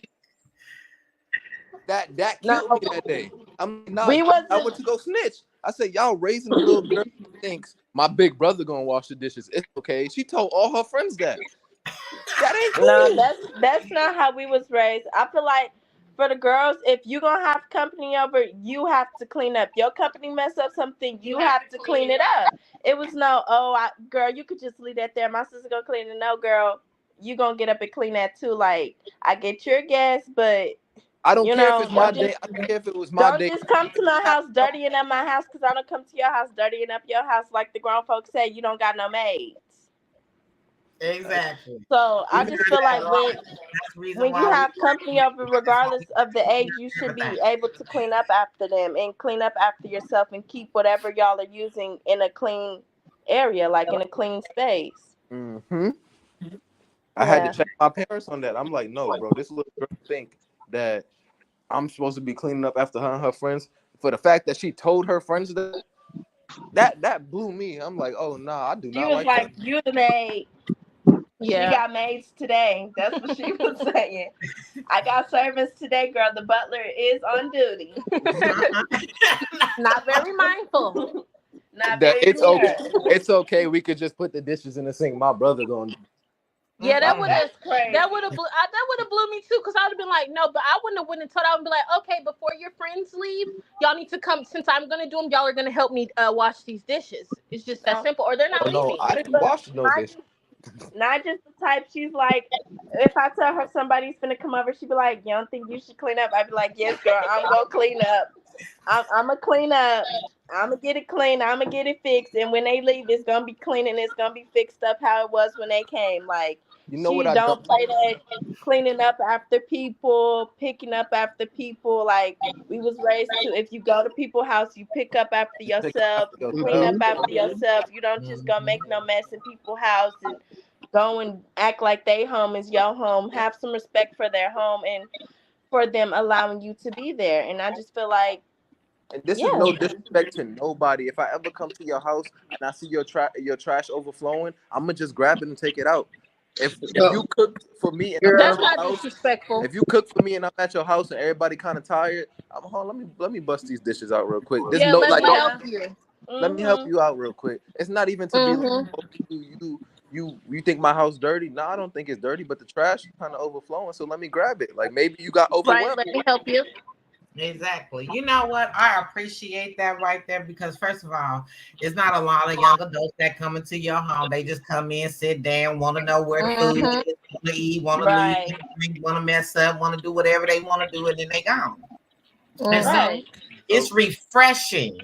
That no, killed me that day. I'm like, nah, we I wasn't. went to go snitch. I said, y'all raising a little girl who thinks my big brother gonna wash the dishes. It's okay. She told all her friends that. That ain't No, cool. that's not how we was raised. I feel like for the girls, if you gonna have company over, you have to clean up. Your company mess up something, you have to clean it up. It was no, girl, you could just leave that there. My sister gonna clean it. No, girl, you gonna get up and clean that too. Like, I get your guess, but I don't you care if know, it's my day. I don't care if it was my don't day. just come to my house dirtying up my house because I don't come to your house dirtying up your house like the grown folks say. You don't got no maids. Exactly. So I just feel like That's the reason when you why have company over, that's why regardless of the age, you should everything. be able to clean up after them and clean up after yourself and keep whatever y'all are using in a clean area, like in a clean space. Mm-hmm. I had to Yeah. check my parents on that. I'm like, no, bro, this little girl think that I'm supposed to be cleaning up after her and her friends. For the fact that she told her friends that blew me. I'm like, oh nah, I do She not was like that. like, "You the maid. She Yeah. got maids today." That's what she was saying. I got servants today, girl. The butler is on duty. Not very mindful. Not That very it's okay. demure. It's okay. We could just put the dishes in the sink. My brother going. Yeah, that would have That's crazy. blew me too, because I would have been like, no, but I wouldn't have went and told. I would be like, okay, before your friends leave, y'all need to come. Since I'm gonna do them, y'all are gonna help me wash these dishes. It's just that simple, or they're Oh not no, leaving. I didn't But wash no dish. not just the type. She's like, if I tell her somebody's gonna come over, she'd be like, "You don't think you should clean up?" I'd be like, "Yes, girl, I'm gonna clean up. I'm gonna clean up. I'm gonna get it clean. I'm gonna get it fixed. And when they leave, it's gonna be clean and it's gonna be fixed up how it was when they came." Like, You know what she I don't don't play that cleaning up after people, picking up after people. Like, we was raised to, if you go to people's house, you pick up after pick up yourself, after you clean yourself. up after yourself. You don't just go make no mess in people's house and go and act like they home is your home. Have some respect for their home and for them allowing you to be there. And I just feel like, And this is yeah, no disrespect to nobody. If I ever come to your house and I see your trash overflowing, I'm gonna just grab it and take it out. If you cook for me and I'm at That's your not house, disrespectful. if you cook for me and I'm at your house and everybody kind of tired, I'm hold. Let me bust these dishes out real quick. There's Yeah, no let like, me oh, help you. let me help mm-hmm. you out real quick. It's not even to be like, Mm-hmm. oh, you think my house dirty? No, I don't think it's dirty, but the trash kind of overflowing. So let me grab it. Like maybe you got Right, overwhelmed. let me help you. Exactly. You know what? I appreciate that right there because first of all, it's not a lot of young adults that come into your home. They just come in, sit down, want to know where the food Mm-hmm. is, want to eat, want to leave, Right, want to mess up, want to do whatever they want to do, and then they gone. And so Mm-hmm. right. it's refreshing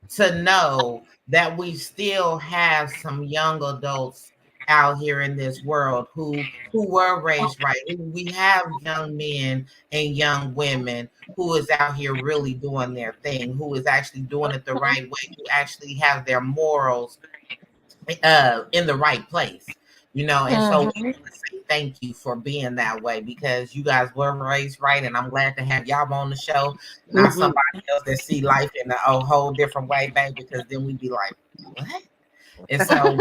to know that we still have some young adults out here in this world who were raised right. We have young men and young women who is out here really doing their thing, who is actually doing it the right way, who actually have their morals in the right place. You know, and so we Mm-hmm. want to say thank you for being that way because you guys were raised right, and I'm glad to have y'all on the show, not Mm-hmm. somebody else that see life in a whole different way, baby. Because then we'd be like, what? And so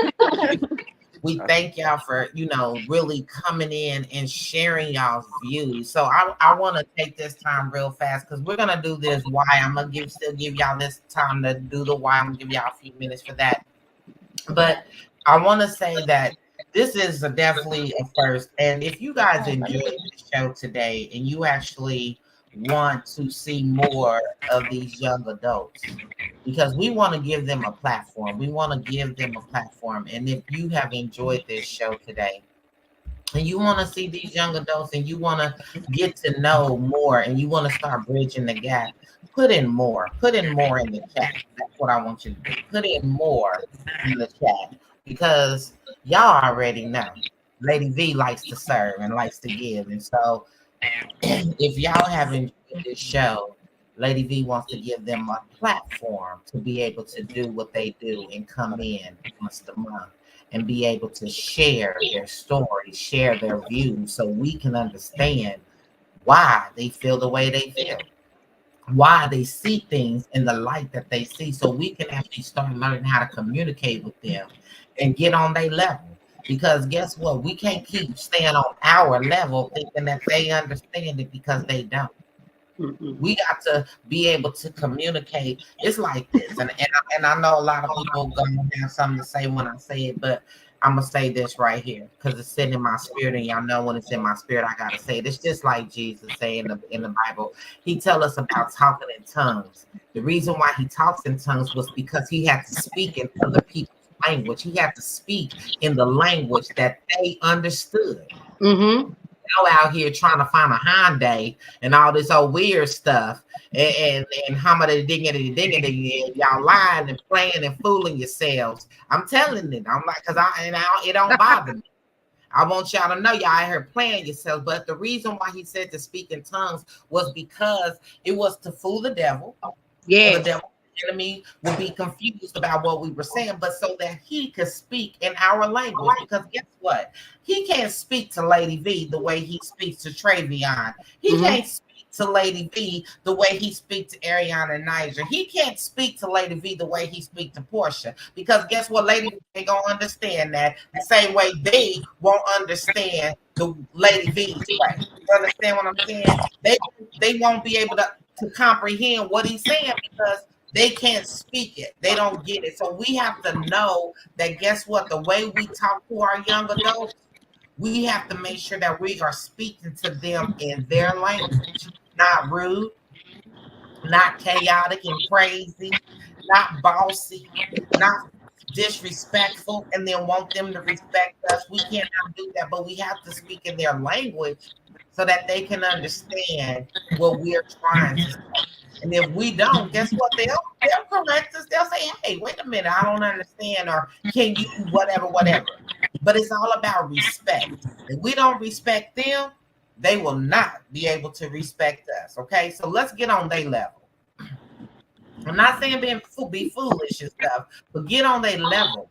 we thank y'all for really coming in and sharing y'all's views. So I want to take this time real fast because we're gonna do this why. I'm gonna still give y'all this time to do the why. I'm gonna give y'all a few minutes for that. But I want to say that this is definitely a first. And if you guys enjoyed the show today and you actually want to see more of these young adults, because we want to give them a platform, we want to give them a platform. And if you have enjoyed this show today, and you want to see these young adults and you want to get to know more and you want to start bridging the gap, put in more in the chat. That's what I want you to do. Put in more in the chat because y'all already know Lady V likes to serve and likes to give. And so if y'all have enjoyed this show, Lady V wants to give them a platform to be able to do what they do and come in once a month and be able to share their stories, share their views, so we can understand why they feel the way they feel. why they see things in the light that they see, so we can actually start learning how to communicate with them and get on their level. Because guess what? We can't keep staying on our level thinking that they understand it, because they don't. We got to be able to communicate. It's like this, and I know a lot of people gonna have something to say when I say it, but I'm gonna say this right here because it's sitting in my spirit, and y'all know when it's in my spirit, I gotta say it. It's just like Jesus saying in the Bible. He tell us about talking in tongues. The reason why he talks in tongues was because he had to speak in other people's language. He had to speak in the language that they understood. Mm-hmm. Out here trying to find a Hyundai and all this old weird stuff, and how much digging, y'all lying and playing and fooling yourselves. I'm telling it. I'm like, it don't bother me. I want y'all to know y'all out here playing yourselves. But the reason why he said to speak in tongues was because it was to fool the devil. Yes. So the devil, enemy, would be confused about what we were saying, but so that he could speak in our language. Because guess what? He can't speak to Lady V the way he speaks to Travion. He can't speak to Lady V the way he speaks to Ariana and Niger. He can't speak to Lady V the way he speaks to Portia. Because guess what? Lady V ain't gonna understand that the same way they won't understand the Lady V's way. You understand what I'm saying? They won't be able to comprehend what he's saying because they can't speak it. They don't get it. So we have to know that, guess what? The way we talk to our young adults, we have to make sure that we are speaking to them in their language, not rude, not chaotic and crazy, not bossy, not disrespectful, and then want them to respect us. We cannot do that, but we have to speak in their language so that they can understand what we're trying to say. And if we don't, guess what? They'll correct us. They'll say, "Hey, wait a minute, I don't understand," or "Can you whatever?" But it's all about respect. If we don't respect them, they will not be able to respect us. Okay, so let's get on their level. I'm not saying be foolish and stuff, but get on their level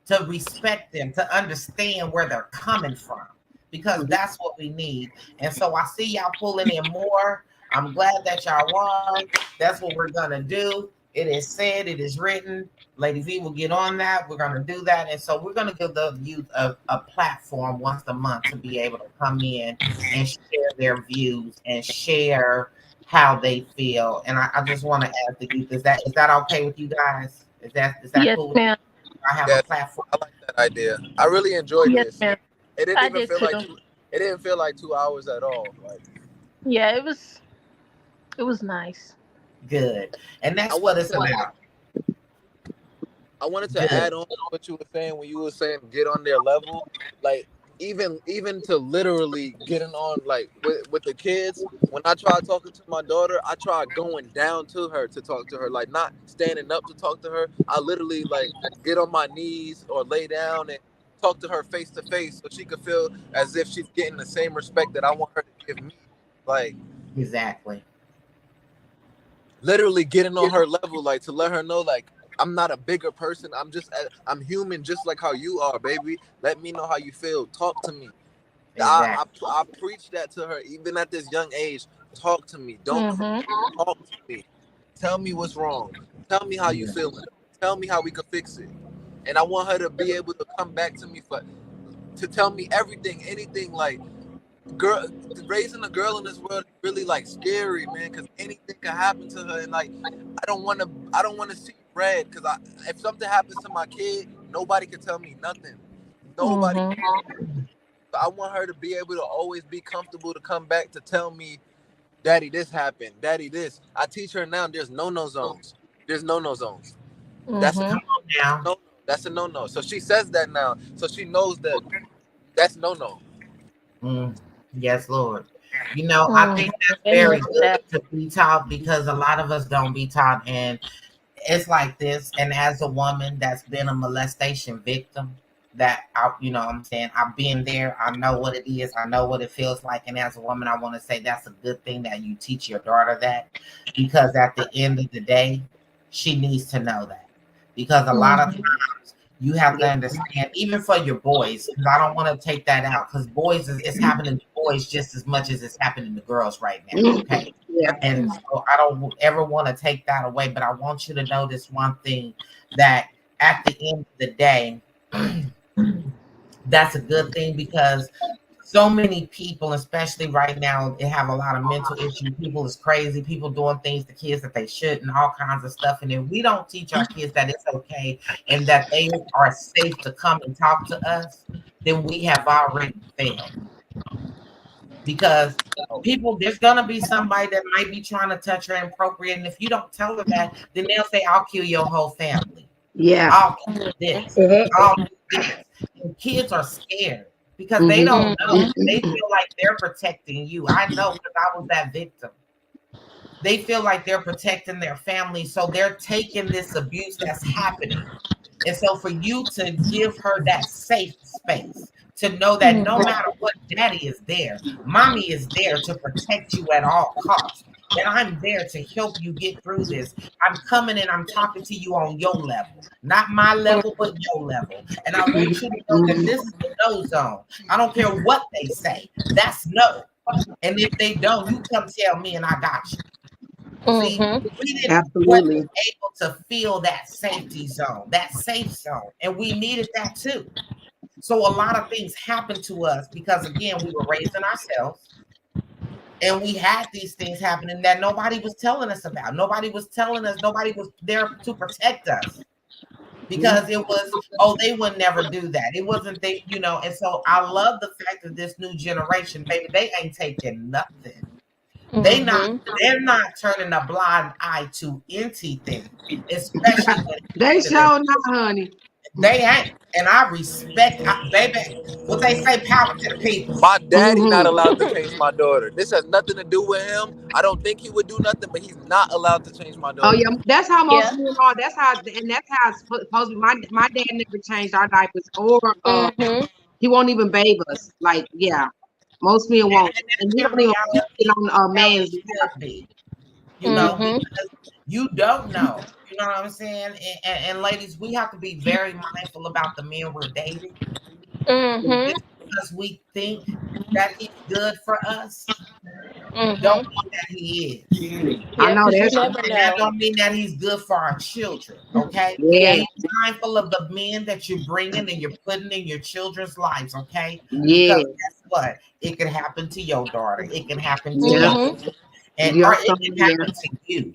to respect them, to understand where they're coming from, because that's what we need. And so I see y'all pulling in more. I'm glad that y'all are. That's what we're gonna do. It is said, it is written. Lady V will get on that. We're gonna do that, and so we're gonna give the youth a platform once a month to be able to come in and share their views and share how they feel. And I just want to ask the youth: is that okay with you guys? Is that Yes, cool with you? ma'am. I have a Yes, platform. I like that idea. I really enjoyed Yes, this. ma'am. It didn't I even did feel like too. it didn't feel like 2 hours at all. Like Yeah, it was nice. Good, and I that's what wanted it's to about. I wanted to Good. add on to what you were saying when you were saying get on their level. Like even to literally getting on like with the kids. When I tried talking to my daughter, I tried going down to her to talk to her, like not standing up to talk to her. I literally like get on my knees or lay down and talk to her face to face so she could feel as if she's getting the same respect that I want her to give me. Like Exactly. literally getting on her level, like to let her know, like I'm not a bigger person. I'm human, just like how you are, baby. Let me know how you feel. Talk to me. Exactly. I preach that to her even at this young age. Talk to me. Don't cry. Mhm. Talk to me. Tell me what's wrong. Tell me how you Yeah. feeling. Tell me how we can fix it. And I want her to be able to come back to me to tell me everything, anything. Like girl, raising a girl in this world is really like scary, man, because anything can happen to her. And like I don't want to see red, because if something happens to my kid, nobody can tell me nothing. Nobody. Mhm. So I want her to be able to always be comfortable to come back to tell me, "Daddy, this happened. Daddy, this." I teach her now. There's no zones. There's no zones. That's a Mhm. Come on now. no. That's a no. So she says that now. So she knows that that's no. Mm. Yes, Lord. You know, I Mhm. think that's Amen very to that. good to be taught, because a lot of us don't be taught. And it's like this. And as a woman that's been a molestation victim, that I'm saying, I've been there. I know what it is. I know what it feels like. And as a woman, I want to say that's a good thing that you teach your daughter that, because at the end of the day, she needs to know that. Because a lot of Mhm. times you have to understand, even for your boys, because I don't want to take that out, because boys, it's happening to boys just as much as it's happening to girls right now. Okay. Yeah. And so I don't ever want to take that away, but I want you to know this one thing, that at the end of the day, that's a good thing, because so many people, especially right now, they have a lot of mental issues. People is crazy. People doing things to kids that they shouldn't, all kinds of stuff. And if we don't teach our kids that it's okay and that they are safe to come and talk to us, then we have already failed. Because people, there's gonna be somebody that might be trying to touch her inappropriate, and if you don't tell her that, then they'll say, "I'll kill your whole family. Yeah. I'll kill this. I'll do this." And kids are scared because they don't know. They feel like they're protecting you. I know, because I was that victim. They feel like they're protecting their family, so they're taking this abuse that's happening. And so for you to give her that safe space, to know that no matter what, daddy is there, mommy is there to protect you at all costs. And I'm there to help you get through this. I'm coming and I'm talking to you on your level, not my level, but your level. And I want you to know that this is the no zone. I don't care what they say. That's no. And if they don't, you come tell me and I got you. See, we wasn't Absolutely. able to feel that safety zone, that safe zone, and we needed that too. So a lot of things happened to us because, again, we were raising ourselves, and we had these things happening that nobody was telling us about. Nobody was telling us. Nobody was there to protect us, because it was, oh, they would never do that. It wasn't they, And so I love the fact that this new generation, baby, they ain't taking nothing. They're not turning a blind eye to anything, especially when it They comes to their sure not, honey. they ain't. And I respect, baby, what they say, power to the people. My daddy not allowed to change my daughter. This has nothing to do with him. I don't think he would do nothing, but he's not allowed to change my Oh daughter. yeah, that's how most Yeah. men are. That's how it's supposed to be. My dad never changed our diapers, or he won't even bathe us. Like, yeah, most men won't, And and that's he in don't even reality get on a how it man's. should be, because you don't know. You know what I'm saying? And ladies, we have to be very mindful about the men we're dating. Just because we think that he's good for us, don't mean that he is. I Yeah, know because you that's never And that know. don't mean that he's good for our children, okay? yeah, Be mindful of the men that you're bringing and you're putting in your children's lives, okay? yeah, Because guess what? It can happen to your daughter. It can happen to yeah. your Mhm. You or are it so can yeah, happen to you.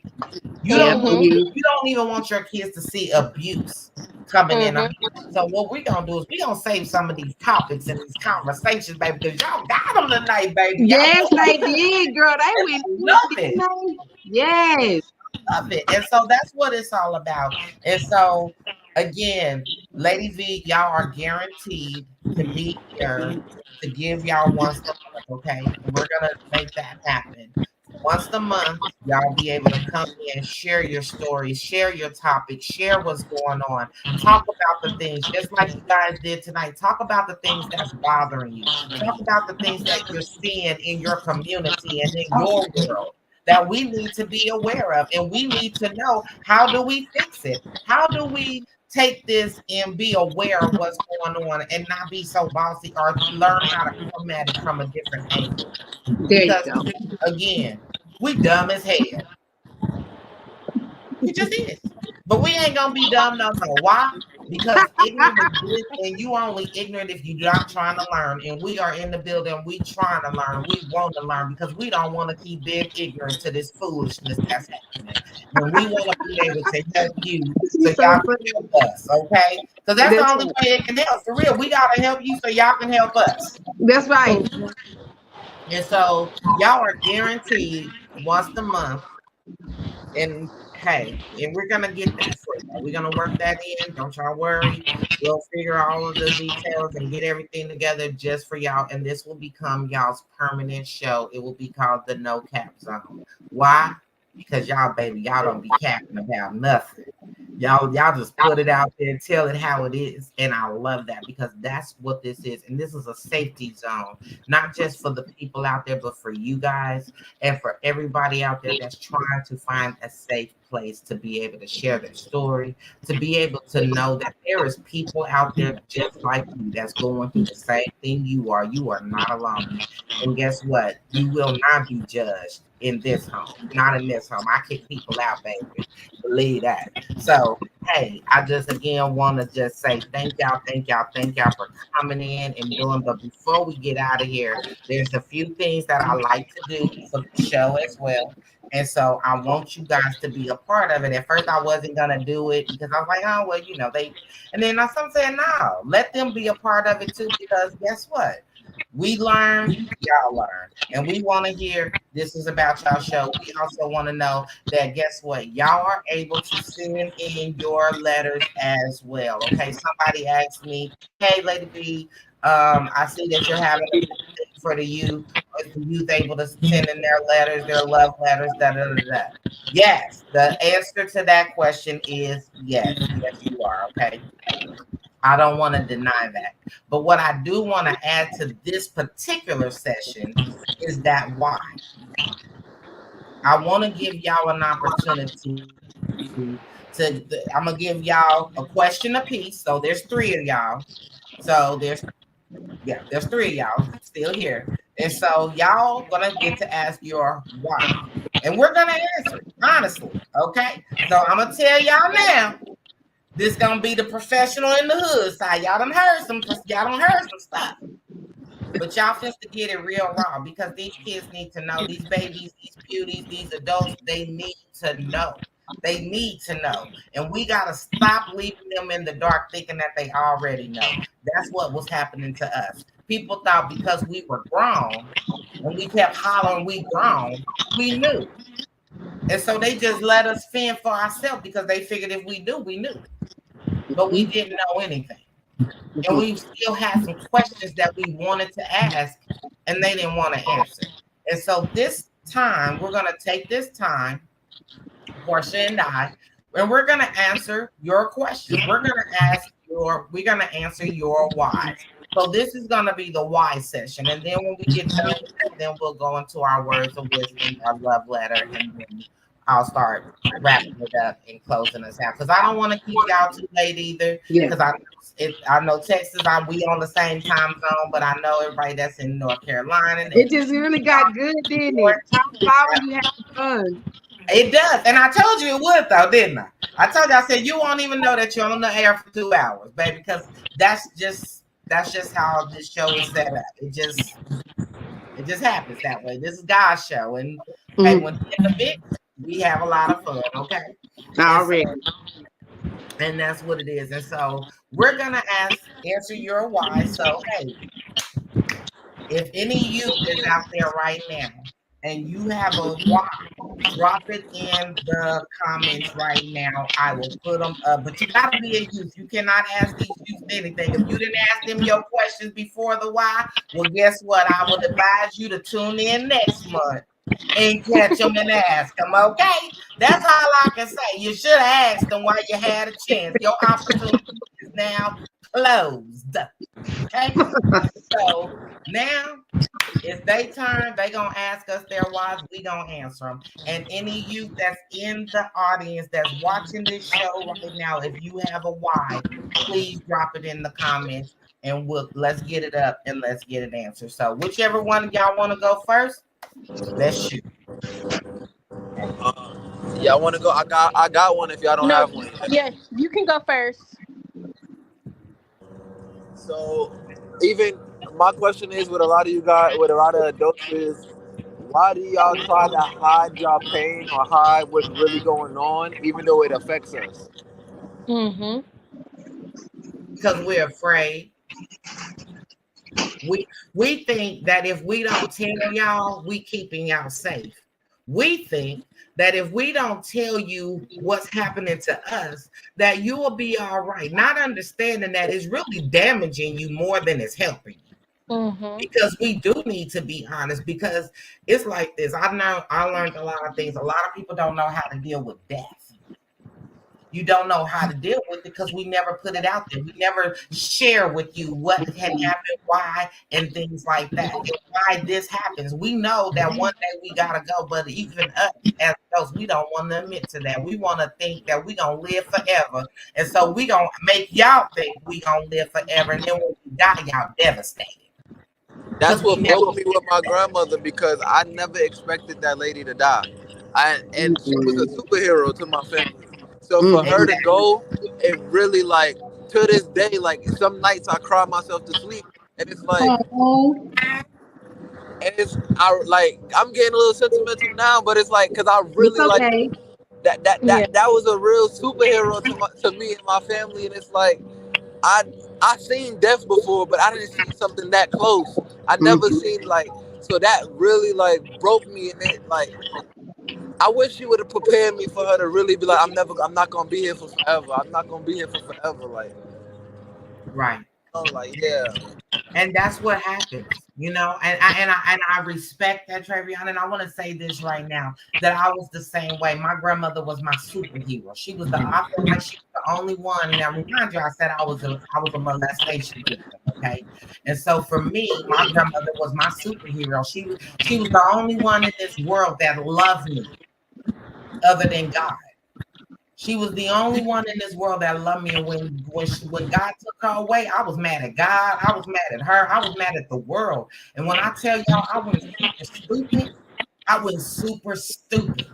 You yeah. don't Mhm. You, you don't even want your kids to see abuse coming in. Mhm. So what we're gonna do is we're gonna save some of these topics and these conversations, baby, because y'all got them tonight, baby. Y'all yes, they did, girl. They went in, love didn't it. they? Yes. Love it. And so that's what it's all about. And so again, Lady V, y'all are guaranteed to be here to give y'all once a month, okay? And we're gonna make that happen. Once a month, y'all be able to come in, share your stories, share your topics, share what's going on, talk about the things, just like you guys did tonight. Talk about the things that's bothering you. Talk about the things that you're seeing in your community and in your world that we need to be aware of, and we need to know, how do we fix it? How do we take this and be aware of what's going on and not be so bossy, or learn how to come at it from a different angle? There you Because go. again, we dumb as hell. We just is. But we ain't gonna be dumb no more. Why? Because ignorant is bliss, and you only ignorant if you're not trying to learn. And we are in the building, we trying to learn. We want to learn because we don't want to keep being ignorant to this foolishness that's happening. And we want to be able to help you so She's so y'all can funny. help us, okay? Because that's the That's only way it can help. For real, we gotta help you so y'all can help us. that's right. And so y'all are guaranteed once a month. And hey, and we're gonna get that for you. We're gonna work that in. Don't y'all worry. We'll figure all of the details and get everything together just for y'all. And this will become y'all's permanent show. It will be called the No Cap Zone. Why? Because y'all, baby, y'all don't be capping about nothing. Y'all just put it out there and tell it how it is. And I love that, because that's what this is. And this is a safety zone, not just for the people out there, but for you guys and for everybody out there that's trying to find a safe place to be able to share their story, to be able to know that there is people out there just like you that's going through the same thing you are. You are not alone. And guess what? You will not be judged in this home. Not in this home. I kick people out, baby. Believe that. So, hey, I just again want to just say thank y'all for coming in and doing. But before we get out of here, there's a few things that I like to do for the show as well. And so I want you guys to be a part of it. At first, I wasn't gonna do it because I was like, oh well, you know, they. And then some saying, no, let them be a part of it too. Because guess what? We learn, y'all learn. And we want to hear this is about y'all show. We also want to know that guess what? Y'all are able to send in your letters as well. Okay. Somebody asked me, hey, Lady B, I see that you're having a thing for the youth. Is the youth able to send in their letters, their love letters, da da da da? Yes. The answer to that question is yes. Yes, you are. Okay. I don't want to deny that. But what I do want to add to this particular session is that why. I want to give y'all an opportunity I'm going to give y'all a question apiece. So there's 3 of y'all. So there's 3 of y'all still here. And so y'all going to get to ask your why. And we're going to answer it, honestly. Okay? So I'm going to tell y'all now. This gonna be the professional in the hood side. Y'all done heard some stuff. But y'all finna to get it real raw because these kids need to know. These babies, these beauties, these adults, they need to know. They need to know. And we gotta stop leaving them in the dark thinking that they already know. That's what was happening to us. People thought because we were grown and we kept hollering we grown, we knew. And so they just let us fend for ourselves because they figured if we do, we knew. But we didn't know anything. And we still had some questions that we wanted to ask and they didn't want to answer. And so this time, we're going to take this time, Portia and I, and we're going to answer your questions. We're going to answer your whys. So this is going to be the why session. And then when we get done with that, then we'll go into our words of wisdom, our love letter, and then I'll start wrapping it up and closing us out. Because I don't want to keep y'all too late either. Because I know Texas, we on the same time zone, but I know everybody that's in North Carolina. It just really got good, didn't it? Top 5 when you have fun. It does. And I told you it would though, didn't I? I told you, I said, you won't even know that you're on the air for 2 hours, baby, because that's just how this show is set up. It just happens that way. This is God's show. And hey, when we're in the mix, we have a lot of fun, okay? Already. And that's what it is. And so we're gonna answer your why. So hey, if any youth is out there right now and you have a why, drop it in the comments right now. I will put them up. But you gotta be a youth. You cannot ask these youth anything. If you didn't ask them your questions before the why, well, guess what? I would advise you to tune in next month and catch them and ask them, okay? That's all I can say. You should have asked them while you had a chance. Your opportunity is now closed. Okay? So now it's their turn. They gonna ask us their whys. We gonna answer them. And any youth that's in the audience that's watching this show right now, if you have a why, please drop it in the comments and let's get it up and let's get it answered. So whichever one of y'all want to go first, let's shoot. Y'all want to go? I got one. If y'all don't have one, yes, you can go first. So, even my question is, with a lot of you guys, with a lot of adults, is why do y'all try to hide your pain or hide what's really going on, even though it affects us? Because we're afraid. We think that if we don't tell y'all, we keeping y'all safe. We think that if we don't tell you what's happening to us, that you will be all right. Not understanding that it's really damaging you more than it's helping you. Because we do need to be honest, because it's like this. I learned a lot of things. A lot of people don't know how to deal with death. You don't know how to deal with it because we never put it out there. We never share with you what had happened, why, and things like that, and why this happens. We know that one day we gotta go, but even us as adults, we don't want to admit to that. We want to think that we gonna live forever, and so we gonna make y'all think we gonna live forever, and then when we die, y'all devastated That's because we what never broke me with my did grandmother because I never expected that lady to die. And she was a Mm-mm. superhero to my family. So for that. her to Exactly. go, it really like to this day, like some nights I cry myself to sleep, and it's like, Oh, and it's I like I'm getting a little sentimental now, but it's like because I it's really like okay. Yeah. that was a real superhero to me and my family, and it's like I I seen death before, but I didn't see something that close. I never Mm-hmm. seen like so that really like broke me, and it like I wish she would have prepared me for her to really be like I'm not gonna be here for forever. I'm not gonna be here for forever. Like Right. oh like yeah. And that's what happens, and I respect that, Travion. And I want to say this right now that I was the same way. My grandmother was my superhero. She was I feel like she was the only one. Now, remind you, I said I was a molestation victim. Okay, and so for me, my grandmother was my superhero. She was the only one in this world that loved me, other than God. She was the only one in this world that loved me. And when God took her away, I was mad at God. I was mad at her. I was mad at the world. And when I tell y'all I went super stupid, I went super stupid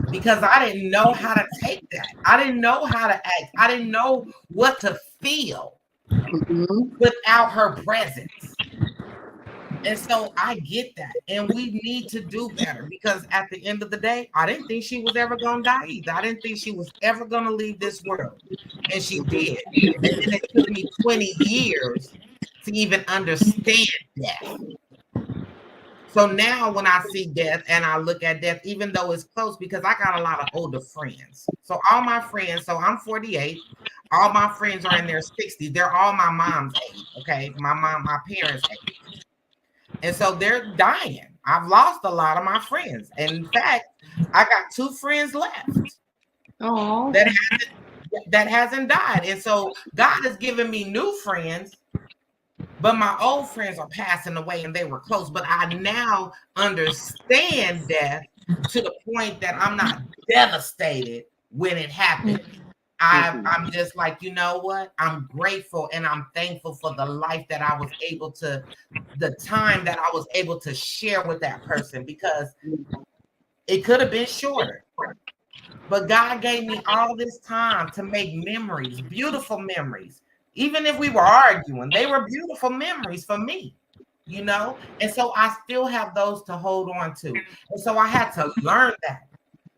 because I didn't know how to take that. I didn't know how to act. I didn't know what to feel Mm-hmm. without her presence. And so I get that. And we need to do better because at the end of the day, I didn't think she was ever going to die either. I didn't think she was ever going to leave this world. And she did. And then it took me 20 years to even understand death. So now when I see death and I look at death, even though it's close, because I got a lot of older friends. So all my friends, so I'm 48. All my friends are in their 60s. They're all my mom's age. Okay. My parents' age. And so they're dying. I've lost a lot of my friends. And in fact, I got two friends left Oh, that hasn't died. And so God has given me new friends, but my old friends are passing away and they were close. But I now understand death to the point that I'm not devastated when it happens. I'm just like, you know what? I'm grateful and I'm thankful for the life that I was able to, the time that I was able to share with that person because it could have been shorter. But God gave me all this time to make memories, beautiful memories. Even if we were arguing, they were beautiful memories for me, And so I still have those to hold on to. And so I had to learn that.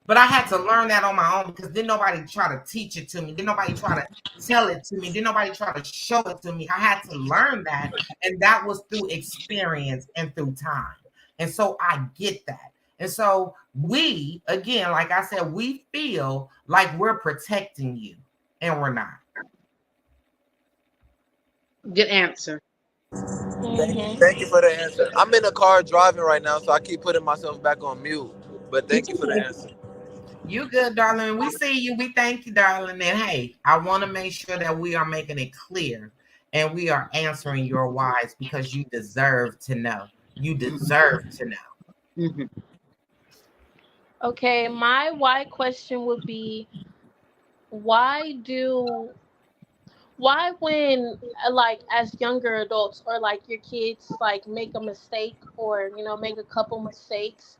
But I had to learn that on my own because didn't nobody try to teach it to me. Didn't nobody try to tell it to me. Didn't nobody try to show it to me. I had to learn that. And that was through experience and through time. And so I get that. And so we, again, like I said, we feel like we're protecting you and we're not. good answer. Thank you for the answer. I'm in a car driving right now, so I keep putting myself back on mute. But It's thank you for the okay. answer. You good, darling. We see you. We thank you, darling. And hey, I want to make sure that we are making it clear and we are answering your whys because you deserve to know. You deserve to know. Mm-hmm. Okay, my why question would be why do why when like as younger adults or like your kids like make a mistake or make a couple mistakes,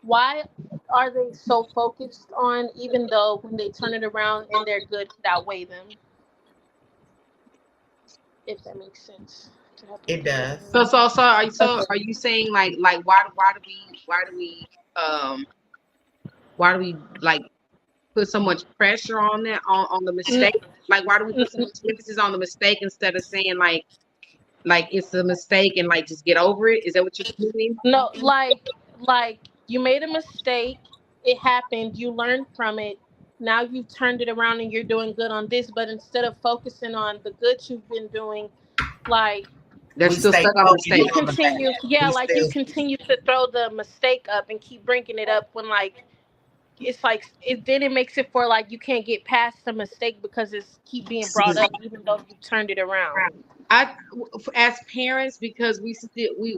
why are they so focused on even though when they turn it around and they're good could outweigh them, if that makes sense to have It people does. listening. So are you saying like um why do we like put so much pressure on that on the N- mistake? Like why do we put so n- much emphasis on the mistake instead of saying like it's a mistake and like just get over it? Is that what you're saying? no, like you made a mistake, it happened, you learned from it, now you've turned it around and you're doing good on this, but instead of focusing on the good you've been doing, like They're We still stay stuck on the focused you mistake. on the bad. continue, yeah, We like you still continue to throw the mistake up and keep bringing it up when like it's like then it makes it for like you can't get past the mistake because it's keep being brought See, up even though you turned it around. I as parents because we still we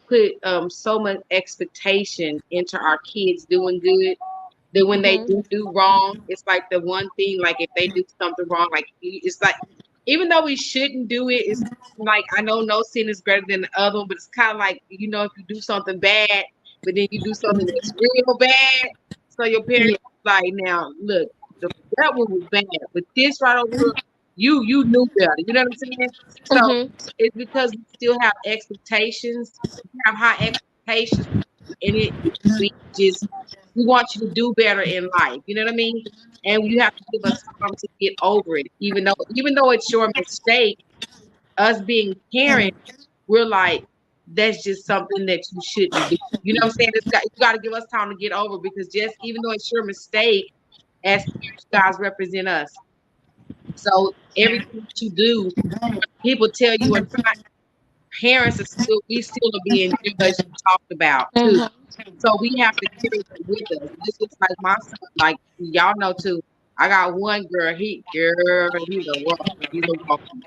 put so much expectation into our kids doing good that when they Mhm. do wrong, it's like the one thing, like if they do something wrong, like it's like even though we shouldn't do it, it's like I know no sin is greater than the other one, but it's kind of like if you do something bad, but then you do something that's real bad, so your Yeah. parents like now look, the, that one was bad, but this right over here, you knew better. You know what I'm saying? So Mhm. it's because we still have expectations, we have high expectations, and we just we want you to do better in life. You know what I mean? And you have to give us time to get over it, even though it's your mistake. Us being parents, we're like, that's just something that you shouldn't do. You know what I'm saying? You got to give us time to get over because just even though it's your mistake, as parents, you guys represent us. So everything that you do, people tell you or not, parents are still we still are being judged and talked about too. Mhm. So we have to carry that with us. This is like my son, like y'all know too. I got one girl, he's a rough, he's a rough one.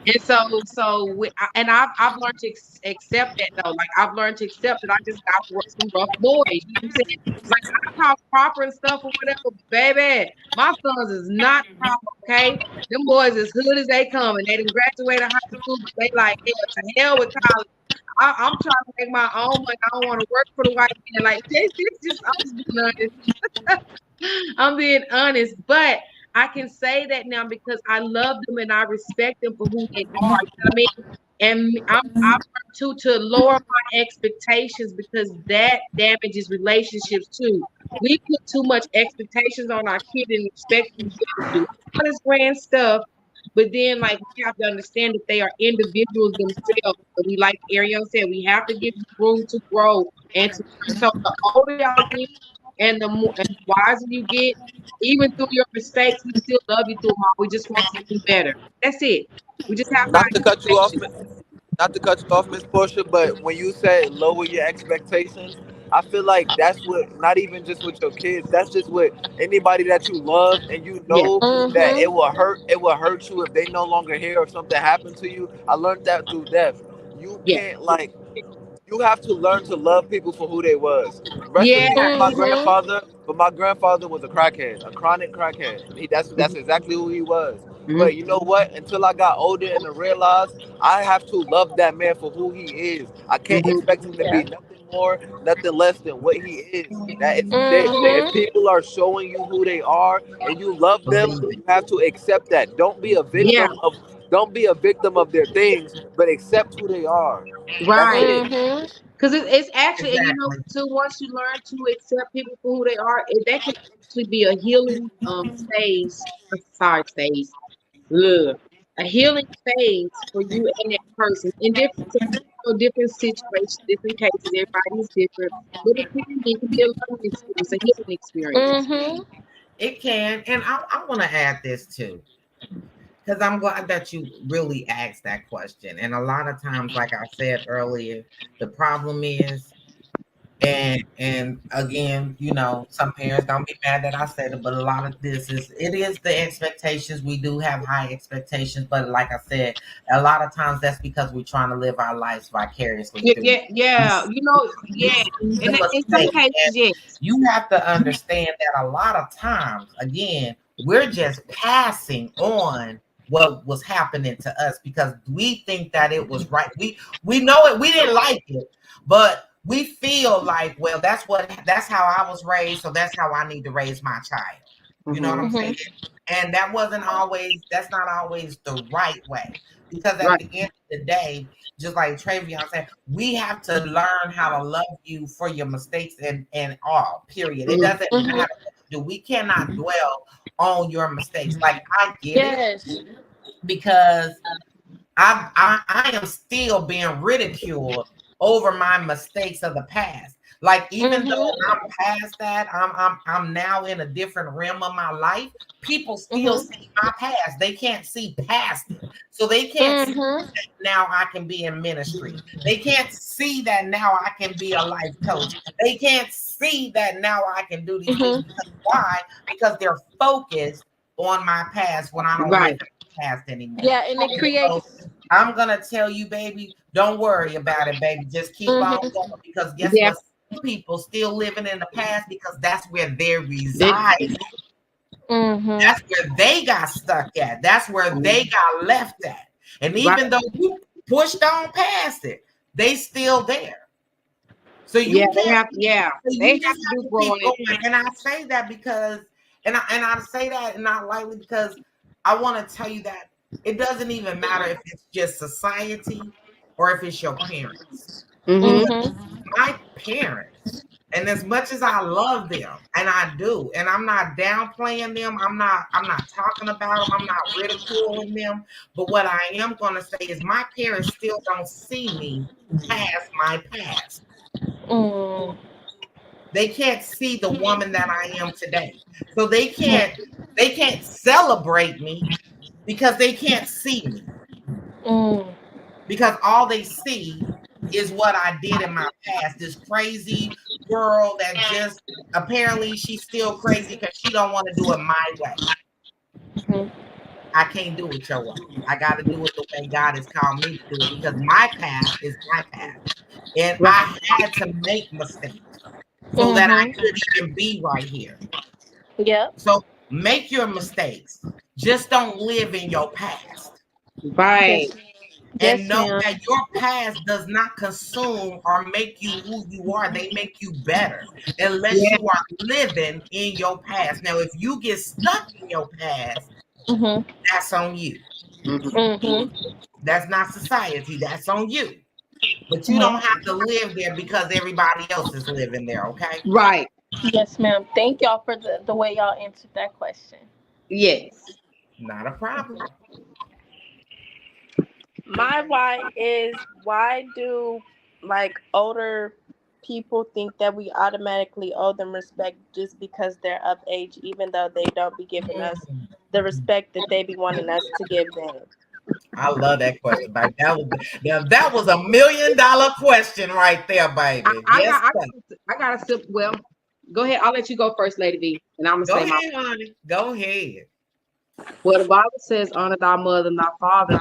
And and I've learned to accept that though. Like I've learned to accept that I just got some rough boys. You know what I'm saying? Like I talk proper and stuff or whatever, but baby, my sons is not proper. Okay, them boys as hood as they come, and they didn't graduate high school, but they like hell to hell with college. I'm trying to make my own money. I don't want to work for the white man. Like this just I'm just being honest. I'm being honest, but I can say that now because I love them and I respect them for who they are. You know what I mean? And I've learned to lower my expectations because that damages relationships too. We put too much expectations on our kid and expect them to do all this grand stuff, but then like we have to understand that they are individuals themselves. So we like Ariel said, we have to give them room to grow and to learn. So the older y'all get and the more and the wiser you get, even through your mistakes, we still love you through them all. We just want you to do better. That's it. We just have Not to high cut you off, expectations. not to cut you off, Miss Portia, but when you said lower your expectations, I feel like that's what not even just with your kids, that's just with anybody that you love and you Yeah. know that Mhm. it will hurt you if they no longer here or something happened to you. I learned that through death. You Yeah. can't like you have to learn to love people for who they was. Rest in Yeah. peace to my Mhm. grandfather, but my grandfather was a crackhead, a chronic crackhead. That's Mhm. exactly who he was. Mhm. But you know what? Until I got older and I realized I have to love that man for who he is. I can't Mhm. expect him to Yeah. be nothing more, nothing less than what he is. That if Mhm. people are showing you who they are and you love them, Believe it. you have to accept that. Yeah. Don't be a victim of their things, but accept who they are. That's Right. it. Mhm. Because it's actually, and Exactly. too, once you learn to accept people for who they are, that can actually be a healing phase. Sorry, phase. Ugh. A healing phase for you and that person in different situations, different cases. Everybody's different, but it can be a learning experience, a healing experience. Mhm. It can. And I want to add this too, because I'm glad that you really asked that question. And a lot of times, like I said earlier, the problem is, and again, some parents don't be mad that I said it, but a lot of this is it is the expectations. We do have high expectations, but like I said, a lot of times that's because we're trying to live our lives vicariously Yeah, through yeah, them. We, yeah. we Yeah. see And the in some mistake, cases, and yes. you have to understand that a lot of times, again, we're just passing on what was happening to us because we think that it was right. We know it. We didn't like it, but we feel like, well, that's how I was raised, so that's how I need to raise my child. You know what Hmm. I'm saying? Mhm. And that's not always the right way. Because at Right. the end of the day, just like Travion said, we have to learn how to love you for your mistakes and all, period. It Hmm. doesn't Mhm. matter what you do. We cannot dwell on your mistakes. Like I get it Yes. because I am still being ridiculed over my mistakes of the past. Like even though Mhm. I'm past that, I'm now in a different realm of my life. People still Mhm. see my past. They can't see past it. So they can't see Mhm. that now I can be in ministry. They can't see that now I can be a life coach. They can't see that now I can do these things. Mhm. Because why? Because they're focused on my past when I don't live Right. in the past anymore. Yeah, and it So creates. I'm gonna tell you, baby, don't worry about it, baby. Just keep on Mhm. going because guess Yeah. what? Some people still living in the past because that's where they They, reside. Mhm. That's where they got stuck at. That's where they got left at. And right. even though you pushed on past it, they still there. So Yeah, you they can't. have. Yeah, So they you have just to have do to keep growing. going. And I say that because, and I say that not lightly because I want to tell you that it doesn't even matter if it's just society or if it's your parents. Mm-hmm. Because Mhm. my parents, and as much as I love them, and I do, and I'm not downplaying them, I'm not talking about them, I'm not ridiculing them, but what I am gonna say is my parents still don't see me past my past. Mm. They can't see the woman that I am today. So they can't celebrate me because they can't see me. Mm. Because all they see is what I did in my past. This crazy girl that just apparently she's still crazy because she don't want to do it my way. Mhm. I can't do it your way. I got to do it the way God has called me to do it because my path is my path. And Right. I had to make mistakes so that I Mhm. could even be right here. Yep. So make your mistakes. Just don't live in your past. Right. Yes. And Yes, know ma'am. that your past does not consume or make you who you are. They make you better unless Yeah. you are living in your past. Now, if you get stuck in your past, Mhm. that's on you. Mm-hmm. Mhm. That's not society. That's on you. But you don't Mhm. have to live there because everybody else is living there, okay? Right. Yes, ma'am. Thank y'all for the way y'all answered that question. Yes. Not a problem. My why is, why do like older people think that we automatically owe them respect just because they're of age, even though they don't be giving us the respect that they be wanting us to give them? I love that question, baby. That was $1 million question right there, I, baby. I Yes, got. I sir. got. I got a sip. Well, go ahead. I'll let you go first, Lady V, and I'm gonna Go say my. ahead, honey. Go ahead. Well, the Bible says, "Honor thy mother and thy father,"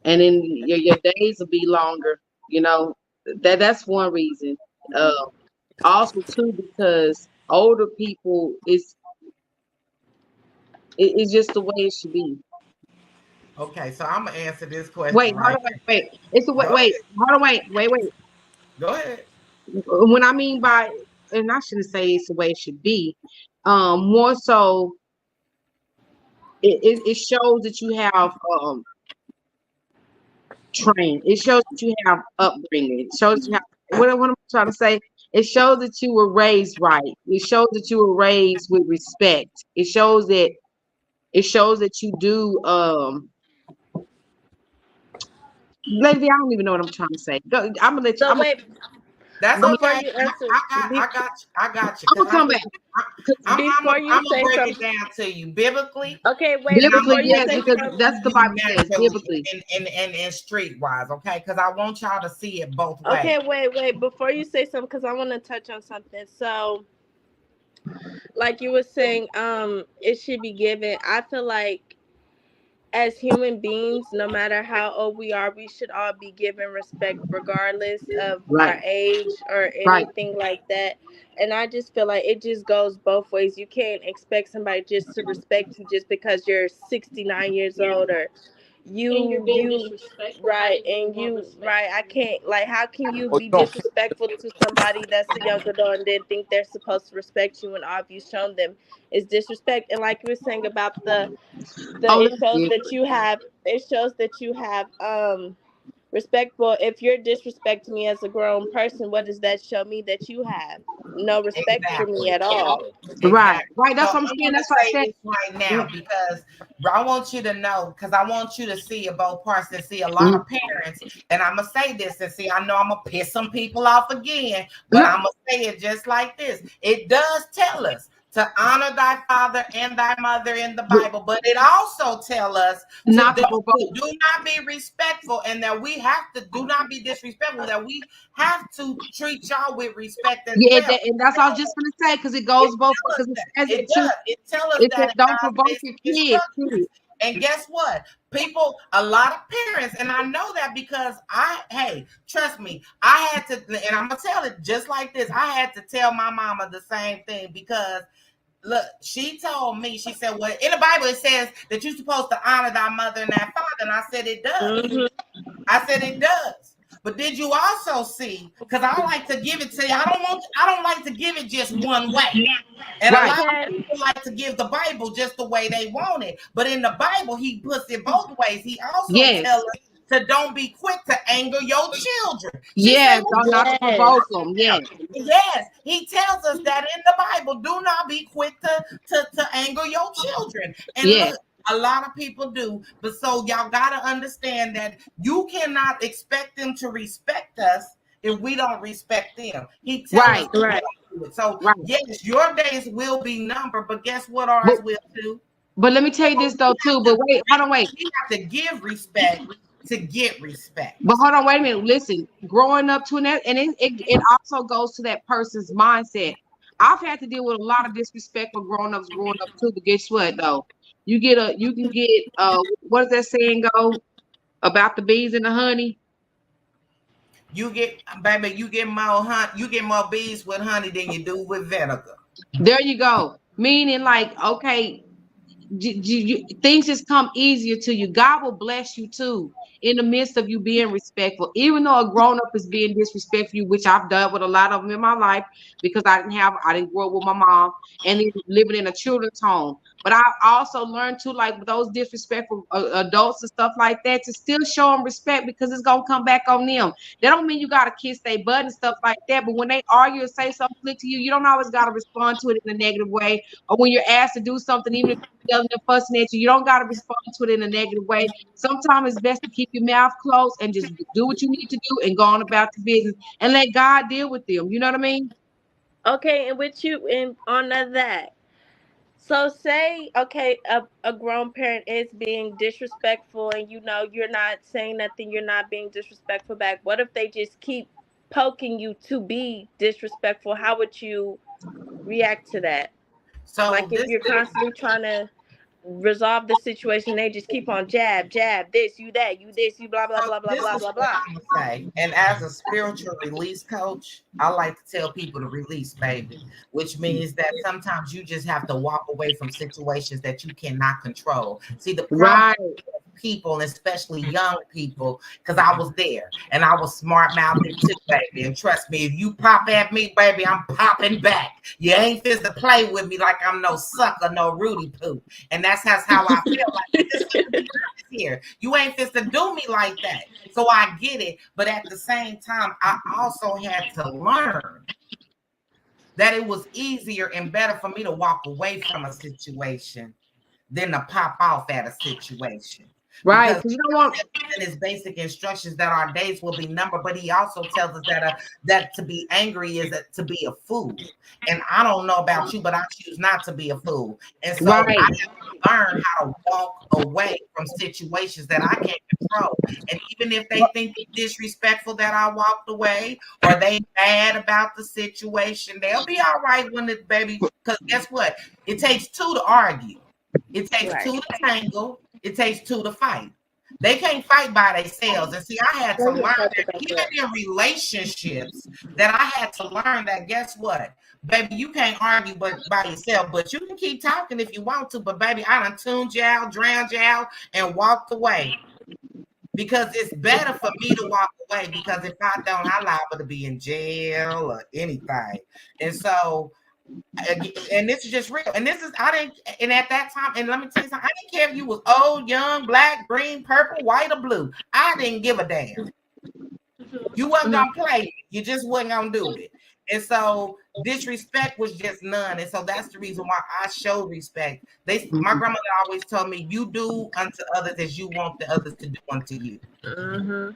and then your days will be longer. You know that's one reason. Uh, Also, too, because older people is just the way it should be. Okay, so I'm gonna answer this question Wait, hold right on, wait. It's the way. here. Go Wait, ahead. hold on, wait. Go ahead. When I mean by, and I shouldn't say it's the way it should be. More so, it shows that you have trained. It shows that you have upbringing. It shows you have what I'm trying to say. It shows that you were raised right. It shows that you were raised with respect. It shows that you do. Lady, I don't even know what I'm trying to say. Go, I'm gonna let you. So wait, That's I'm before okay. you I, answer, I got, I got you. I got you. Cause gonna I'm, come back. I, 'Cause before you I'm gonna say break it something. down to you biblically, Okay, wait. and I'm biblically, Before gonna you break yes, it say because down something. that's to the you Bible says naturally biblically. and streetwise, okay? Because I want y'all to see it both ways. Okay, wait. Before you say something, because I want to touch on something. So, like you were saying, it should be given. I feel like as human beings, no matter how old we are, we should all be given respect regardless of Right, our age or right. anything like that. And I just feel like it just goes both ways. You can't expect somebody just to respect you just because you're 69 years old, or And you're you being you disrespectful. How do right, you and want you respect? right. I can't, like, how can you Oh, be you don't disrespectful to somebody that's a young adult and then think they're supposed to respect you when all you've shown them is disrespect? And like you were saying about the Oh, it that's shows good. that you have, it shows that you have Respectful. If you're disrespecting me as a grown person, what does that show me that you have? No respect for me Exactly. at all. Right. Exactly. Right. So That's what I'm I'm saying. going to That's what I say said. this right now because I want you to know, because I want you to see it both parts and see a lot Mhm. of parents. And I'm going to say this and see, I know I'm going to piss some people off again, but No, I'm going to say it just like this. It does tell us to honor thy father and thy mother in the Bible, but it also tells us to not to provoke. do not be respectful and that we have to do not be disrespectful, that we have to treat y'all with respect as Yeah, well. and that's what I was just gonna say because it It goes both tells us because it that. says It it too. does. It tells us It that says in don't God's provoke basic your kids instructions. too. And guess what? People, a lot of parents, and I know that because hey, trust me, I had to, and I'm gonna tell it just like this. I had to tell my mama the same thing because look, she told me, she said, well, in the Bible it says that you're supposed to honor thy mother and thy father. And I said it does. Hmm. I said it does. But did you also see? Because I like to give it to you. I don't like to give it just one way. And a Right. lot of Okay. people like to give the Bible just the way they want it. But in the Bible, he puts it both ways. He also tells Yes. us to don't be quick to anger your children. She said, Yes. well, Don't not to Yes. provoke them. Yes. yes, he tells us that in the Bible. Do not be quick to anger your children. And Yes. look, a lot of people do. But so y'all gotta understand that you cannot expect them to respect us if we don't respect them. He tells us Right. to Right. do it. So Right. yes, your days will be numbered, but guess what ours But will too? but let me tell you So this though too. But wait, hold on, wait. we have to give respect to get respect. But hold on, wait a minute. Listen, growing up to that, and it also goes to that person's mindset. I've had to deal with a lot of disrespectful grown-ups growing up too. But guess what though? You can get what does that saying go about the bees and the honey? You get, baby, you get more bees with honey than you do with vinegar. There you go. Meaning like, okay, things just come easier to you. God will bless you too in the midst of you being respectful. Even though a grown up is being disrespectful, which I've done with a lot of them in my life because I didn't grow up with my mom and then living in a children's home. But I also learned too, like with those disrespectful adults and stuff like that, to still show them respect because it's gonna come back on them. That don't mean you gotta kiss their butt and stuff like that. But when they argue or say something slick to you, you don't always gotta respond to it in a negative way. Or when you're asked to do something, even if yelling and fussing at you. You don't got to respond to it in a negative way. Sometimes it's best to keep your mouth closed and just do what you need to do and go on about the business and let God deal with them. You know what I mean? Okay, and with you and on that. So say okay, a grown parent is being disrespectful and you know you're not saying nothing, you're not being disrespectful back. What if they just keep poking you to be disrespectful? How would you react to that? Like So if this you're is constantly trying to resolve the situation, they just keep on jab, jab, this, you that, you this, you blah blah so blah blah this blah is blah what blah. I'm gonna say. And as a spiritual release coach, I like to tell people to release, baby, which means that sometimes you just have to walk away from situations that you cannot control. See, the problem Right. people, especially young people, because I was there and I was smart mouthed too, baby. And trust me, if you pop at me, baby, I'm popping back. You ain't fit to play with me like I'm no sucker, no Rudy Poo. And that's how I feel. Like I just have to be honest here. You ain't fit to do me like that. So I get it. But at the same time, I also had to learn that it was easier and better for me to walk away from a situation than to pop off at a situation. Right. Because Because you don't want. in his basic instructions that our days will be numbered, but he also tells us that to be angry is to be a fool. And I don't know about you, but I choose not to be a fool. And so I Right. have to learn how to walk away from situations that I can't control. And even if they think it's disrespectful that I walked away or they mad about the situation, they'll be all right when the baby, because guess what? It takes two to argue. It takes Right. two to tangle. It takes two to fight. They can't fight by themselves. And see, I had to Let me learn talk that about even that. in relationships, that I had to learn that guess what? Baby, you can't argue but by yourself, but you can keep talking if you want to. But baby, I done tuned you out, drowned you out, and walked away. Because it's better for me to walk away because if I don't, I liable to be in jail or anything. And so And this is just real. And this is, I didn't, and at that time, and let me tell you something, I didn't care if you was old, young, black, green, purple, white, or blue. I didn't give a damn. You wasn't gonna play it. You just wasn't gonna do it. And so disrespect was just none. And so that's the reason why I show respect. My grandmother always told me, you do unto others as you want the others to do unto you. Mm-hmm.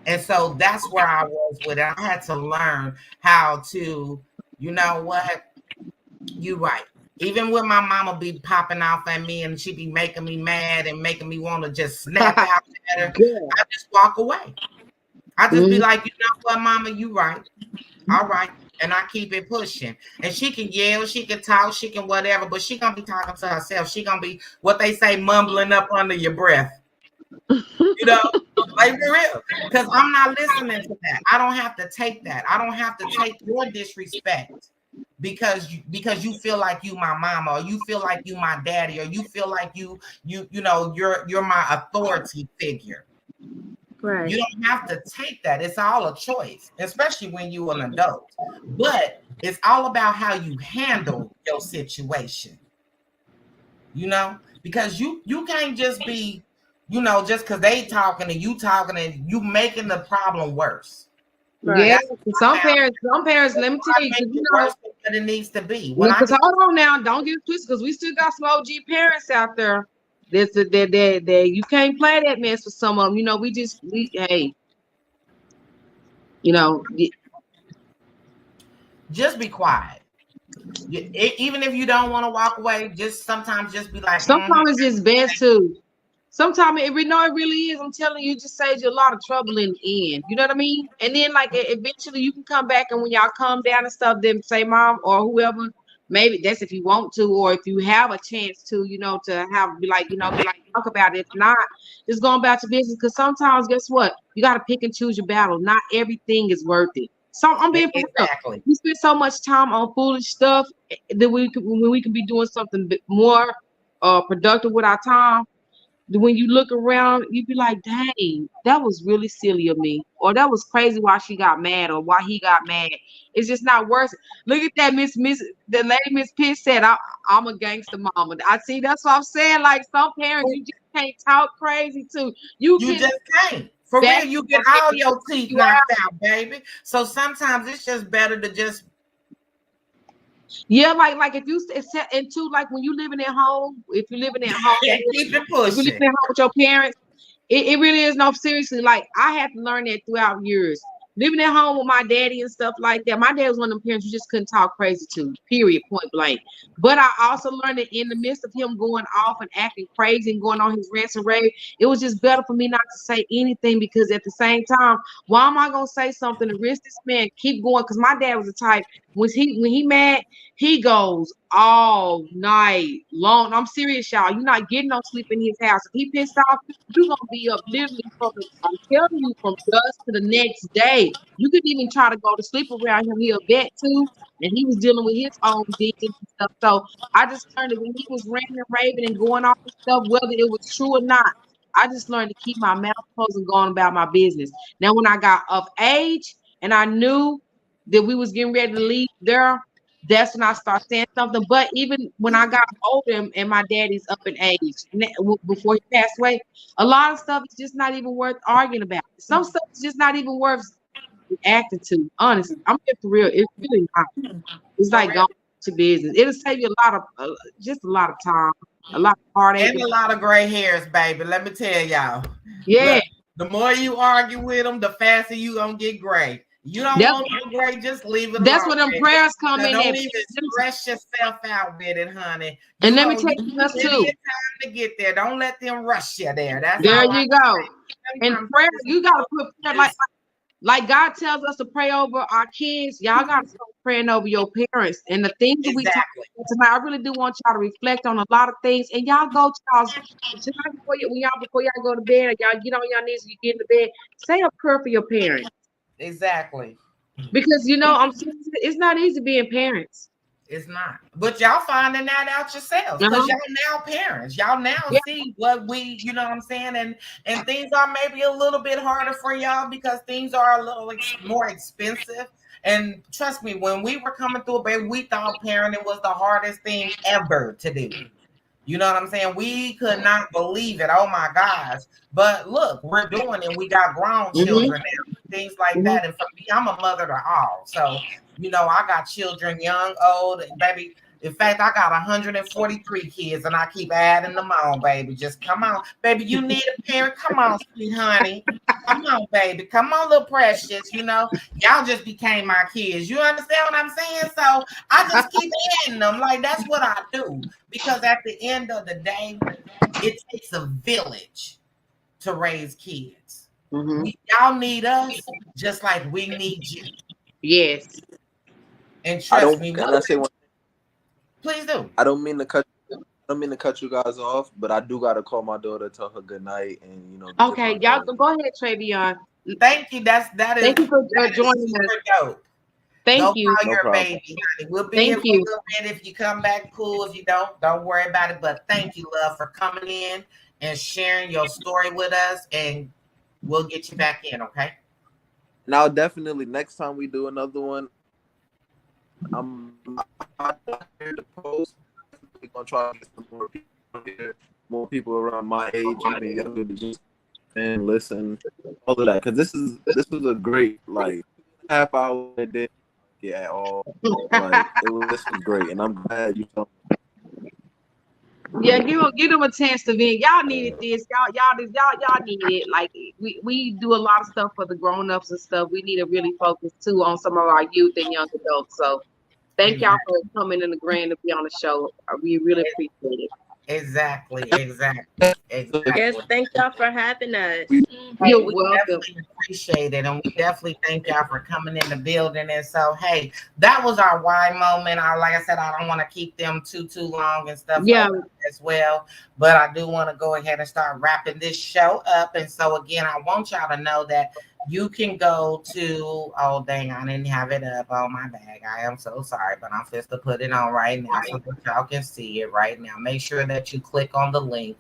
And so that's where I was with it. I had to learn how to, you know what? You right. Even when my mama be popping off at me and she be making me mad and making me want to just snap out at her, I just walk away. I just be like, you know what, mama, you right. All right. And I keep it pushing. And she can yell, she can talk, she can whatever, but she gonna be talking to herself. She gonna be, what they say, mumbling up under your breath. You know, like for real. Because I'm not listening to that. I don't have to take that. I don't have to take your disrespect because you feel like you my mama, or you feel like you my daddy, or you feel like you know you're my authority figure. Right. You don't have to take that. It's all a choice, especially when you're an adult. But it's all about how you handle your situation. You know, because you can't just be, you know, just because they talking and you making the problem worse. Right. Yeah, some parents, let me tell you, make it worse than it needs to be. Because hold on now, don't get twisted, because we still got some OG parents out there. That you can't play that mess with some of them. You know, hey, you know, just be quiet. Even if you don't want to walk away, just sometimes just be like. Sometimes it's just best to. Sometimes it really is. I'm telling you, it just saves you a lot of trouble in the end. You know what I mean? And then like eventually you can come back, and when y'all calm down and stuff, then say mom or whoever. Maybe that's if you want to, or if you have a chance to, you know, to be like talk about it. If not, just go about your business. Because sometimes, guess what? You got to pick and choose your battle. Not everything is worth it. So I'm being for real. We spend so much time on foolish stuff that when we can be doing something more productive with our time. When you look around, you be like, dang, that was really silly of me. Or that was crazy why she got mad or why he got mad. It's just not worth it. Look at that, the lady Miss Pitt said, I'm a gangster mama. I see, that's what I'm saying. Like some parents, you just can't talk crazy to. You just can't. For real, you get all your teeth knocked out, baby. So sometimes it's just better to just. Yeah, like if you and two, like when you living at home, if you're living at home, keep it pushing. If you living at home with your parents, it really is no seriously. Like I had to learn that throughout years. Living at home with my daddy and stuff like that. My dad was one of them parents you just couldn't talk crazy to, period, point blank. But I also learned that in the midst of him going off and acting crazy and going on his rants and rave, it was just better for me not to say anything, because at the same time, why am I gonna say something to risk this man keep going? Because my dad was the type, when he mad, he goes all night long. I'm serious, y'all. You're not getting no sleep in his house. If he pissed off, you're gonna be up literally I'm telling you, from dusk to the next day. You couldn't even try to go to sleep around him. He a vet too, and he was dealing with his own demons and stuff. So I just learned that when he was ranting and raving and going off and stuff, whether it was true or not, I just learned to keep my mouth closed and going about my business. Now, when I got of age and I knew that we was getting ready to leave there, that's when I started saying something. But even when I got older and my daddy's up in age before he passed away, a lot of stuff is just not even worth arguing about. Some stuff is just not even worth reacting to. Honestly, I'm here for real. It's really not. It's like going to business. It'll save you a lot of just a lot of time, a lot of heartache, and a lot of gray hairs, baby. Let me tell y'all. Yeah. Look, the more you argue with them, the faster you gonna get gray. You don't want to get gray, just leave it that's alone. That's where them prayers come in. Don't even stress yourself out with it, honey. And let me tell you this too. Time to get there. Don't let them rush you there. That's there you go. And prayer, you gotta put prayer like God tells us to pray over our kids. Y'all gotta start praying over your parents. And the things that we talk about tonight, I really do want y'all to reflect on a lot of things. And y'all go to y'all's tonight before y'all go to bed, or y'all get on your knees and you get into bed, say a prayer for your parents. Exactly. Because you know, it's not easy being parents. It's not. But y'all finding that out yourselves, because y'all now parents. Y'all now see what we, you know what I'm saying? And things are maybe a little bit harder for y'all because things are a little more expensive. And trust me, when we were coming through, baby, we thought parenting was the hardest thing ever to do. You know what I'm saying? We could not believe it. Oh my gosh. But look, we're doing it. We got grown children now, things like that. And for me, I'm a mother to all. So, I got children, young, old, and baby. In fact, I got 143 kids and I keep adding them on, baby. Just come on. Baby, you need a parent? Come on, sweet honey. Come on, baby. Come on, little precious. Y'all just became my kids. You understand what I'm saying? So I just keep adding them. Like, that's what I do. Because at the end of the day, it takes a village to raise kids. Y'all need us just like we need you. Yes. And trust me, can I say one? Please do. I don't mean to cut you guys off, but I do gotta call my daughter, tell her good night, and Okay, y'all go ahead, Travion. Thank you. Thank you for joining us. Dope. Thank Go you. call your baby, honey. We'll be here for a little bit. If you come back, cool. If you don't worry about it. But thank you, love, for coming in and sharing your story with us, and we'll get you back in, okay? Now, definitely, next time we do another one, I'm here to post. We're gonna try to get some more people here, more people around my age, even younger, to just and listen, all of that. Because this was a great half hour. It didn't at all. This was great, and I'm glad you told me. Yeah, give them a chance to vent. Y'all needed this. Y'all needed it. Like we do a lot of stuff for the grown-ups and stuff. We need to really focus too on some of our youth and young adults. So thank y'all for coming in the grand to be on the show. We really appreciate it. Exactly. Yes, thank y'all for having us. You're welcome. Definitely appreciate it, and we definitely thank y'all for coming in the building. And so, hey, that was our why moment. Like I said, I don't want to keep them too long and stuff as well, but I do want to go ahead and start wrapping this show up. And so, again, I want y'all to know that you can go to, oh dang, I didn't have it up on my bag. I am so sorry, but I'm just to put it on right now so that y'all can see it right now. Make sure that you click on the link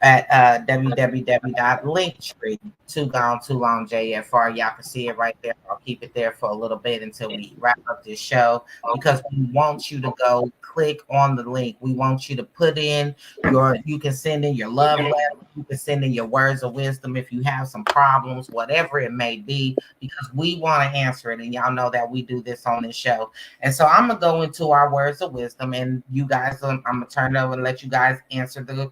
at www.linktree 2GoneTooLongJFR. Y'all can see it right there. I'll keep it there for a little bit until we wrap up this show, because we want you to go click on the link. We want you to put in you can send in your love letter, you can send in your words of wisdom if you have some problems, whatever it may be, because we want to answer it. And y'all know that we do this on this show. And so I'm gonna go into our words of wisdom, and you guys, I'm gonna turn it over and let you guys answer the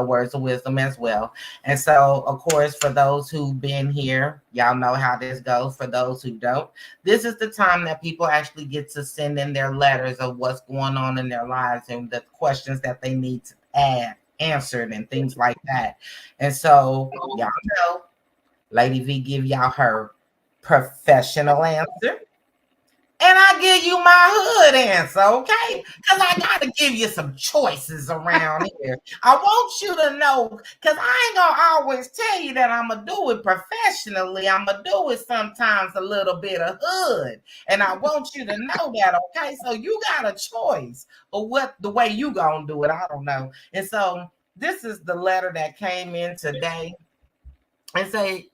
words of wisdom as well. And so, of course, for those who've been here, y'all know how this goes. For those who don't, this is the time that people actually get to send in their letters of what's going on in their lives and the questions that they need to add answered and things like that. And so, y'all know, Lady V give y'all her professional answer, and I give you my hood answer, okay? Because I got to give you some choices around here. I want you to know, because I ain't going to always tell you that I'm going to do it professionally. I'm going to do it sometimes a little bit of hood. And I want you to know that, okay? So you got a choice of the way you going to do it. I don't know. And so this is the letter that came in today. And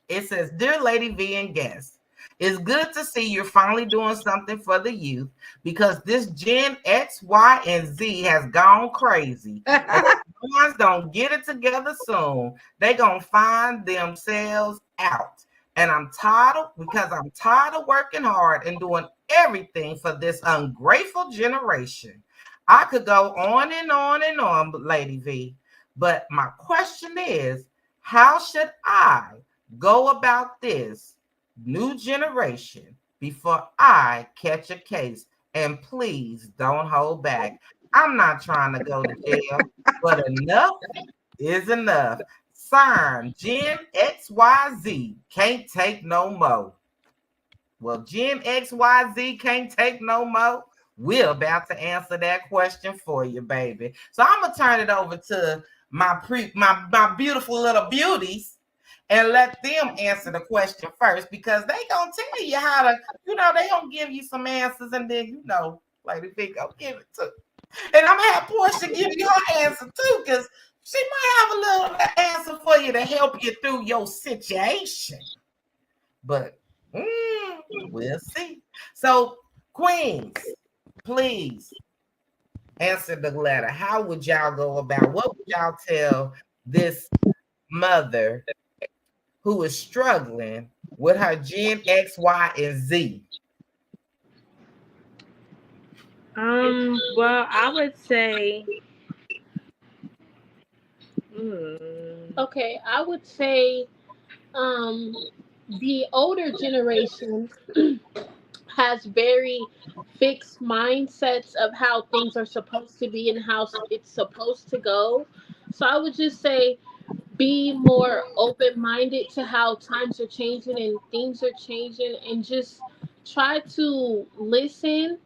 it says, Dear Lady V and guests, it's good to see you're finally doing something for the youth, because this Gen X, Y, and Z has gone crazy. And if the ones don't get it together soon, they're going to find themselves out. And I'm tired of working hard and doing everything for this ungrateful generation. I could go on and on and on, Lady V. But my question is, how should I go about this new generation before I catch a case? And please don't hold back. I'm not trying to go to jail, but enough is enough. Signed, Gen XYZ can't take no more. Well, Gen XYZ can't take no more. We're about to answer that question for you, baby. So I'm gonna turn it over to my beautiful little beauties and let them answer the question first, because they gonna tell you how to, they gonna give you some answers, and then Lady V gonna give it to. And I'm gonna have Portia give you her answer too, because she might have a little answer for you to help you through your situation. But We'll see. So, queens, please answer the letter. How would y'all go about? What would y'all tell this mother who is struggling with her Gen X, Y, and Z? Well, I would say, Okay, I would say the older generation has very fixed mindsets of how things are supposed to be and how it's supposed to go. So I would just say be more open minded to how times are changing and things are changing, and just try to listen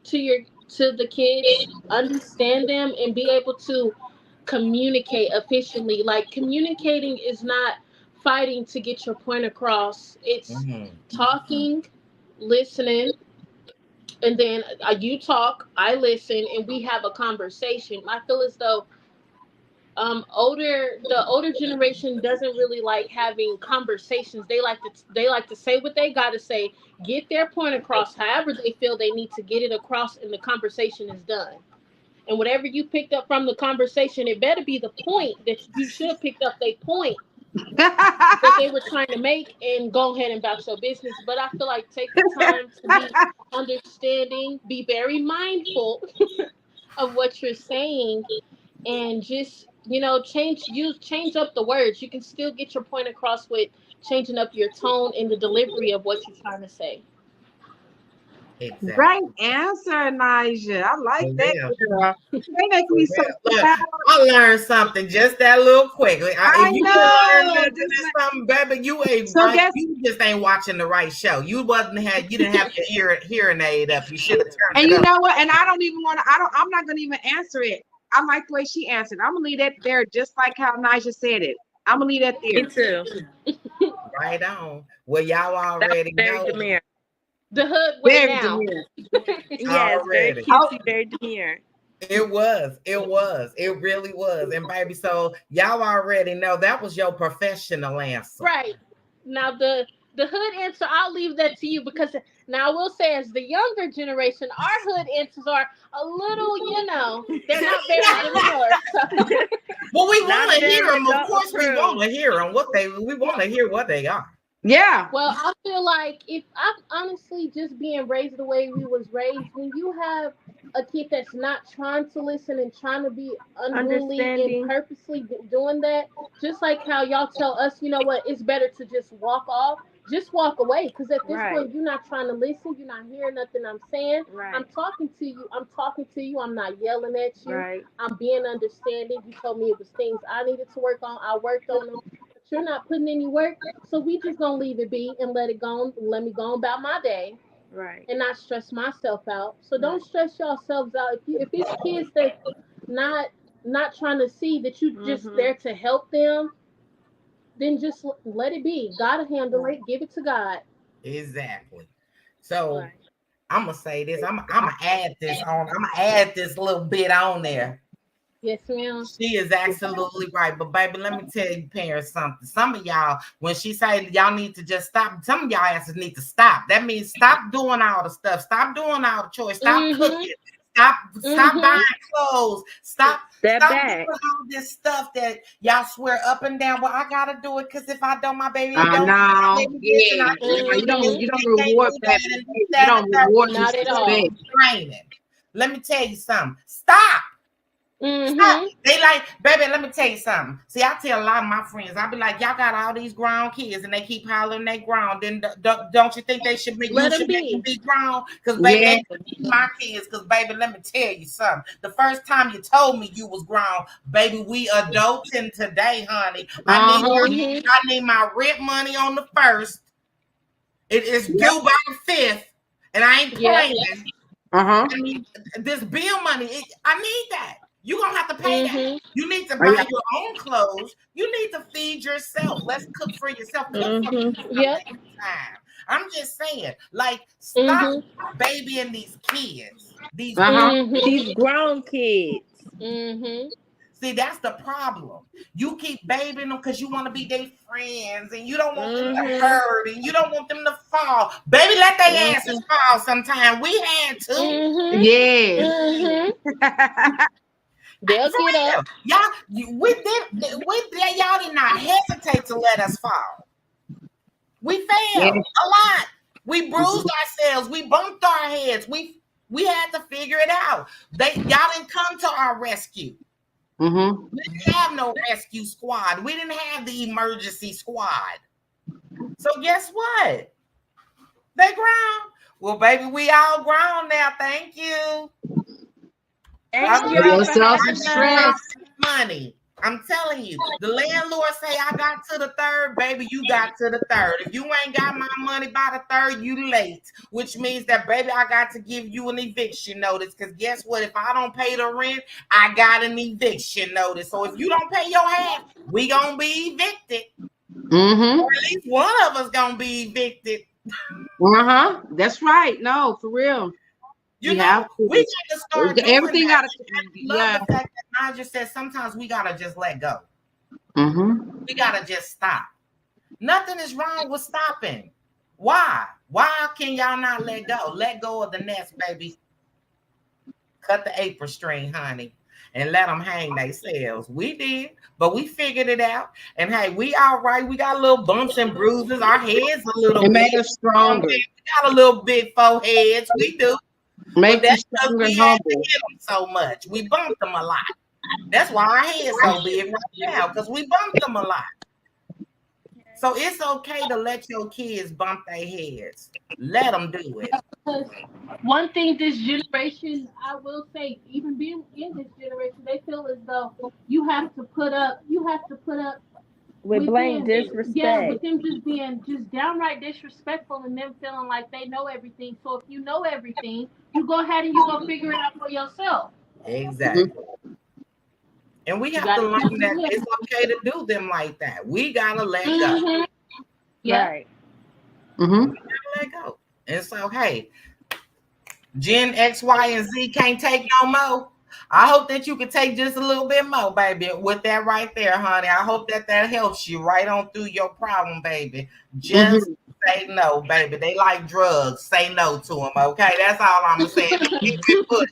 to your to the kids, understand them, and be able to communicate efficiently. Like, communicating is not fighting to get your point across. It's Mhm. talking, listening, and then you talk, I listen, and we have a conversation. I feel as though the older generation doesn't really like having conversations. They like to say what they got to say, get their point across however they feel they need to get it across, and the conversation is done. And whatever you picked up from the conversation, it better be the point that you should have picked up. Their point that they were trying to make, and go ahead and about your business. But I feel like take the time to be understanding, be very mindful of what you're saying, and just change up the words. You can still get your point across with changing up your tone and the delivery of what you're trying to say. Great Exactly. answer, Nija. I like For that, real. girl. They make For me so real. Look, proud. I learned something just that little quickly. I If you didn't learn know. nothing or something, baby, you ain't So right. guess You just ain't watching the right show. You didn't have your hearing aid up. You should have turned and it you up. know what? And I don't even want to. I'm not gonna even answer it. I like the way she answered. I'm gonna leave that there, just like how Nija said it. I'm gonna leave that me there. too. Right on. Well, y'all That was already very know demure. The hood way Very now. demure. Yes, very already. Oh, cutesy, very demure. It was. It was. It really was. And baby, so y'all already know that was your professional answer. Right. Now the hood answer, I'll leave that to you, because now I will say, as the younger generation, our hood answers are a little, they're not very demure. So Well, we want Not to hear very them. Of adult course, we want approved. to hear them. We want to hear what they are. yeah. well, I feel like, if I'm honestly just being raised the way we was raised, when you have a kid that's not trying to listen and trying to be unruly and Understanding. purposely doing that, just like how y'all tell us, you know what, it's better to just walk off, just walk away. Because at this Right. point, you're not trying to listen, you're not hearing nothing I'm saying. I'm Right. talking to you. I'm talking to you. I'm not yelling at you. Right. I'm being understanding. You told me it was things I needed to work on. I worked on them. But you're not putting any work. So we just gonna leave it be and let it go. Let me go about my day Right. and not stress myself out. So don't Right. stress yourselves out. If it's kids that not not trying to see that you just Mhm. there to help them, then just let it be. Gotta handle Right. it. Give it to God. Exactly. So Right. I'm gonna say this. I'm gonna add this on. I'm gonna add this little bit on there. Yes, ma'am. She is absolutely right. But baby, let me tell you, parents, something. Some of y'all, when she say y'all need to just stop, some of y'all asses need to stop. That means stop doing all the stuff. Stop doing all the chores. Stop Mhm. cooking. Stop buying Mhm. clothes. Stop Step doing back. all this stuff that y'all swear up and down. Well, I gotta do it because if I don't, my baby don't. My No. baby this and I Yeah. can't No, do this Mhm. you and don't they can't reward do bad that and this, behavior. You that, and don't the third. reward Not at disrespect. all. Training. Let me tell you something. Stop. Stop. Mhm. They like, baby, let me tell you something. See, I tell a lot of my friends, I be like, y'all got all these grown kids and they keep hollering they grown. Then don't you think you Let them should make them be. be grown? Because, baby, Yeah. they my kids. Because, baby, let me tell you something. The first time you told me you was grown, baby, we adults in today, honey. Uh-huh. Mhm. I need my rent money on the first. It is Yep. due by the fifth. And I ain't Yep. playing. Uh-huh. I mean, this bill money, I need that. You're going to have to pay that. Mhm. You need to Oh, yeah. buy your own clothes. You need to feed yourself. Let's cook for yourself. Cook for Mhm. me Yep. sometime. I'm just saying, like, stop Mhm. babying these kids. These Uh-huh. Mhm. These grown kids. Mhm. See, that's the problem. You keep babying them because you want to be their friends and you don't want them to hurt and you don't want them to fall. Baby, let their asses fall sometime. We had to. Yes. They'll For get real. up. Y'all did not hesitate to let us fall. We Yes. failed a lot. We bruised ourselves. We bumped our heads. We had to figure it out. Y'all didn't come to our rescue. We didn't have no rescue squad. We didn't have the emergency squad. So guess what? They ground. Well, baby, we all grown now. Thank you. Thank Give y'all for yourself some having us. stress. Money. I'm telling you, the landlord say I got to the third, baby. You got to the third. If you ain't got my money by the third, you late. Which means that, baby, I got to give you an eviction notice. Because guess what? If I don't pay the rent, I got an eviction notice. So if you don't pay your half, we gonna be evicted. Or at least one of us gonna be evicted. That's right. No, for real. You know, we got to start doing everything. that. Gotta, I love the fact that Naja said sometimes we gotta just let go. We gotta just stop. Nothing is wrong with stopping. Why? Why can y'all not let go? Let go of the nest, baby. Cut the apron string, honey, and let them hang themselves. We did, but we figured it out. And hey, we all right. We got little bumps and bruises. Our heads a little bit. Made us stronger. We got a little big foreheads. We do. Make But that's you because stronger we and had humble. to hit them so much. We bumped them a lot. That's why our head's so big right now, because we bumped them a lot. So it's okay to let your kids bump their heads. Let them do it. One thing this generation, I will say, even being in this generation, they feel as though you have to put up with blatant disrespect. Yeah, with them just being just downright disrespectful and them feeling like they know everything. So if you know everything, you go ahead and you go figure it out for yourself. Exactly. And we have to learn that it's okay to do them like that. We gotta let go. Yeah. Right. We gotta let go. And so, hey, Gen X, Y, and Z can't take no more. I hope that you can take just a little bit more, baby, with that right there, honey. I hope that helps you right on through your problem, baby. Just say no, baby. They like drugs. Say no to them, okay? That's all I'm saying. Keep it pushing.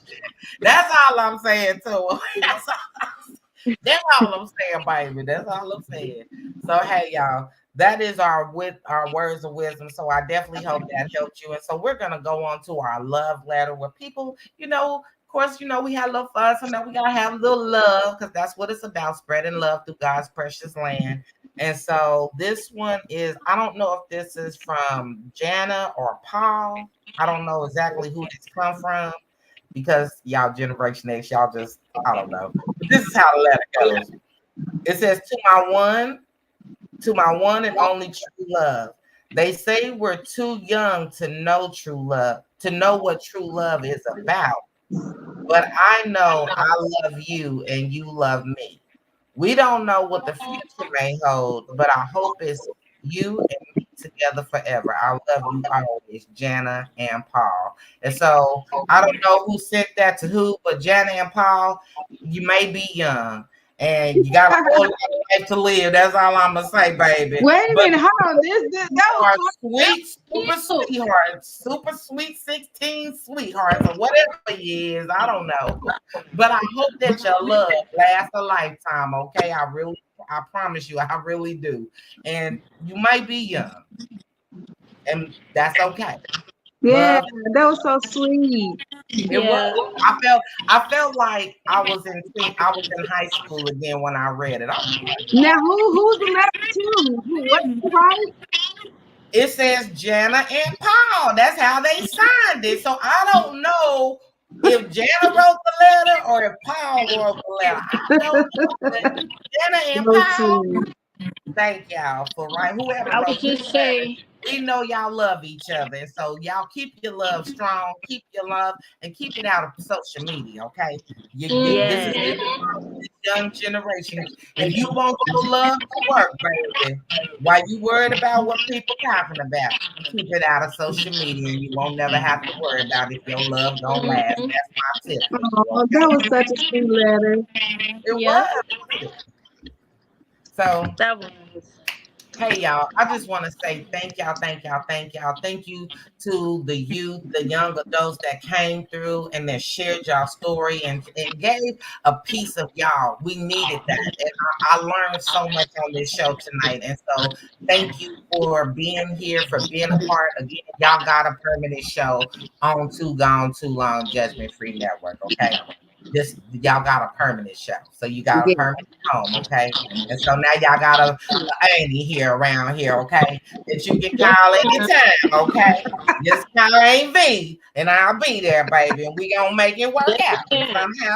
That's all I'm saying to them. That's all I'm saying, baby. That's all I'm saying. So, hey, y'all. That is our words of wisdom. So I definitely hope that helped you. And so we're gonna go on to our love letter where people, of course, we had a little fun. So now we gotta have a little love because that's what it's about, spreading love through God's precious land. And so this one is, I don't know if this is from Jana or Paul. I don't know exactly who this come from because y'all Generation X, y'all just, I don't know. But this is how the letter goes. It says, to my one and only true love. They say we're too young to know true love, to know what true love is about. But I know I love you and you love me. We don't know what the future may hold, but I hope it's you and me together forever. I love you always, Jana and Paul. And so I don't know who sent that to who, but Jana and Paul, you may be young. And you got a whole lot of life to live. That's all I'm gonna say, baby. Wait a minute, hold on. That was sweet, super sweethearts, super sweet 16 sweethearts, or whatever he is. I don't know. But I hope that your love lasts a lifetime. Okay, I promise you, I really do. And you might be young, and that's okay. Yeah, that was so sweet. It was. I felt like I was in high school again when I read it. Now who's the letter to? What's right? It says Jana and Paul. That's how they signed it. So I don't know if Jana wrote the letter or if Paul wrote the letter. I don't know. But Jana and Paul. Thank y'all for whoever I wrote would just say, we know y'all love each other. And so y'all keep your love strong, keep your love, and keep it out of social media, okay? This is young generation. If you want your love to work, baby, while you worried about what people talking about, keep it out of social media, and you won't never have to worry about if your love don't last. Mhm. That's my tip for you. Oh, that was such a sweet letter. It Yep, was. So that was. hey y'all, I just want to say thank y'all, thank y'all, thank y'all. Thank you to the youth, the young adults that came through and that shared y'all story and gave a piece of y'all. We needed that. And I learned so much on this show tonight. And so thank you for being here, for being a part. Again, y'all got a permanent show on Too Gone Too Long Judgment Free Network, okay? This y'all got a permanent show. So you got a Yeah. permanent home, okay? And so now y'all got a Amy here around here, okay? That you can call anytime, okay? Just call AV and I'll be there, baby. And we gonna make it work out. And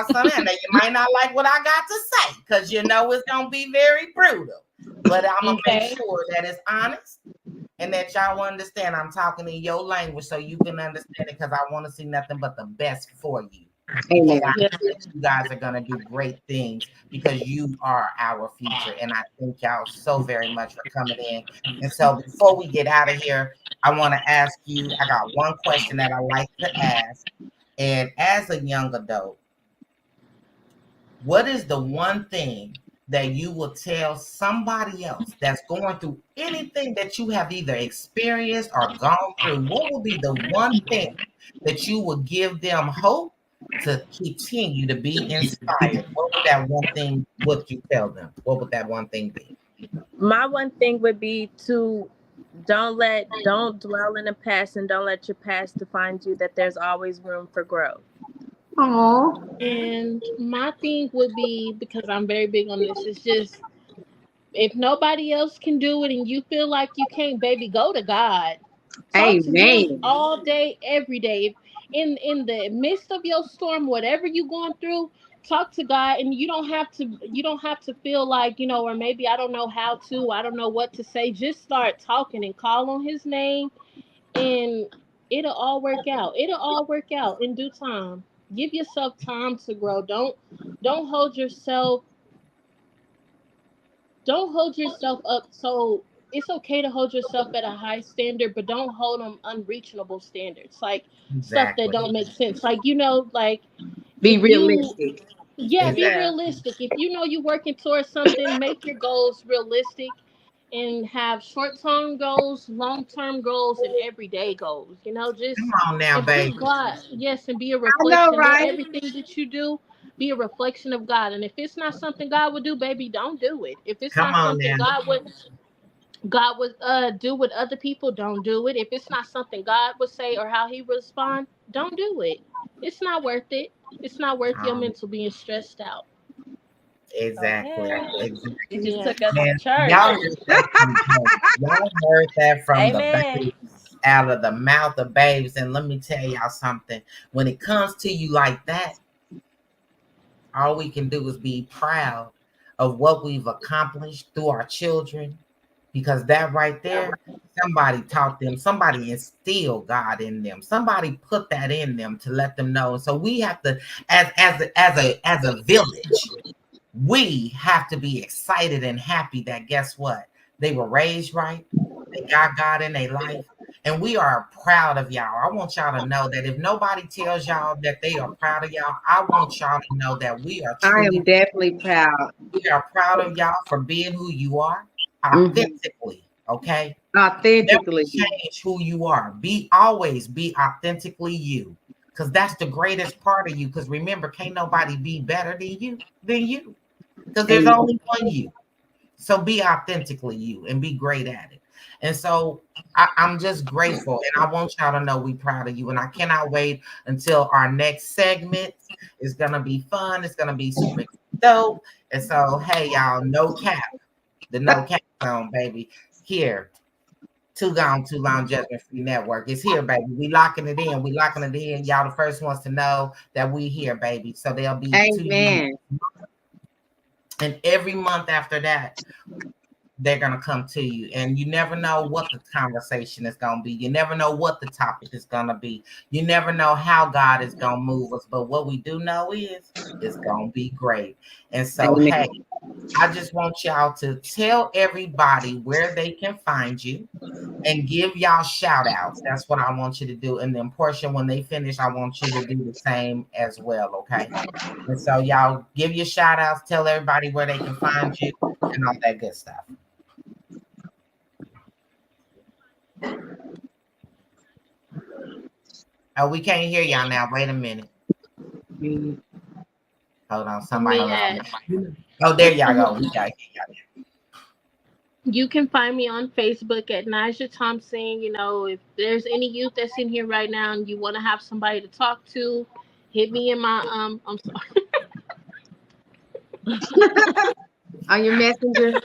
somehow. Now you might not like what I got to say, because you know it's gonna be very brutal. But I'm gonna make Okay. sure that it's honest and that y'all understand I'm talking in your language so you can understand it, because I want to see nothing but the best for you. Because Amen. I Yeah. know that you guys are going to do great things because you are our future. And I thank y'all so very much for coming in. And so before we get out of here, I want to ask you, I got one question that I like to ask. And as a young adult, what is the one thing that you will tell somebody else that's going through anything that you have either experienced or gone through? What will be the one thing that you will give them hope to continue to be inspired? What would that one thing, what you tell them? What would that one thing be? My one thing would be to don't dwell in the past, and don't let your past define you, that there's always room for growth. Oh, And my thing would be, because I'm very big on this, it's just, if nobody else can do it and you feel like you can't, baby, go to God. Talk to him amen. all day, every day. If in the midst of your storm, whatever you're going through, talk to God. And you don't have to feel like, or maybe I don't know how to, I don't know what to say. Just start talking and call on his name, and it'll all work out. It'll all work out in due time. Give yourself time to grow. Don't hold yourself don't hold yourself up. So it's okay to hold yourself at a high standard, but don't hold them unreachable standards, like stuff that Exactly. don't make sense. Like, like, Be if you realistic. yeah, be Exactly. realistic. If you know you're working towards something, make your goals realistic, and have short-term goals, long-term goals, and everyday goals. Come Just, on now, and baby. put God, yes, and be a I know, reflection. Let right? everything that you do be a reflection of God. And if it's not something God would do, baby, don't do it. If it's Come not on something now. God would do with other people, don't do it. If it's not something God would say or how he would respond, don't do it. It's not worth it. It's not worth your Um, mental being stressed out. exactly. Okay. You Exactly. just Yeah. took us to Man, church. y'all heard that from babes. Y'all heard that from the Amen. babes, out of the mouth of babes. And let me tell y'all something. When it comes to you like that, all we can do is be proud of what we've accomplished through our children. Because that right there, somebody taught them, somebody instilled God in them, somebody put that in them to let them know. So we have to, as a village, we have to be excited and happy that guess what? They were raised right. They got God in their life. And we are proud of y'all. I want y'all to know that if nobody tells y'all that they are proud of y'all, I want y'all to know that we are I truly, am definitely proud. we are proud of y'all for being who you are Mhm. authentically. Okay. Never Authentically. change who you are. Always be authentically you. Because that's the greatest part of you. Because remember, can't nobody be better than you. Because there's Amen. only one you. So be authentically you and be great at it. And so I'm just grateful. And I want y'all to know we proud of you. And I cannot wait until our next segment. It's gonna be fun. It's gonna be super dope. And so hey y'all, no cap. The no cap zone, baby. Here. Too Gone, Too Long Judgment Free Network. It's here, baby. We locking it in. We locking it in. Y'all the first ones to know that we here, baby. So there'll be 2 years. Amen. And every month after that, they're going to come to you. And you never know what the conversation is going to be. You never know what the topic is going to be. You never know how God is going to move us. But what we do know is it's going to be great. And so, Amen. hey, I just want y'all to tell everybody where they can find you and give y'all shout outs. That's what I want you to do. And then Portia, when they finish, I want you to do the same as well. Okay. And so y'all give your shout outs, tell everybody where they can find you and all that good stuff. Oh, we can't hear y'all now. Wait a minute. Hold on. Somebody Yes. Oh, there y'all go. We got y'all. You can find me on Facebook at Naja Thompson. You know, if there's any youth that's in here right now and you want to have somebody to talk to, hit me in my I'm sorry. On your messenger.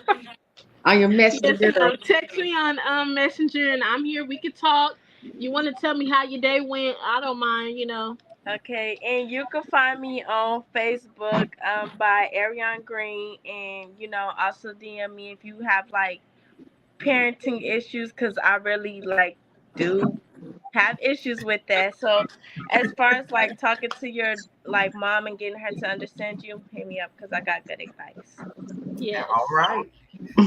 On your messenger. Yes, text me on Messenger, and I'm here. We could talk. You want to tell me how your day went? I don't mind. You know. Okay, and you can find me on Facebook by Ariane Green, and also DM me if you have like parenting issues, because I really like do have issues with that. So as far as like talking to your like mom and getting her to understand you, hit me up because I got good advice. Yes. All right.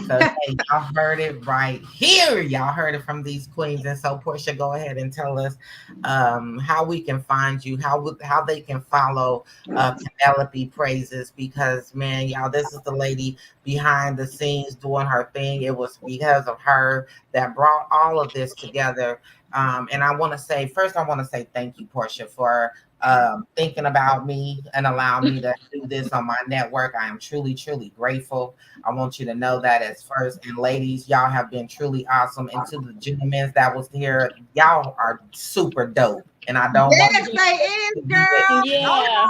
So hey, y'all heard it right here. Y'all heard it from these queens. And so Portia, go ahead and tell us how we can find you, how they can follow Penelope Praises, because man, y'all, this is the lady behind the scenes doing her thing. It was because of her that brought all of this together. And I want to say first, I want to say thank you, Portia, for thinking about me and allow me to do this on my network. I am truly, truly grateful. I want you to know that as first. And ladies, y'all have been truly awesome. And to the gentlemen that was here, y'all are super dope. And I don't want Yes, to they is, girl. Yeah.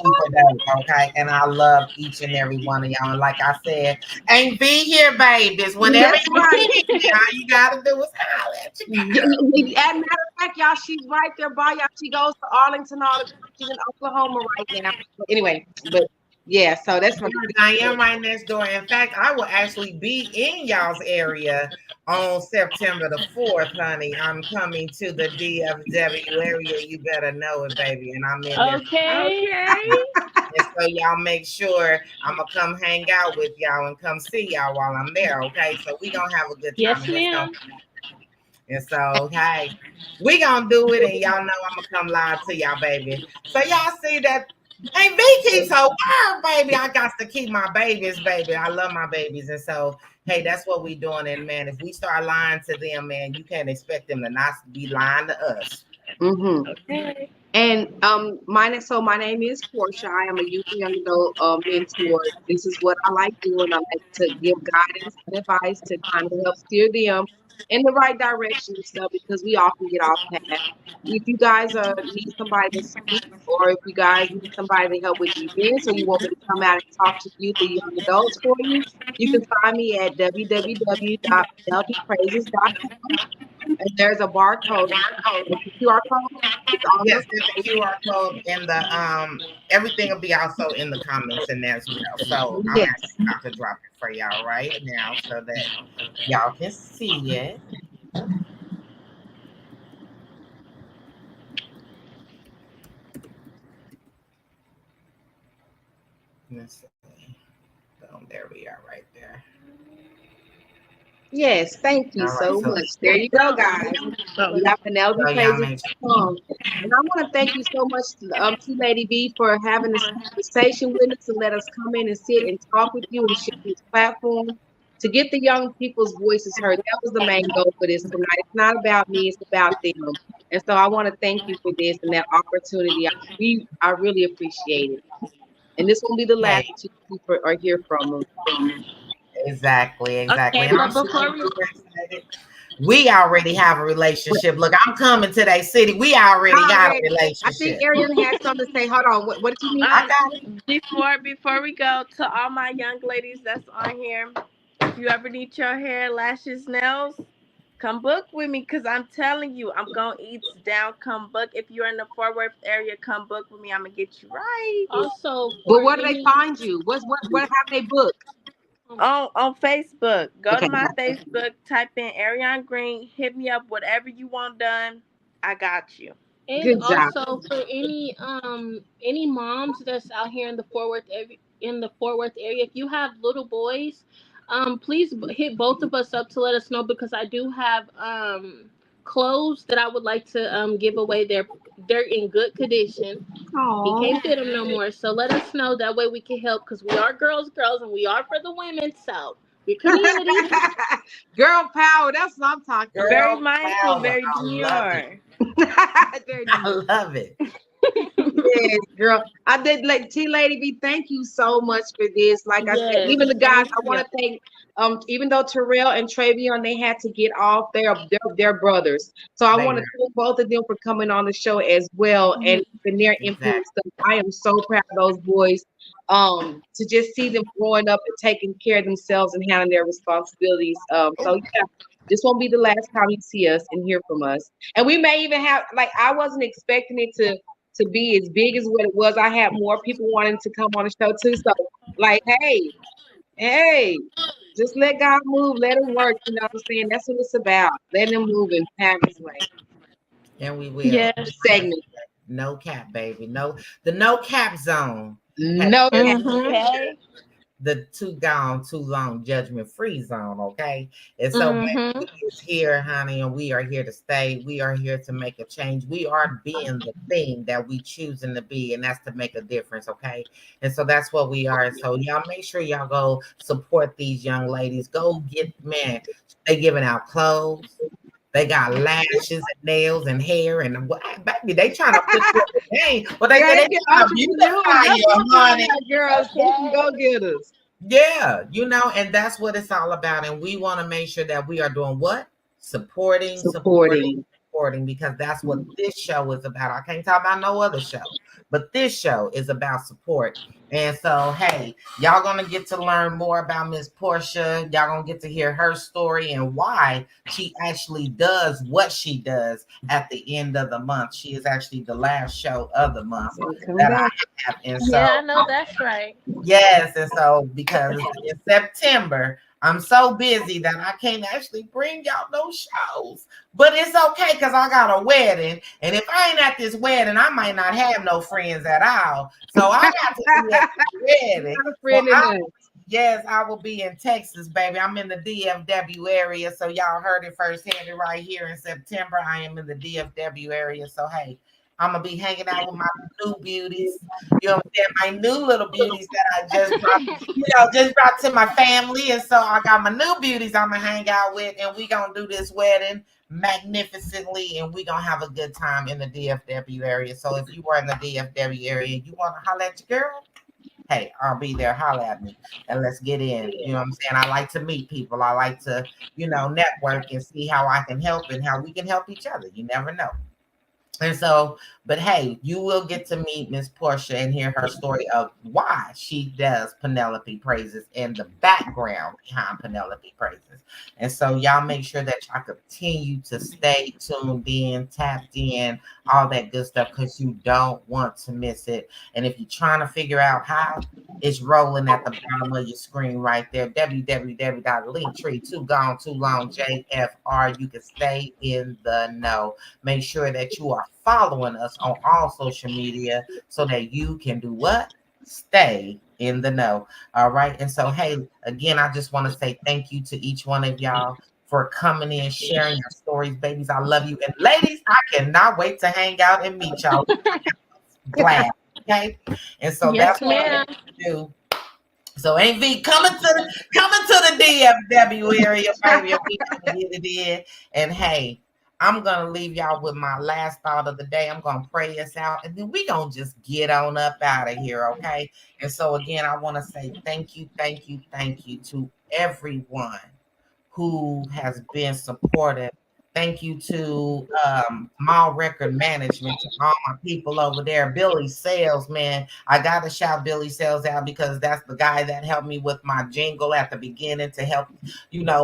super dope, okay? And I love each and every one of y'all. And like I said, ain't be here, babies. Whenever That's you right. see me, all you gotta do is holler at your girl. As a matter of fact, y'all, she's right there by y'all. She goes to Arlington all the time. She's in Oklahoma right now. But anyway, but yeah, so that's what Yes, I am right next door. In fact, I will actually be in y'all's area on September the 4th, honey. I'm coming to the DFW area. You better know it, baby. And I'm in there. Okay. Okay. And so y'all make sure I'm gonna come hang out with y'all and come see y'all while I'm there. Okay. So we gonna have a good time Yes, and it's gonna ma'am. and so hey, we gonna do it and y'all know I'm gonna come live to y'all, baby. So y'all see that ain't me keep so baby. I got to keep my babies, baby. I love my babies. And so hey, that's what we doing. And man, if we start lying to them, man, you can't expect them to not be lying to us. Mm-hmm. Okay. And my name is Portia. I am a youth and young adult mentor. This is what I like doing. I like to give guidance and advice to kind of help steer them in the right direction and stuff, because we often get off path. If you guys need somebody to speak, or if you guys need somebody to help with events, or you want me to come out and talk to youth or young adults for you, you can find me at www.penelopepraises.com. And there's a barcode, the QR code. It's on Yes, the there's a page. QR code in the everything will be also in the comments in there as well. So I'm Yes. actually about to drop it for y'all right now so that y'all can see it. Let's see. Boom, there we are right there. Yes, thank you All right, so so much. There you go, guys. We got so y'all make PenelopePraises.com. And I want to thank you so much, to Lady B, for having this conversation with us and let us come in and sit and talk with you and share this platform to get the young people's voices heard. That was the main goal for this tonight. It's not about me, it's about them. And so I want to thank you for this and that opportunity. I really appreciate it. And this won't be the last hey, that you see or hear from them. exactly, exactly. Okay, And I'm but super, before we super excited. We already have a relationship. Look, I'm coming to that city. We already got a Already. I think relationship. Ariel had something to say. Hold on. What did you mean? I Um, got it. before we go, to all my young ladies that's on here, if you ever need your hair, lashes, nails, come book with me, because I'm telling you, I'm gonna eat down. Come book. If you're in the Fort Worth area, come book with me. I'm gonna get you right. also But for where do they any find you? What have they booked? On Facebook. Go to Okay, my gotcha. Facebook, type in Ariane Green, hit me up, whatever you want done. I got you. And Good job. also for any moms that's out here in the Fort Worth area, if you have little boys, please hit both of us up to let us know, because I do have clothes that I would like to give away. They're in good condition. He Oh, can't fit them no more, so let us know, that way we can help, because we are girls, and we are for the women, so we're community. girl power. That's what I'm talking Very Girl mindful, power. very I love it. demure. about. There I you go. love it. Yes, girl. I did like T Lady B, thank you so much for this. Like I said, Yes, even the guys, thank I want you. to thank even though Terrell and Travion they had to get off, they're brothers. So I They want to thank both of them for coming on the show as well and Mhm. for their input and exactly. stuff. I am so proud of those boys. To just see them growing up and taking care of themselves and handling their responsibilities. So yeah, this won't be the last time you see us and hear from us. And we may even have like I wasn't expecting it to be as big as what it was. I had more people wanting to come on the show too. So like, hey, just let God move, let him work. You know what I'm saying? That's what it's about. Let him move and have his way. And we will. This Yes. segment. No cap, baby. No, the no cap zone has No cap. been Mhm. Okay. the too gone, too long judgment free zone. Okay. And so, baby, Mhm. we is here, honey, and we are here to stay. We are here to make a change. We are being the thing that we choosing to be, and that's to make a difference. Okay. And so that's what we are. And so y'all make sure y'all go support these young ladies. Go get, man, they giving out clothes. They got lashes and nails and hair and baby, they trying to put you in the game. Well, they Girl, say they they get trying to entrepreneurs. beautify That's you, what I'm talking honey. about, girls. They can Okay. go get us. Yeah, and that's what it's all about. And we want to make sure that we are doing what? Supporting, supporting, Supporting. supporting, because that's what this show is about. I can't talk about no other show, but this show is about support. And so, hey, y'all gonna get to learn more about Miss Portia. Y'all gonna get to hear her story and why she actually does what she does at the end of the month. She is actually the last show of the month So come that I back. have. And so Yeah, I know that's right. yes, and so because in September, I'm so busy that I can't actually bring y'all no shows. But it's okay because I got a wedding. And if I ain't at this wedding, I might not have no friends at all. So I got to be at the wedding. Not a So friend in us. yes, I will be in Texas, baby. I'm in the DFW area. So y'all heard it firsthand right here in September. I am in the DFW area. So hey, I'm gonna be hanging out with my new beauties. You know what I'm saying? My new little beauties that I just brought, just brought to my family. And so I got my new beauties I'm gonna hang out with, and we gonna do this wedding magnificently, and we gonna have a good time in the DFW area. So if you are in the DFW area, you wanna holler at your girl, hey, I'll be there. Holler at me and let's get in. You know what I'm saying? I like to meet people. I like to, network and see how I can help and how we can help each other. You never know. And so, but hey, you will get to meet Miss Portia and hear her story of why she does Penelope Praises and the background behind Penelope Praises. And so, y'all make sure that y'all continue to stay tuned in, tapped in, all that good stuff, because you don't want to miss it. And if you're trying to figure out how, it's rolling at the bottom of your screen right there. www.linktree, too gone, too long, JFR. You can stay in the know. Make sure that you are following us on all social media so that you can do what? Stay in the know. All right. And so, hey, again, I just want to say thank you to each one of y'all for coming in, sharing your stories, babies. I love you. And ladies, I cannot wait to hang out and meet y'all. Glad. Okay. And so that's Yes, what I'm ma'am. going to do. So ain't V coming to the DFW area, baby. And we gonna get it in. And hey, I'm gonna leave y'all with my last thought of the day. I'm gonna pray us out, and then we gonna just get on up out of here, okay? And so again, I want to say thank you, thank you, thank you to everyone who has been supportive. Thank you to Mall Record Management, to all my people over there. Billy Sales, man. I got to shout Billy Sales out because that's the guy that helped me with my jingle at the beginning to help,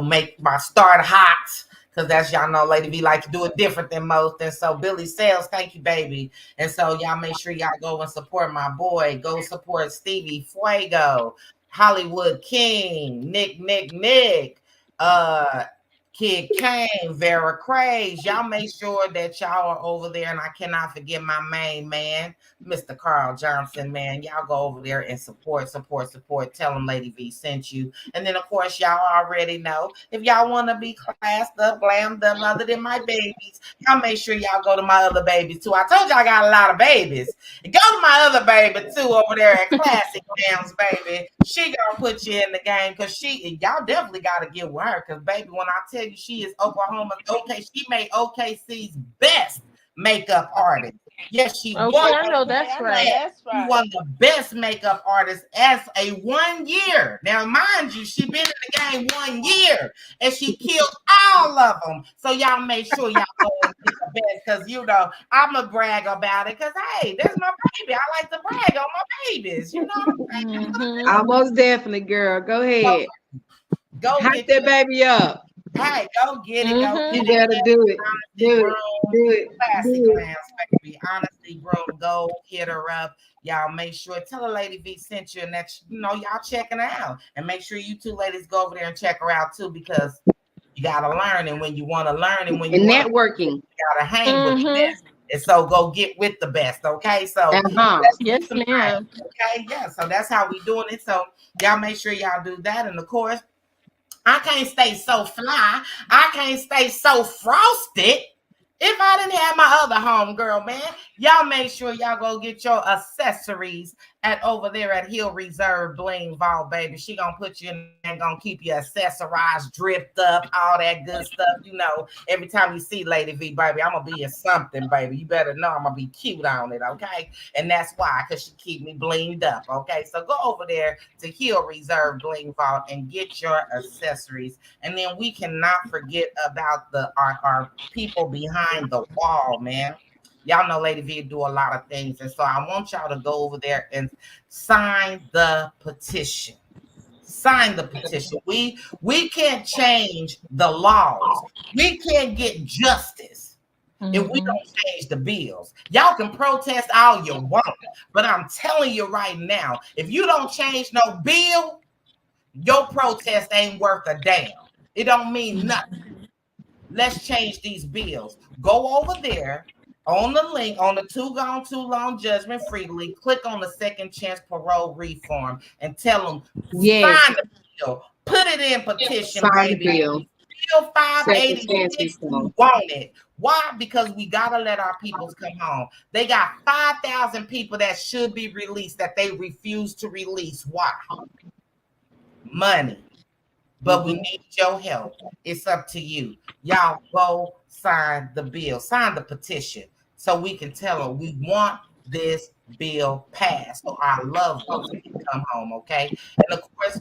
make my start hot. Because that's y'all know Lady V like to do it different than most. And so Billy Sales, thank you, baby. And so y'all make sure y'all go and support my boy. Go support Stevie Fuego. Hollywood King, Nick, uh, Kid Kane, Vera Craze. Y'all make sure that y'all are over there. And I cannot forget my main man, Mr. Carl Johnson, man. Y'all go over there and support. Tell them Lady V sent you. And then, of course, y'all already know if y'all want to be classed up, glammed up, other than my babies, y'all make sure y'all go to my other babies too. I told y'all I got a lot of babies. Go to my other baby too over there at Classic Dams, baby. She gonna put you in the game because y'all definitely gotta get with her. Because baby, when I tell you she is Oklahoma's she made OKC's best makeup artist. Yes, she won. Okay, I know Okay, that's I know right. that's She right. won the best makeup artist as a 1 year. Now, mind you, she been in the game 1 year and she killed all of them. So y'all make sure y'all go and get the best because you know I'ma brag about it because hey, there's my baby. I like to brag on my babies. You know what I'm saying? Mhm. Almost definitely, girl. Go ahead. Go Hype get that your baby up. hey, go get it, go Mhm. get You it. better do it. Honesty Do it. Broom, Do it. Classy Do it. Glance, baby. Honesty Broom, go hit her up. Y'all make sure, tell her Lady V sent you and that, you know, y'all checking her out. And make sure you two ladies go over there and check her out too because you got to learn. And when you want to learn and when you And want to, networking. you got to hang with the Mhm. best. And so go get with the best, okay? So Uh-huh. let's do Yes, some ma'am. things, okay? Yeah, so that's how we doing it. So y'all make sure y'all do that. And of course, I can't stay so fly. I can't stay so frosted. If I didn't have my other homegirl, man, y'all make sure y'all go get your accessories at over there at Hill Reserve Bling Vault, baby. She gonna put you in there and gonna keep you accessorized, dripped up, all that good stuff. You know, every time you see Lady V, baby, I'm gonna be in something, baby. You better know I'm gonna be cute on it, okay? And that's why, because she keep me blinged up, okay? So go over there to Hill Reserve Bling Vault and get your accessories. And then we cannot forget about our people behind the wall, man. Y'all know Lady V do a lot of things. And so I want y'all to go over there and sign the petition. Sign the petition. We can't change the laws. We can't get justice if we Mhm. don't change the bills. Y'all can protest all you want, but I'm telling you right now, if you don't change no bill, your protest ain't worth a damn. It don't mean nothing. Let's change these bills. Go over there on the link on the Too Gone Too Long Judgment Free link. Click on the second chance parole reform and tell them Yes. sign the bill. Put it in petition, Sign the baby. bill. Bill Second chance 586. reform. We want it. Why? Because we gotta let our peoples come home. They got 5,000 people that should be released that they refuse to release. Why? Money. But we Mm-hmm. need your help. It's up to you. Y'all go sign the bill, sign the petition so we can tell them we want this bill passed so our loved ones can come home, okay? And of course,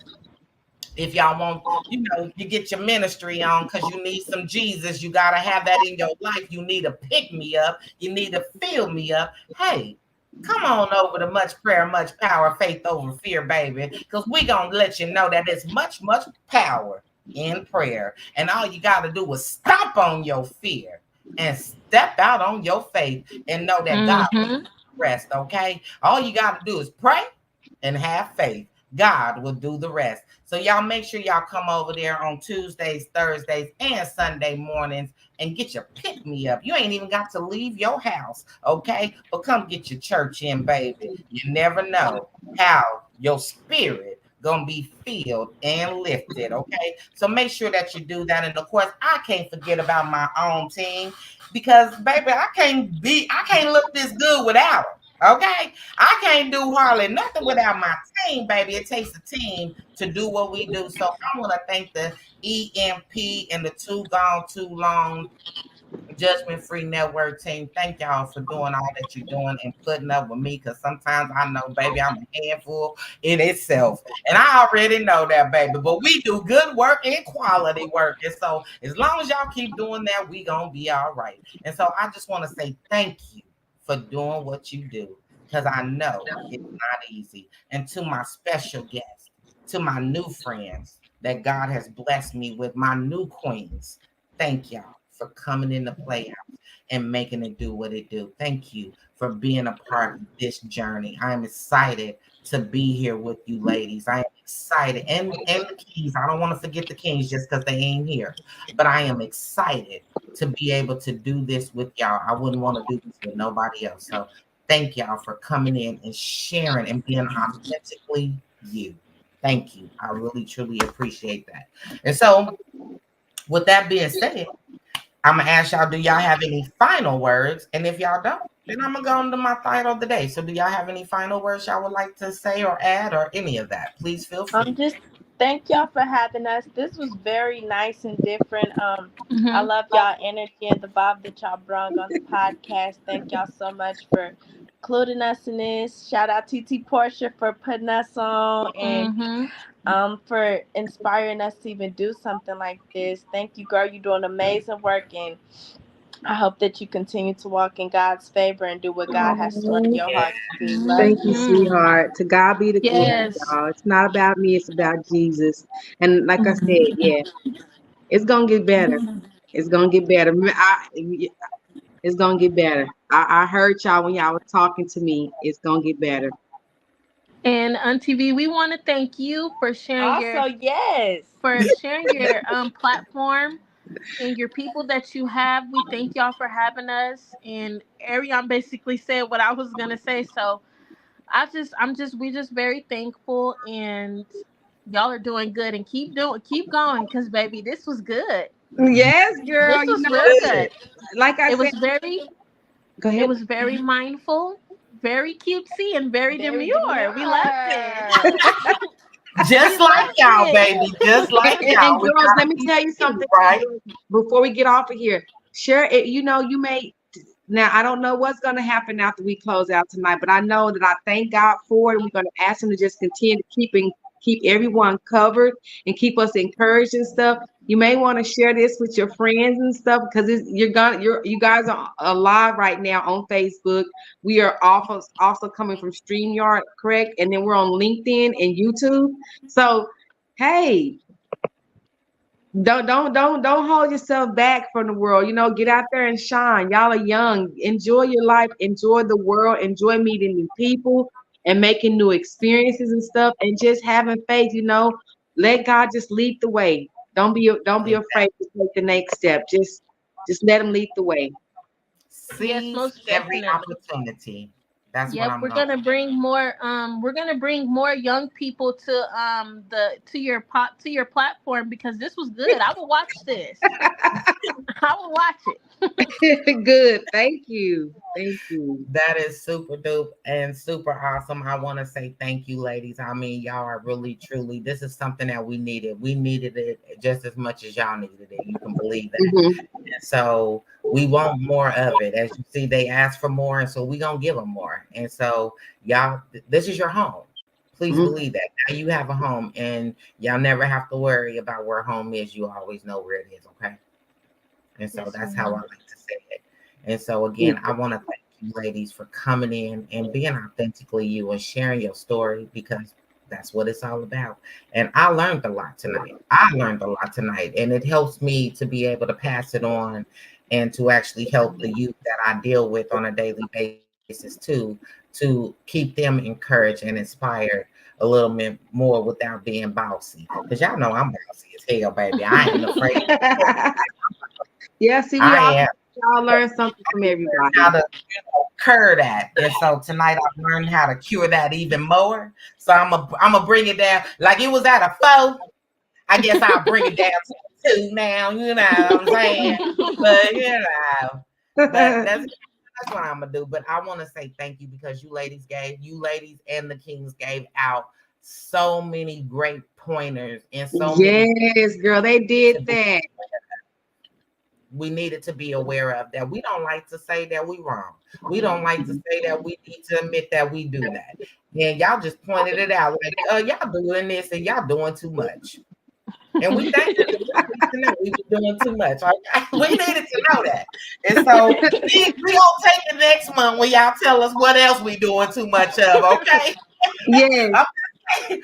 if y'all want, you know, you get your ministry on because you need some Jesus. You got to have that in your life. You need to pick me up. You need to fill me up. Hey, come on over to Much Prayer, Much Power, Faith Over Fear, baby, because we going to let you know that there's much, much power in prayer. And all you got to do is stomp on your fear and step out on your faith and know that God will Mhm. rest, okay? All you got to do is pray and have faith. God will do the rest. So y'all make sure y'all come over there on Tuesdays, Thursdays, and Sunday mornings and get your pick me up. You ain't even got to leave your house, okay? But come get your church in, baby. You never know how your spirit gonna be filled and lifted, okay? So make sure that you do that. And of course, I can't forget about my own team because baby, I can't look this good without them. Okay, I can't do hardly nothing without my team, baby. It takes a team to do what we do. So I want to thank the EMP and the Too Gone Too Long Judgment Free Network team. Thank y'all for doing all that you're doing and putting up with me because sometimes I know, baby, I'm a handful in itself. And I already know that, baby. But we do good work and quality work. And so as long as y'all keep doing that, we going to be all right. And so I just want to say thank you for doing what you do because I know it's not easy. And to my special guests, to my new friends that God has blessed me with, my new queens, thank y'all for coming in the playhouse. and making it do what it do. Thank you for being a part of this journey. I'm excited to be here with you ladies. I am excited. And the Kings. I don't want to forget the Kings just because they ain't here. But I am excited to be able to do this with y'all. I wouldn't want to do this with nobody else. So thank y'all for coming in and sharing and being authentically you. Thank you. I really, truly appreciate that. And so with that being said, I'm gonna ask y'all, do y'all have any final words? And if y'all don't, then I'm gonna go into my title of the day. So do y'all have any final words y'all would like to say or add or any of that? Please feel free. Just thank y'all for having us. This was very nice and different. I Mm-hmm. love y'all energy and the vibe that y'all brung on the podcast. Thank y'all so much for including us in this. Shout out TT Portia for putting us on and Mm-hmm. for inspiring us to even do something like this. Thank you, girl. You're doing amazing work, and I hope that you continue to walk in God's favor and do what God has stirred Oh, your heart to do. Love thank you, you. Mm-hmm. sweetheart. To God be the glory, Yes. y'all. It's not about me, it's about Jesus. And like I said, Mm-hmm. yeah, it's gonna get better. It's gonna get better. It's gonna get better. I heard y'all when y'all was talking to me. It's gonna get better. And Auntie V, we want to thank you for sharing Also, yes. your platform and your people that you have. We thank y'all for having us. And Ariane basically said what I was gonna say. So we just very thankful, and y'all are doing good, and keep going, cause baby, this was good. Yes, girl. This You was know, real good. like I It said, was very go it ahead. was very mindful, very cutesy, and very Very demure. We loved it. demure. We Just like loved y'all, it. baby. Just And, like and, y'all. and We girls, gotta let me keep tell you it something too, right. girls, before we get off of here. Share it. You know, you may now. I don't know what's going to happen after we close out tonight, but I know that I thank God for it. And we're going to ask Him to just continue to keep everyone covered and keep us encouraged and stuff. You may want to share this with your friends and stuff because you guys are alive right now on Facebook. We are also coming from StreamYard, correct? And then we're on LinkedIn and YouTube. So hey, don't hold yourself back from the world. You know, get out there and shine. Y'all are young. Enjoy your life, enjoy the world, enjoy meeting new people and making new experiences and stuff, and just having faith, you know. Let God just lead the way. Don't be afraid to take the next step. Just let him lead the way. Yes, Seize most every definitely. opportunity. That's what Yep, I'm going. we're gonna bring more young people to to your platform, because this was good. I will watch this. I will watch it. Good. Thank you. Thank you. That is super dope and super awesome. I want to say thank you, ladies. I mean, y'all are really, truly, this is something that we needed. We needed it just as much as y'all needed it. You can believe that. Mhm. And so we want more of it. As you see, they asked for more, and so we're going to give them more. And so, y'all, this is your home. Please Mhm. believe that. Now you have a home, and y'all never have to worry about where home is. You always know where it is, okay? And so Yes, that's how I ma'am. like to say it. And so again, I want to thank you ladies for coming in and being authentically you and sharing your story, because that's what it's all about. And I learned a lot tonight. And it helps me to be able to pass it on and to actually help the youth that I deal with on a daily basis too, to keep them encouraged and inspired a little bit more without being bossy. Because y'all know I'm bossy as hell, baby. I ain't afraid. Yeah, see, we I am. all learn something from How everybody. to cure that. And so tonight I've learned how to cure that even more. So I'm a bring it down. Like it was at a 4. I guess I'll bring it down to a 2 now. You know what I'm saying? But but that's what I'm gonna do. But I want to say thank you, because you ladies and the Kings gave out so many great pointers and so many Yes, girl, they did to be that. we needed to be aware of, that we don't like to say that we wrong. We don't like to say that we need to admit that we do that. And y'all just pointed it out like, y'all doing this and y'all doing too much. And we thank you. We need to know we were doing too much. Okay? We needed to know that. And so we gonna take the next month when y'all tell us what else we doing too much of, okay? Yes,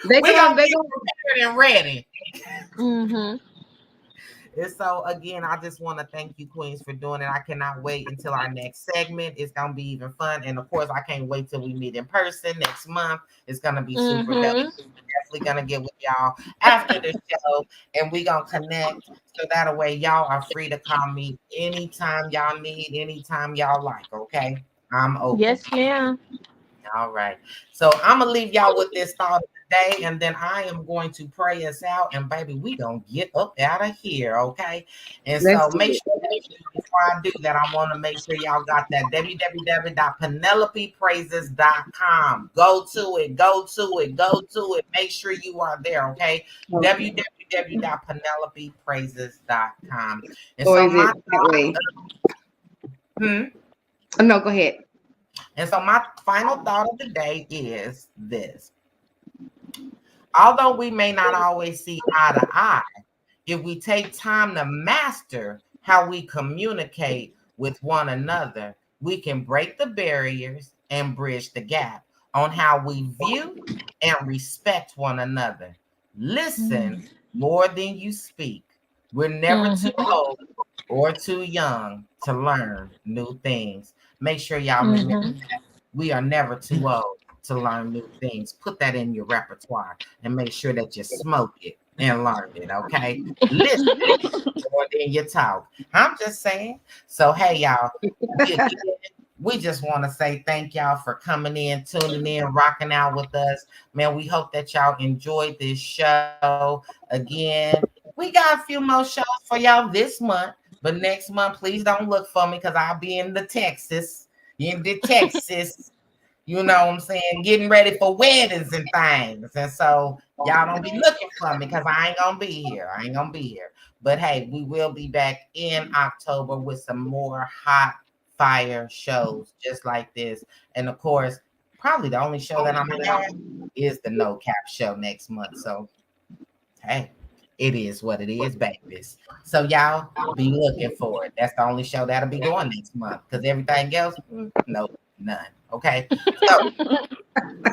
We gonna they be gonna prepared and ready. Mhm. And so again, I just want to thank you, Queens, for doing it. I cannot wait until our next segment. It's gonna be even fun. And of course, I can't wait till we meet in person next month. It's gonna be super dope. Definitely gonna get with y'all after the show and we gonna connect. So that way y'all are free to call me anytime y'all need, anytime y'all like. Okay. I'm open. Yes, ma'am. All right. So I'm gonna leave y'all with this thought of the day, and then I am going to pray us out. And baby, we gonna get up out of here, okay? And Let's so do make it. sure that before I do that, I want to make sure y'all got that www.penelopepraises.com. Go to it, go to it, go to it. Make sure you are there, okay? Okay. www.penelopepraises.com. And Or so is it my that way? No, go ahead. and so my final thought of the day is this. Although we may not always see eye to eye, if we take time to master how we communicate with one another, we can break the barriers and bridge the gap on how we view and respect one another. Listen more than you speak. We're never too old or too young to learn new things. Make sure y'all remember that. We are never too old to learn new things. Put that in your repertoire and make sure that you smoke it and learn it, okay? Listen more than you talk. I'm just saying. So, hey, y'all, we just want to say thank y'all for coming in, tuning in, rocking out with us. Man, we hope that y'all enjoyed this show. Again, we got a few more shows for y'all this month, but next month, please don't look for me because I'll be in the Texas. You know what I'm saying? Getting ready for weddings and things. And so y'all don't be looking for me because I ain't gonna be here. I ain't gonna be here. But hey, we will be back in October with some more hot fire shows just like this. And of course, probably the only show that I'm gonna have is the No Cap show next month. So hey, it is what it is, babies. So y'all be looking for it. That's the only show that'll be going next month because everything else, no, none. Okay. So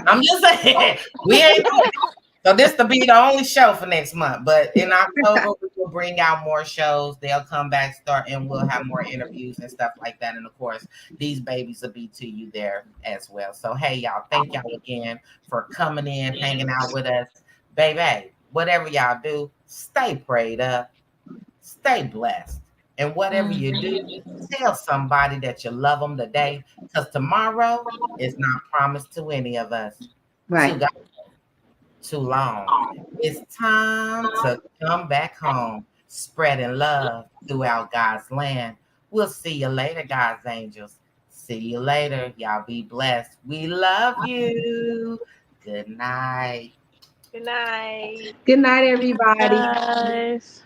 I'm just saying we ain't doing it. So this will be the only show for next month. But in October, we will bring out more shows. They'll come back, start, and we'll have more interviews and stuff like that. And of course, these babies will be to you there as well. So hey, y'all, thank y'all again for coming in, hanging out with us. Baby, whatever y'all do, stay prayed up, stay blessed. And whatever you do, tell somebody that you love them today, because tomorrow is not promised to any of us. Right. Too long. It's time to come back home, spreading love throughout God's land. We'll see you later, God's angels. See you later. Y'all be blessed. We love you. Good night. Good night. Good night, everybody. Guys.